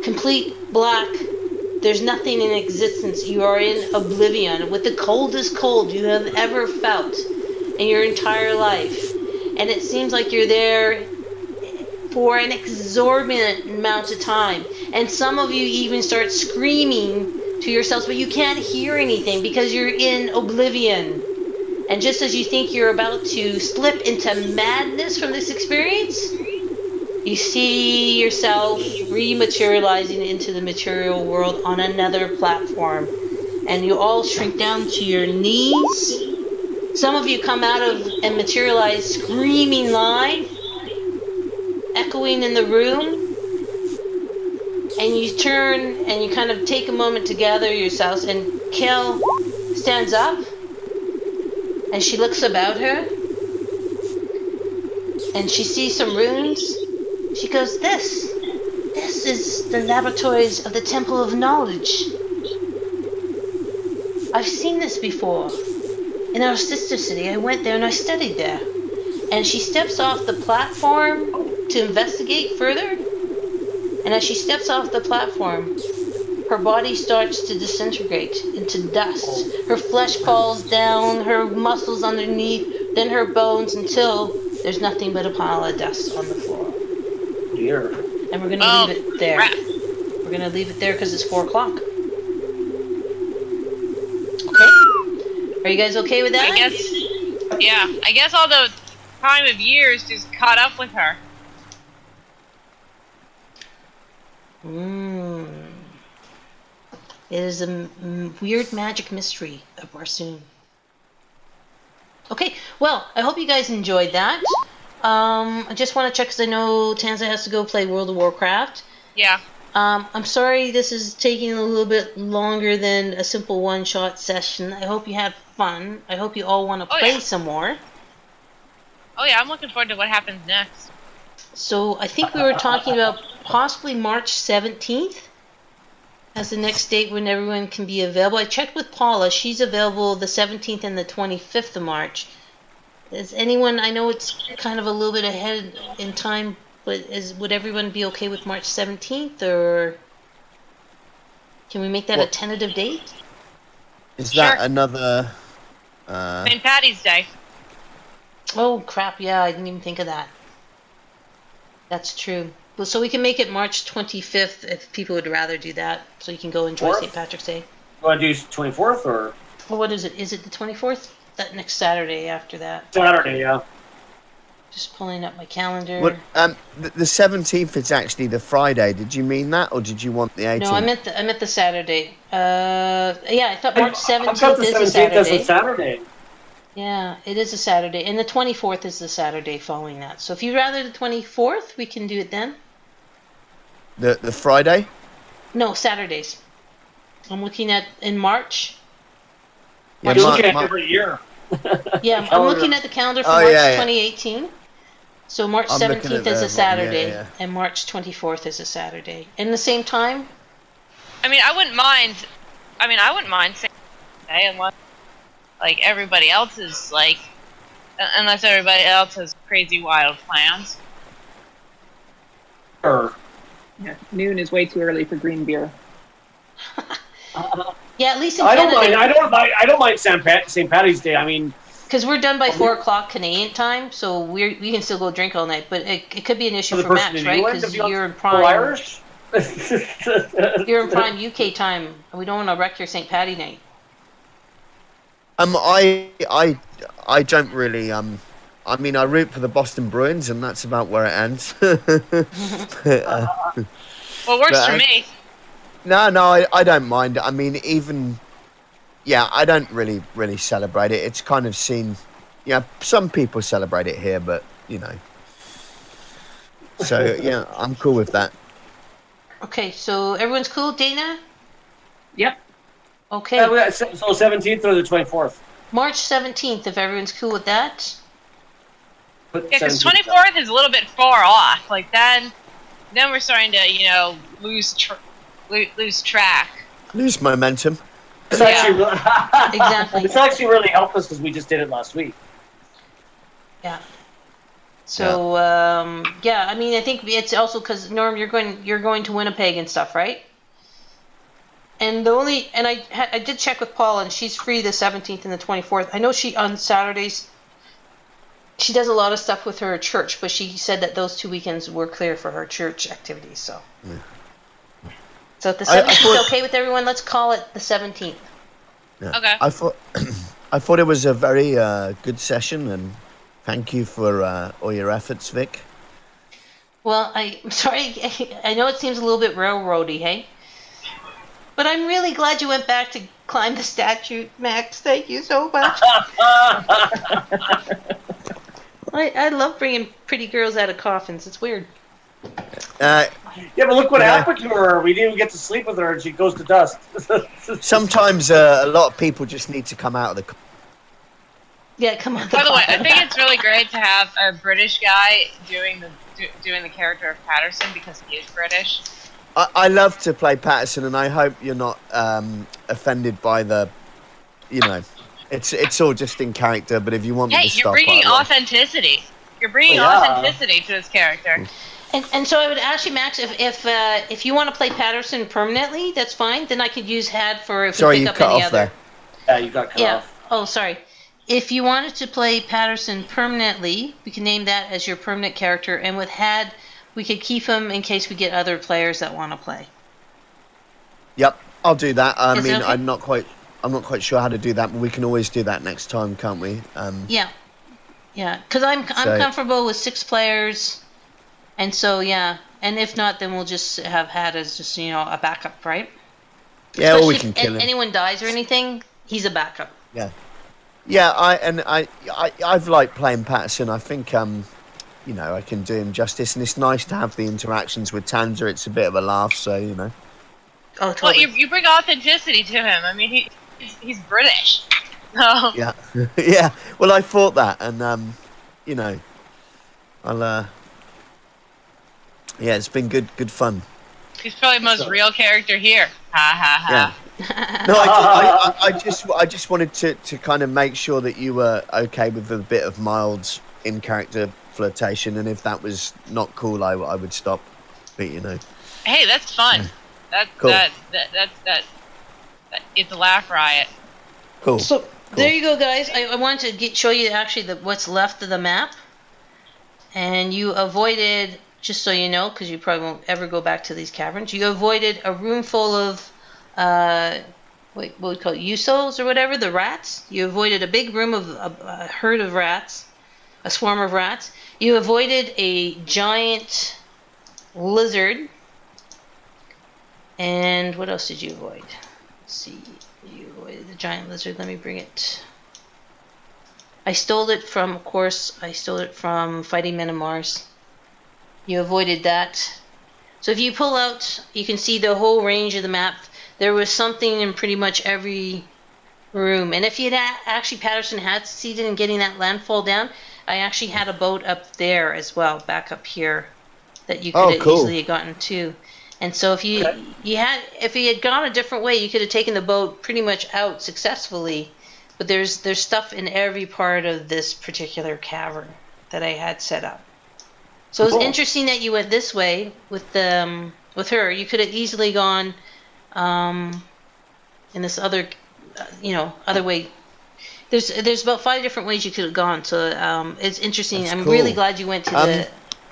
complete black. There's nothing in existence. You are in oblivion with the coldest cold you have ever felt in your entire life. And it seems like you're there for an exorbitant amount of time. And some of you even start screaming to yourselves, but you can't hear anything because you're in oblivion. And just as you think you're about to slip into madness from this experience, you see yourself rematerializing into the material world on another platform. And you all shrink down to your knees. Some of you come out of and materialize screaming live, echoing in the room. And you turn and you kind of take a moment to gather yourselves, and Kel stands up and she looks about her and she sees some runes. She goes, this is the laboratories of the Temple of Knowledge. I've seen this before. In our sister city, I went there and I studied there. And she steps off the platform to investigate further. And as she steps off the platform, her body starts to disintegrate into dust. Her flesh falls down, her muscles underneath, then her bones, until there's nothing but a pile of dust on the floor. Dear. And we're going to leave it there. We're going to leave it there because it's 4 o'clock. Okay? Are you guys okay with that? I guess all the time of years just caught up with her. It is a weird magic mystery of Barsoom. Okay, well, I hope you guys enjoyed that. I just want to check because I know Tanza has to go play World of Warcraft. Yeah. I'm sorry this is taking a little bit longer than a simple one-shot session. I hope you had fun. I hope you all want to play some more. Oh yeah, I'm looking forward to what happens next. So I think we were talking about possibly March 17th as the next date when everyone can be available. I checked with Paula. She's available the 17th and the 25th of March. Is anyone, I know it's kind of a little bit ahead in time, but would everyone be okay with March 17th, or can we make that a tentative date? Is that another... St. Patty's Day. Oh, crap, yeah, I didn't even think of that. That's true. Well, so we can make it March 25th if people would rather do that, so you can go enjoy St. Patrick's Day. You want to do 24th, or? Well, what is it? Is it the 24th? That next Saturday after that. Saturday, yeah. Just pulling up my calendar. What, the 17th is actually the Friday. Did you mean that, or did you want the 18th? No, I meant the Saturday. Yeah, I thought March 17th I've got the 17th as a Saturday. Yeah, it is a Saturday, and the 24th is the Saturday following that. So if you'd rather the 24th, we can do it then. The Friday? No, Saturdays. I'm looking at in March. Yeah, You look at every year. Yeah, I'm looking at the calendar for March 2018. So March 17th is a Saturday, and March 24th is a Saturday. And the same time? I mean, I wouldn't mind saying Saturday unless, like, everybody else is, like, unless everybody else has crazy wild plans. Sure. Yeah, noon is way too early for green beer. Yeah, at least in Canada. I don't mind St. Patty's Day. I mean, because we're done by 4 o'clock Canadian time, so we can still go drink all night. But it could be an issue for Max, right? Because you're in prime. Irish. You're in prime UK time, and we don't want to wreck your St. Patty night. I don't really I mean, I root for the Boston Bruins, and that's about where it ends. Well, it works for me. No, I don't mind. I mean, even, yeah, I don't really celebrate it. It's kind of seen, yeah, some people celebrate it here, but, you know. So, yeah, I'm cool with that. Okay, so everyone's cool, Dana? Yep. Okay. So 17th or the 24th? March 17th, if everyone's cool with that. Yeah, because 24th is a little bit far off. Like, then we're starting to, you know, lose track. Lose momentum. It's actually Exactly. It's actually really helped us because we just did it last week. Yeah. So yeah, I mean, I think it's also because Norm, you're going to Winnipeg and stuff, right? And I did check with Paula, and she's free the 17th and the 24th. I know she on Saturdays. She does a lot of stuff with her church, but she said that those 2 weekends were clear for her church activities. So, so if the 17th is okay with everyone, let's call it the 17th. Yeah. Okay. I thought it was a very good session, and thank you for all your efforts, Vic. Well, I'm sorry. I know it seems a little bit railroady, hey? But I'm really glad you went back to climb the statue, Max. Thank you so much. I love bringing pretty girls out of coffins. It's weird. Yeah, but look what happened to her. We didn't get to sleep with her, and she goes to dust. Sometimes a lot of people just need to come out of the... Yeah, come on. By the way, I think it's really great to have a British guy doing the character of Patterson because he is British. I love to play Patterson, and I hope you're not offended by the, you know, it's all just in character. But if you want me to stop, you're bringing authenticity. You're bringing authenticity to his character. And so I would ask you, Max, if you want to play Patterson permanently, that's fine. Then I could use Had for if we pick up any other. There. Yeah, you got cut off. Oh, sorry. If you wanted to play Patterson permanently, we can name that as your permanent character, and with Had, we could keep him in case we get other players that want to play. Yep, I'll do that. I mean, okay? I'm not quite sure how to do that, but we can always do that next time, can't we? Yeah, because I'm comfortable with 6 players, and so yeah, and if not, then we'll just have Had as just a backup, right? Yeah, especially or we can kill him. If anyone dies or anything, he's a backup. Yeah. Yeah, I've liked playing Patterson. I think I can do him justice, and it's nice to have the interactions with Tanzer. It's a bit of a laugh, so Oh, totally. Well, you bring authenticity to him. I mean, he's British. So. Yeah, yeah. Well, I thought that, and I'll yeah, it's been good fun. He's probably the most real character here. Ha ha ha. Yeah. No, I just wanted to kind of make sure that you were okay with a bit of mild in character flirtation, and if that was not cool, I would stop. But Hey, that's fun. That's cool. That it's a laugh riot. Cool. So there you go, guys. I wanted to show you actually what's left of the map, and you avoided, just so you know, because you probably won't ever go back to these caverns. You avoided a room full of what we call it, Usos or whatever, the rats. You avoided a big room of a herd of rats, a swarm of rats. You avoided a giant lizard. And what else did you avoid? Let's see. You avoided the giant lizard. Let me bring it. I stole it from, of course, Fighting Men of Mars. You avoided that. So if you pull out, you can see the whole range of the map. There was something in pretty much every room. And if you had actually, Patterson had succeeded in getting that landfall down, I actually had a boat up there as well, back up here, that you could have easily have gotten to. And so if you if you had gone a different way, you could have taken the boat pretty much out successfully. But there's stuff in every part of this particular cavern that I had set up. So it's interesting that you went this way with her. You could have easily gone in this other, other way. There's about 5 different ways you could have gone. So it's interesting. I'm really glad you went to the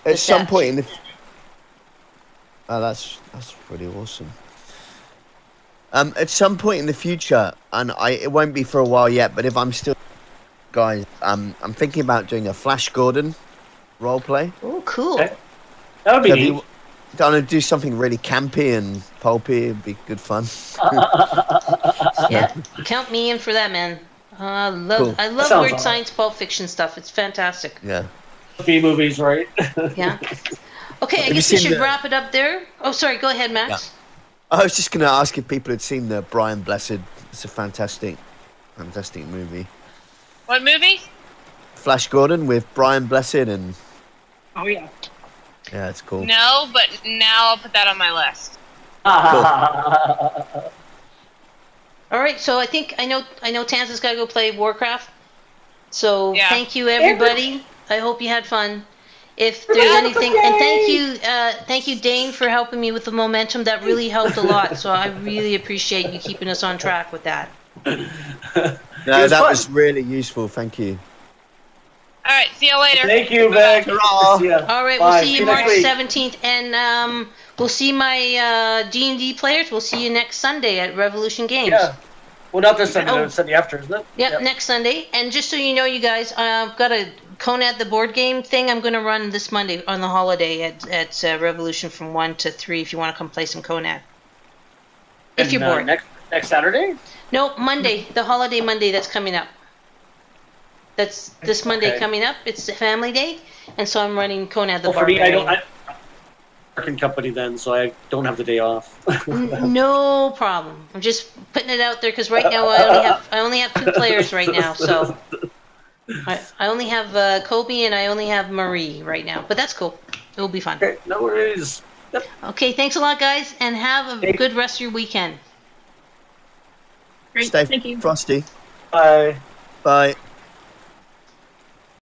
at some point in the. Oh, that's pretty awesome. At some point in the future, and it won't be for a while yet, but if I'm still, guys, I'm thinking about doing a Flash Gordon roleplay. Oh, cool. Okay. That would be neat. Gonna do something really campy and pulpy. It'd be good fun. Yeah, count me in for that, man. I love weird science pulp fiction stuff. It's fantastic. Yeah. B movies, right? Yeah. Okay, I guess we should wrap it up there. Oh, sorry. Go ahead, Max. Yeah. I was just going to ask if people had seen the Brian Blessed. It's a fantastic movie. What movie? Flash Gordon with Brian Blessed and. Oh yeah. Yeah, it's cool. No, but now I'll put that on my list. Cool. All right, so I know Tanza's got to go play Warcraft. So thank you, everybody. I hope you had fun. If there's anything, and thank you, Dane, for helping me with the momentum. That really helped a lot. So I really appreciate you keeping us on track with that. No, that was really useful. Thank you. All right, see you later. Thank you, Vic. All right, we'll see you March 17th, and we'll see my D&D players. We'll see you next Sunday at Revolution Games. Yeah. Well, not this Sunday, the Sunday after, isn't it? Yep, next Sunday. And just so you know, you guys, I've got a Conad the board game thing I'm going to run this Monday on the holiday at Revolution from 1 to 3 if you want to come play some Conad. If you're bored. Next Saturday? No, Monday. The holiday Monday that's coming up. That's this Monday coming up. It's Family Day. And so I'm running Conad the board game. For me, I'm working company then, so I don't have the day off. No problem. I'm just putting it out there because right now I only have 2 players right now, so I only have Kobe and I only have Marie right now, but that's cool. It will be fun. Okay, no worries. Yep. Okay, thanks a lot, guys, and have a good rest of your weekend. Great, thank you. Frosty. Bye. Bye.